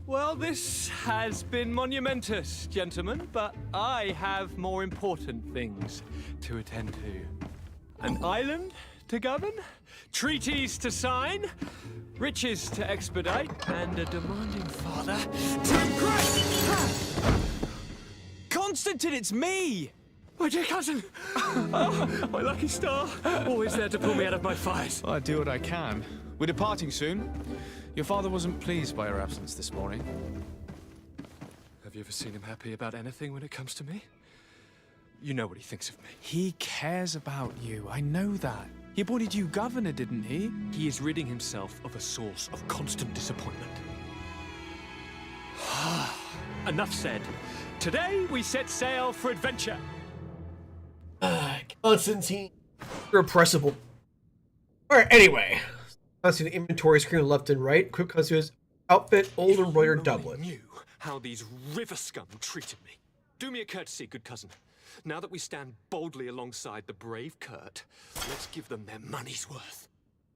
Well, this has been monumentous, gentlemen, but I have more important things to attend to. An island to govern, treaties to sign, riches to expedite, and a demanding father to impress. Constantine, it's me! My dear cousin! Oh, my lucky star. Always there to pull me out of my fires. Well, I do what I can. We're departing soon. Your father wasn't pleased by your absence this morning. Have you ever seen him happy about anything when it comes to me? You know what he thinks of me. He cares about you. I know that. He appointed you governor, didn't he? He is ridding himself of a source of constant disappointment. Enough said. Today we set sail for adventure. Constantine, irrepressible. Alright, anyway. Constantine inventory screen left and right. Quick Constantine's outfit, old embroidered doublet. Knew how these river scum treated me. Do me a courtesy, good cousin. Now that we stand boldly alongside the brave Kurt, let's give them their money's worth.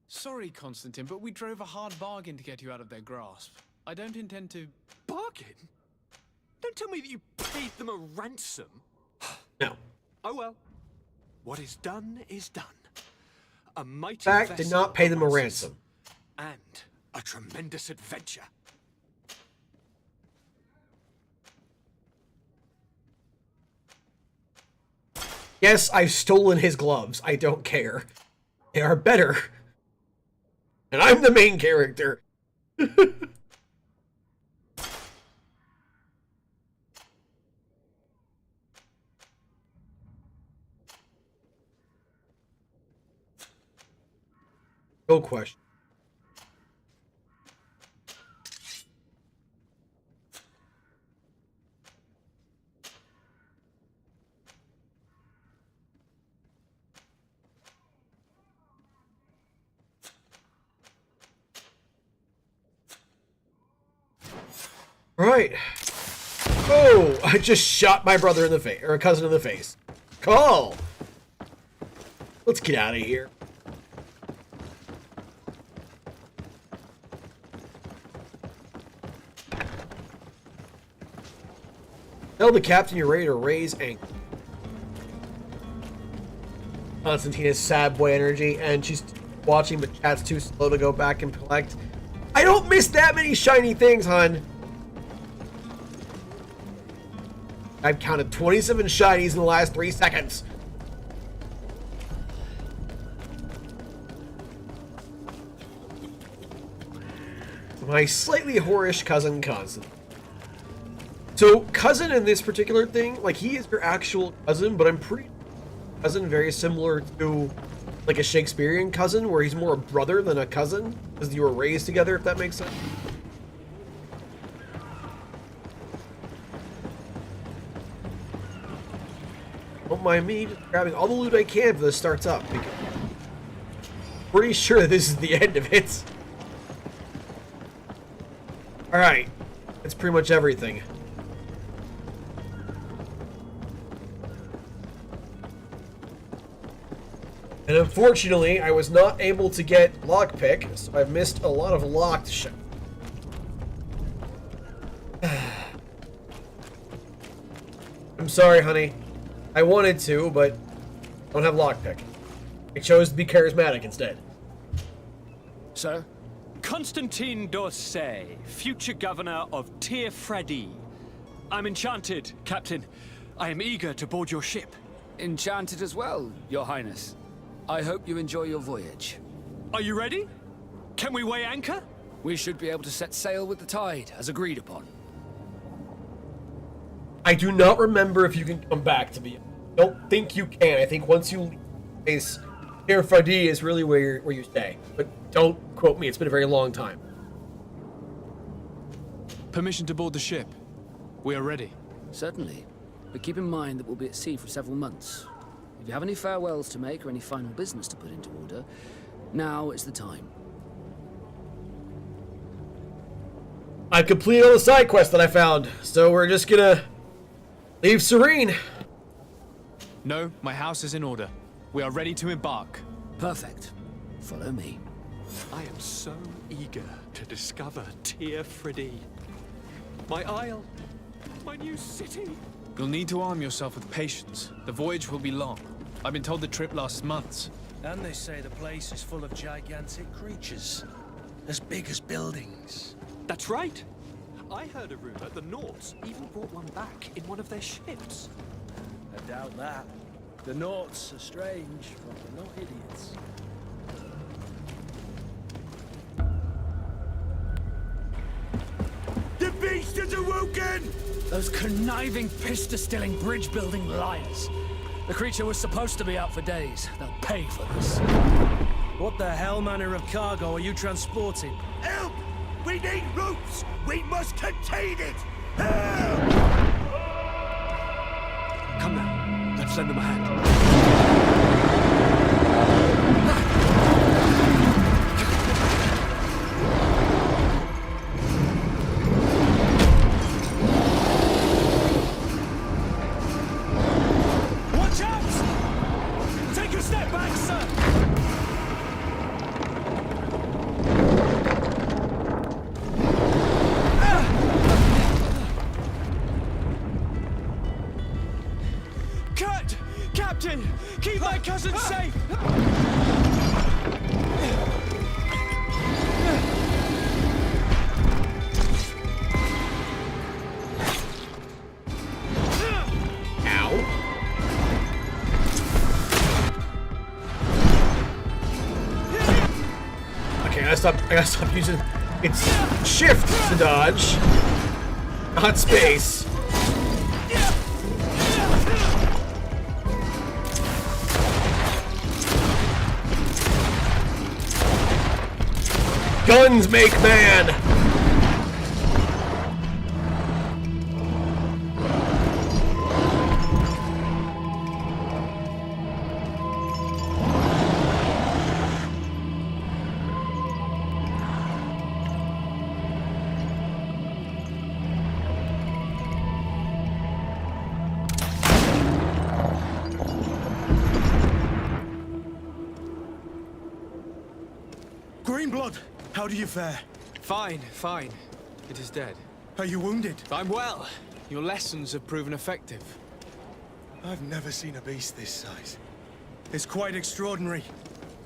Sorry, Constantine, but we drove a hard bargain to get you out of their grasp. I don't intend to... Bargain? Don't tell me that you paid them a ransom. No. Oh well. What is done is done. A mighty Fact, did not pay them a ransom. And a tremendous adventure. Yes, I've stolen his gloves. I don't care. They are better. And I'm the main character. No question. Right. Oh, I just shot my brother in the face, or a cousin in the face. Call. Let's get out of here. Tell the captain you're ready to raise anchor. Constantine has sad boy energy, and she's watching, but chat's too slow to go back and collect. I don't miss that many shiny things, hon. I've counted 27 shinies in the last 3 seconds. My slightly whorish cousin. So, cousin in this particular thing, like, he is your actual cousin, but I'm pretty cousin very similar to, like, a Shakespearean cousin, where he's more a brother than a cousin, because you were raised together, if that makes sense. Don't mind me just grabbing all the loot I can before this starts up, because I'm pretty sure this is the end of it. Alright, that's pretty much everything. And unfortunately, I was not able to get lockpick, so I've missed a lot of locked shit. I'm sorry, honey. I wanted to, but I don't have lockpick. I chose to be charismatic instead. Sir? Constantine d'Orsay, future governor of Tir-Fredi. I'm enchanted, Captain. I am eager to board your ship. Enchanted as well, Your Highness. I hope you enjoy your voyage. Are you ready? Can we weigh anchor? We should be able to set sail with the tide, as agreed upon. I do not remember if you can come back to me. I don't think you can. I think once you leave, Tir-Fredi is really where you stay. But don't quote me. It's been a very long time. Permission to board the ship. We are ready. Certainly. But keep in mind that we'll be at sea for several months. If you have any farewells to make or any final business to put into order, now is the time. I completed all the side quests that I found, so we're just gonna leave Serene. No, my house is in order. We are ready to embark. Perfect. Follow me. I am so eager to discover Tir-Fredi. My isle, my new city. You'll need to arm yourself with patience. The voyage will be long. I've been told the trip lasts months. And they say the place is full of gigantic creatures. As big as buildings. That's right. I heard a rumor the Nauts even brought one back in one of their ships. I doubt that. The Nauts are strange, but they're not idiots. The beast has awoken! Those conniving, pista-stilling, bridge-building liars. The creature was supposed to be out for days. They'll pay for this. What the hell manner of cargo are you transporting? Help! We need routes! We must contain it! Help! Come now, let's lend them a hand. Watch out! Take a step back, sir! Captain! Keep my cousin safe! Okay, I gotta stop using it's shift to dodge, not space. Guns make man! Greenblood, how do you fare? Fine, fine. It is dead. Are you wounded? I'm well. Your lessons have proven effective. I've never seen a beast this size. It's quite extraordinary.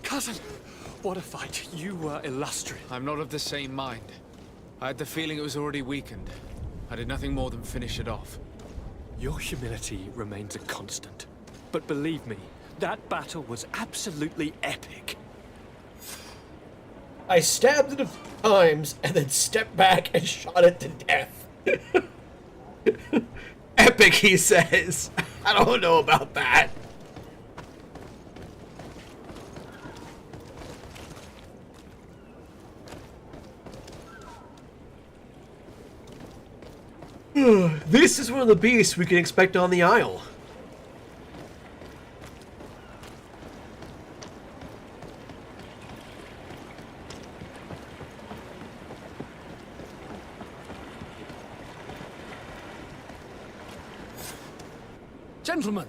Cousin, what a fight. You were illustrious. I'm not of the same mind. I had the feeling it was already weakened. I did nothing more than finish it off. Your humility remains a constant. But believe me, that battle was absolutely epic. I stabbed it a few times and then stepped back and shot it to death. Epic, he says. I don't know about that. This is one of the beasts we can expect on the Isle. Gentlemen!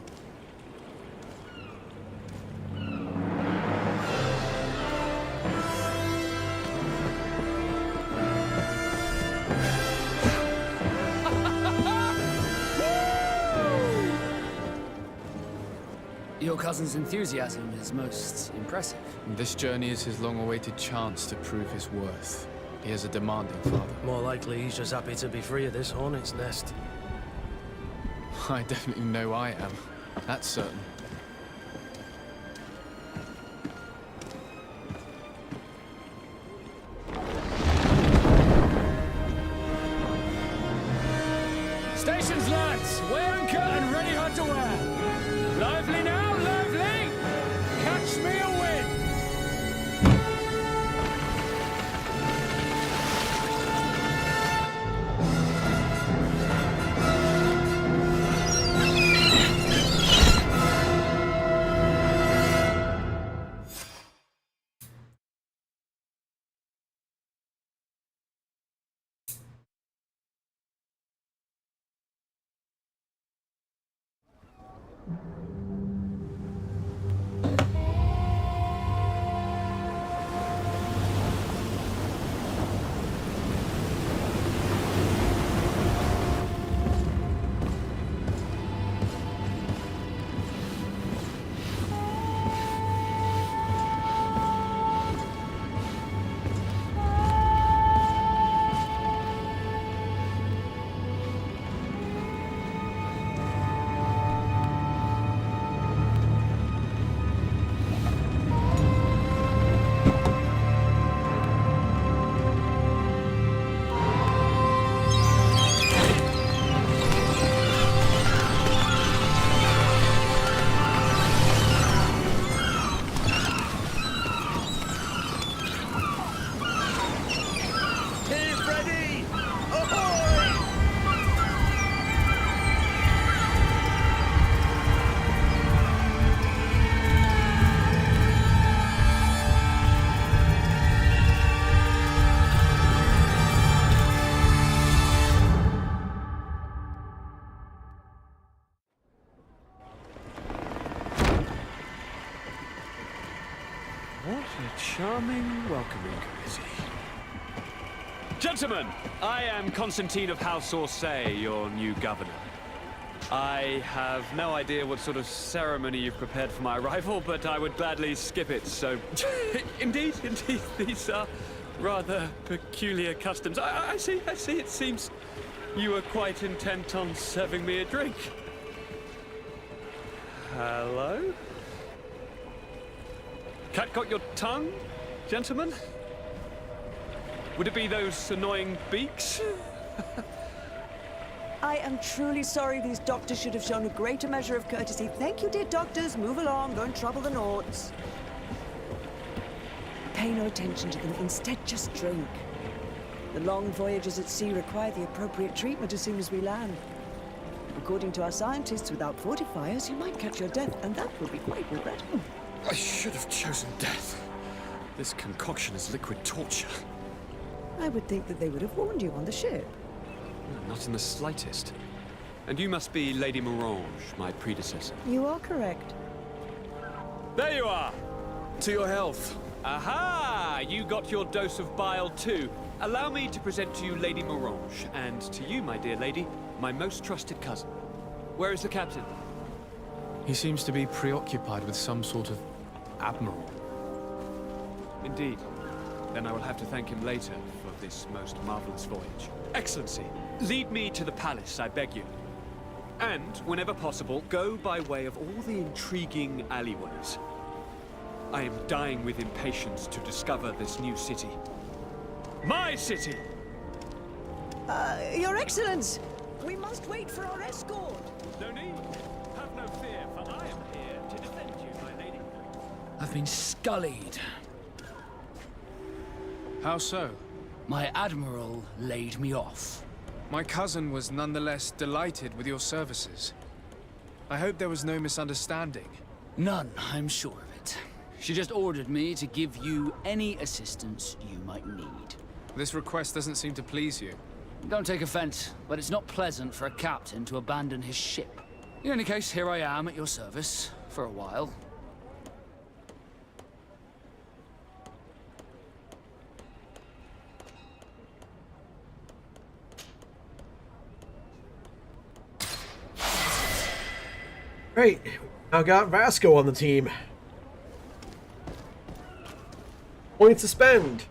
Your cousin's enthusiasm is most impressive. This journey is his long-awaited chance to prove his worth. He has a demanding father. More likely he's just happy to be free of this hornet's nest. I definitely know I am. That's certain. Stations, lads! Wear and cut and ready hard to wear! Lively now, lively! Catch me a win! What a charming welcoming committee. Gentlemen, I am Constantine of House Orsay, your new governor. I have no idea what sort of ceremony you've prepared for my arrival, but I would gladly skip it, so... indeed, these are rather peculiar customs. I see, it seems you were quite intent on serving me a drink. Hello? Cat got your tongue, gentlemen? Would it be those annoying beaks? I am truly sorry. These doctors should have shown a greater measure of courtesy. Thank you, dear doctors. Move along. Don't trouble the Nords. Pay no attention to them. Instead, just drink. The long voyages at sea require the appropriate treatment as soon as we land. According to our scientists, without fortifiers, you might catch your death, and that would be quite regrettable. I should have chosen death. This concoction is liquid torture. I would think that they would have warned you on the ship. Not in the slightest. And you must be Lady Morange, my predecessor. You are correct. There you are! To your health. Aha! You got your dose of bile too. Allow me to present to you Lady Morange, and to you, my dear lady, my most trusted cousin. Where is the captain? He seems to be preoccupied with some sort of admiral. Indeed. Then I will have to thank him later for this most marvelous voyage. Excellency, lead me to the palace, I beg you. And, whenever possible, go by way of all the intriguing alleyways. I am dying with impatience to discover this new city. My city! Your Excellence! We must wait for our escort! No need. Have no fear, for I am here to defend you, my lady. I've been scullied. How so? My admiral laid me off. My cousin was nonetheless delighted with your services. I hope there was no misunderstanding. None, I'm sure of it. She just ordered me to give you any assistance you might need. This request doesn't seem to please you. Don't take offense, but it's not pleasant for a captain to abandon his ship. In any case, here I am at your service, for a while. Great. Now got Vasco on the team. Point to spend.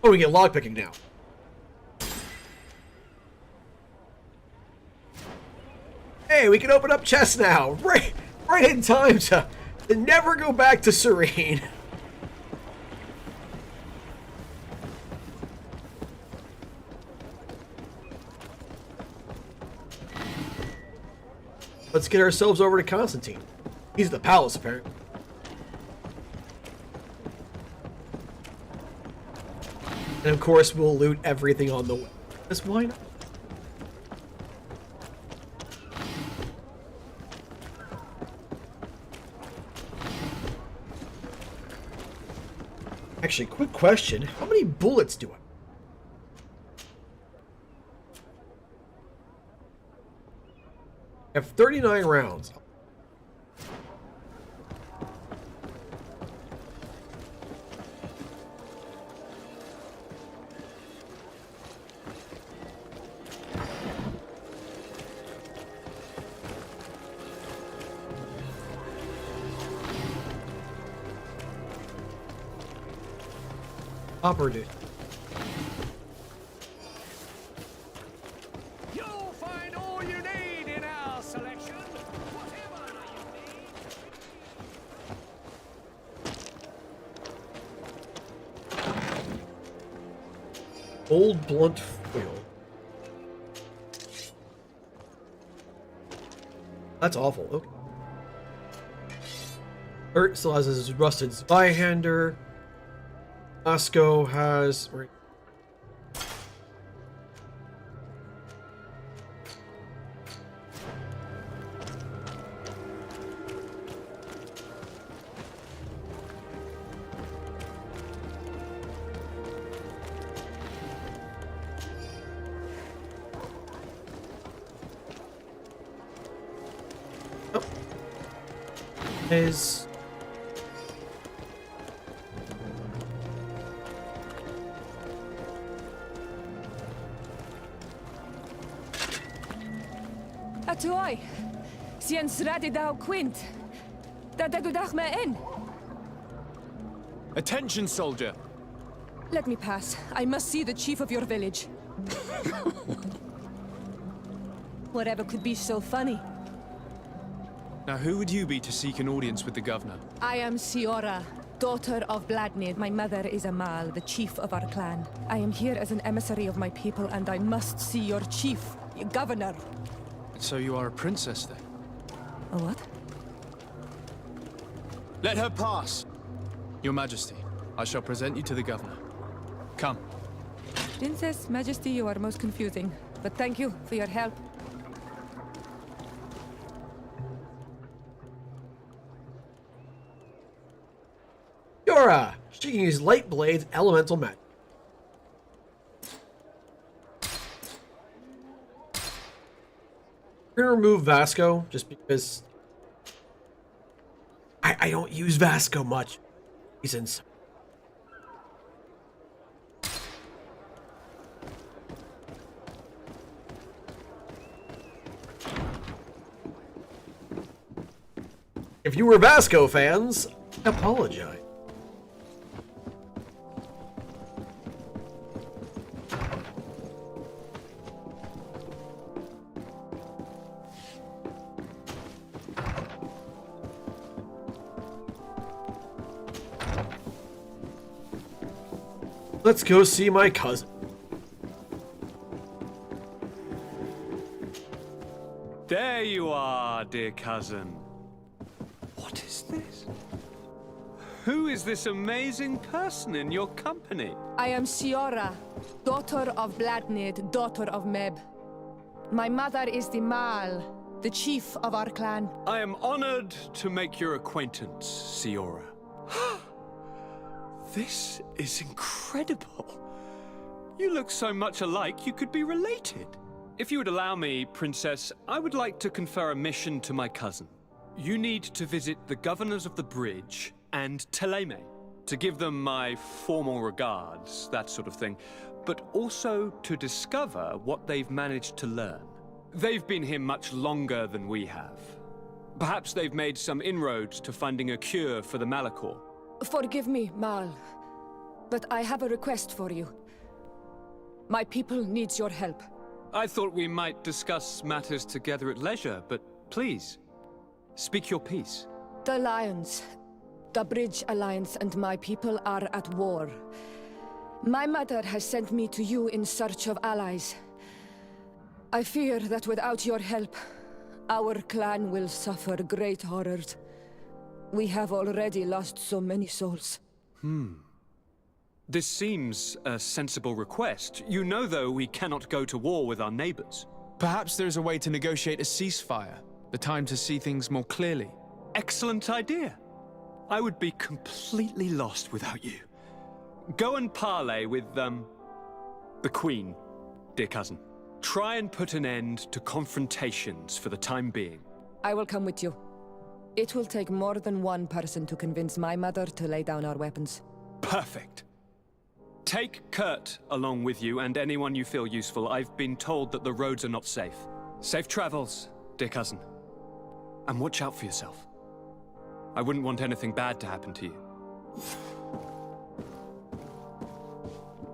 Oh, we get lockpicking now. Hey, we can open up chests now. Right in time to never go back to Serene. Let's get ourselves over to Constantine. He's at the palace, apparently. And of course, we'll loot everything on the way. Because why not? Actually, quick question. How many bullets do I have? 39 rounds. Operative. You'll find all you need in our selection. Whatever you need. Old blunt foil. That's awful. Okay. Bert still has his rusted Zweihander. Vasco has... Oh. His... Atuai, sien sradi dau quint. Da dagudach me in. Attention, soldier! Let me pass. I must see the chief of your village. Whatever could be so funny? Now, who would you be to seek an audience with the governor? I am Siora, daughter of Vladnir. My mother is Amal, the chief of our clan. I am here as an emissary of my people, and I must see your chief, your governor. So you are a princess, then? A what? Let her pass! Your Majesty, I shall present you to the governor. Come. Princess, Majesty, you are most confusing. But thank you for your help. Yora! She can use light blades, elemental magic. We're gonna remove Vasco just because I don't use Vasco much. He's in. If you were Vasco fans, apologize. Let's go see my cousin. There you are, dear cousin. What is this? Who is this amazing person in your company? I am Siora, daughter of Bladnid, daughter of Meb. My mother is the Mal, the chief of our clan. I am honored to make your acquaintance, Siora. This is incredible. You look so much alike you could be related. If you would allow me, Princess, I would like to confer a mission to my cousin. You need to visit the governors of the bridge and Teleme to give them my formal regards, that sort of thing, but also to discover what they've managed to learn. They've been here much longer than we have. Perhaps they've made some inroads to finding a cure for the Malachor. Forgive me, Mal, but I have a request for you. My people needs your help. I thought we might discuss matters together at leisure, but please, speak your piece. The Lions, the Bridge Alliance and my people are at war. My mother has sent me to you in search of allies. I fear that without your help, our clan will suffer great horrors. We have already lost so many souls. This seems a sensible request. You know, though, we cannot go to war with our neighbors. Perhaps there's a way to negotiate a ceasefire. The time to see things more clearly. Excellent idea. I would be completely lost without you. Go and parley with, the Queen, dear cousin. Try and put an end to confrontations for the time being. I will come with you. It will take more than one person to convince my mother to lay down our weapons. Perfect. Take Kurt along with you and anyone you feel useful. I've been told that the roads are not safe. Safe travels, dear cousin. And watch out for yourself. I wouldn't want anything bad to happen to you.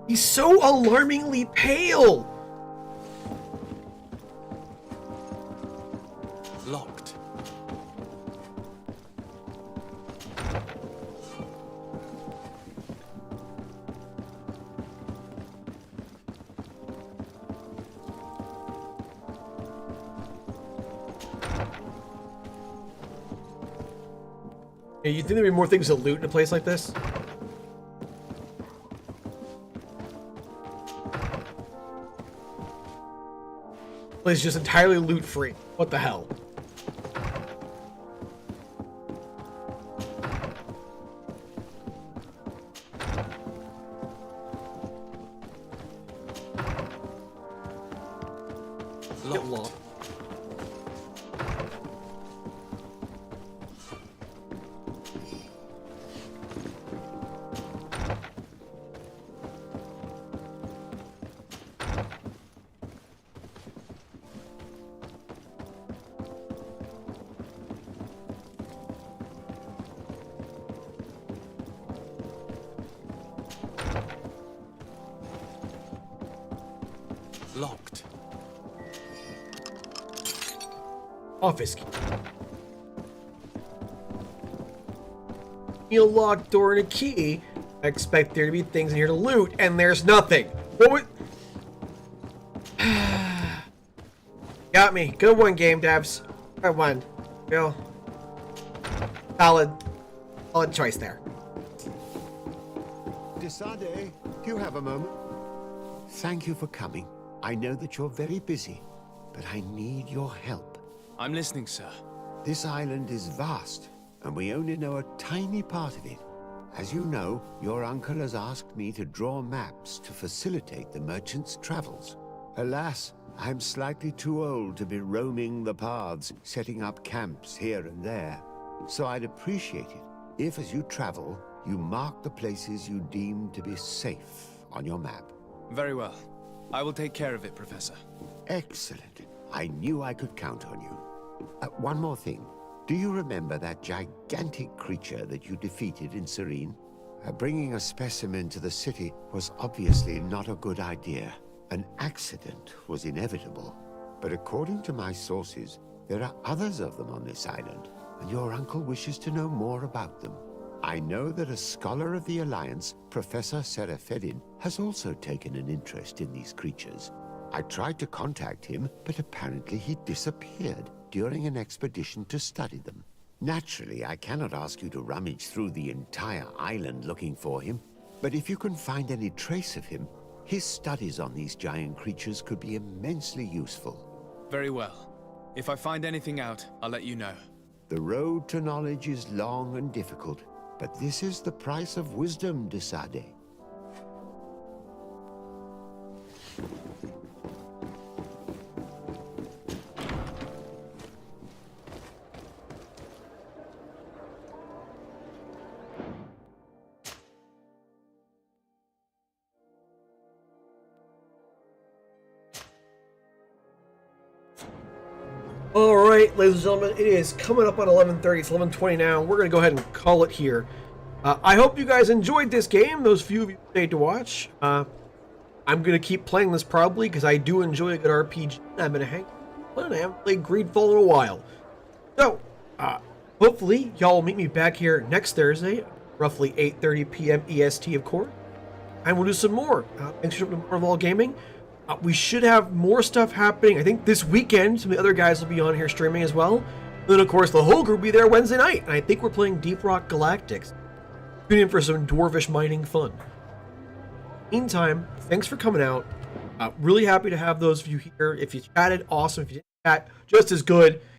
He's so alarmingly pale! Locked. Hey, you think there'd be more things to loot in a place like this? Place is just entirely loot free. What the hell? Locked. Locked. Office key. A locked door and a key. I expect there to be things in here to loot, and there's nothing. What would... Got me. Good one, game devs. Good one. Real solid choice there. Desade, do you have a moment? Thank you for coming. I know that you're very busy, but I need your help. I'm listening, sir. This island is vast, and we only know a tiny part of it. As you know, your uncle has asked me to draw maps to facilitate the merchants' travels. Alas, I'm slightly too old to be roaming the paths, setting up camps here and there. So I'd appreciate it if, as you travel, you mark the places you deem to be safe on your map. Very well. I will take care of it, Professor. Excellent. I knew I could count on you. One more thing. Do you remember that gigantic creature that you defeated in Serene? Bringing a specimen to the city was obviously not a good idea. An accident was inevitable. But according to my sources, there are others of them on this island, and your uncle wishes to know more about them. I know that a scholar of the Alliance, Professor Serafedin, has also taken an interest in these creatures. I tried to contact him, but apparently he disappeared during an expedition to study them. Naturally, I cannot ask you to rummage through the entire island looking for him, but if you can find any trace of him, his studies on these giant creatures could be immensely useful. Very well. If I find anything out, I'll let you know. The road to knowledge is long and difficult, but this is the price of wisdom, de Sade. Alright, ladies and gentlemen, it is coming up on 11:30. It's 11:20 now. We're going to go ahead and call it here. I hope you guys enjoyed this game, those few of you who stayed to watch. I'm going to keep playing this probably because I do enjoy a good RPG. I'm going to hang on. I haven't played Greedfall in a while. So, hopefully, y'all will meet me back here next Thursday, roughly 8:30 p.m. EST, of course. And we'll do some more. Thanks for jumping to More of All Gaming. We should have more stuff happening, I think, this weekend. Some of the other guys will be on here streaming as well. And then, of course, the whole group will be there Wednesday night. And I think we're playing Deep Rock Galactics. Tune in for some dwarvish mining fun. Meantime, thanks for coming out. Really happy to have those of you here. If you chatted, awesome. If you didn't chat, just as good.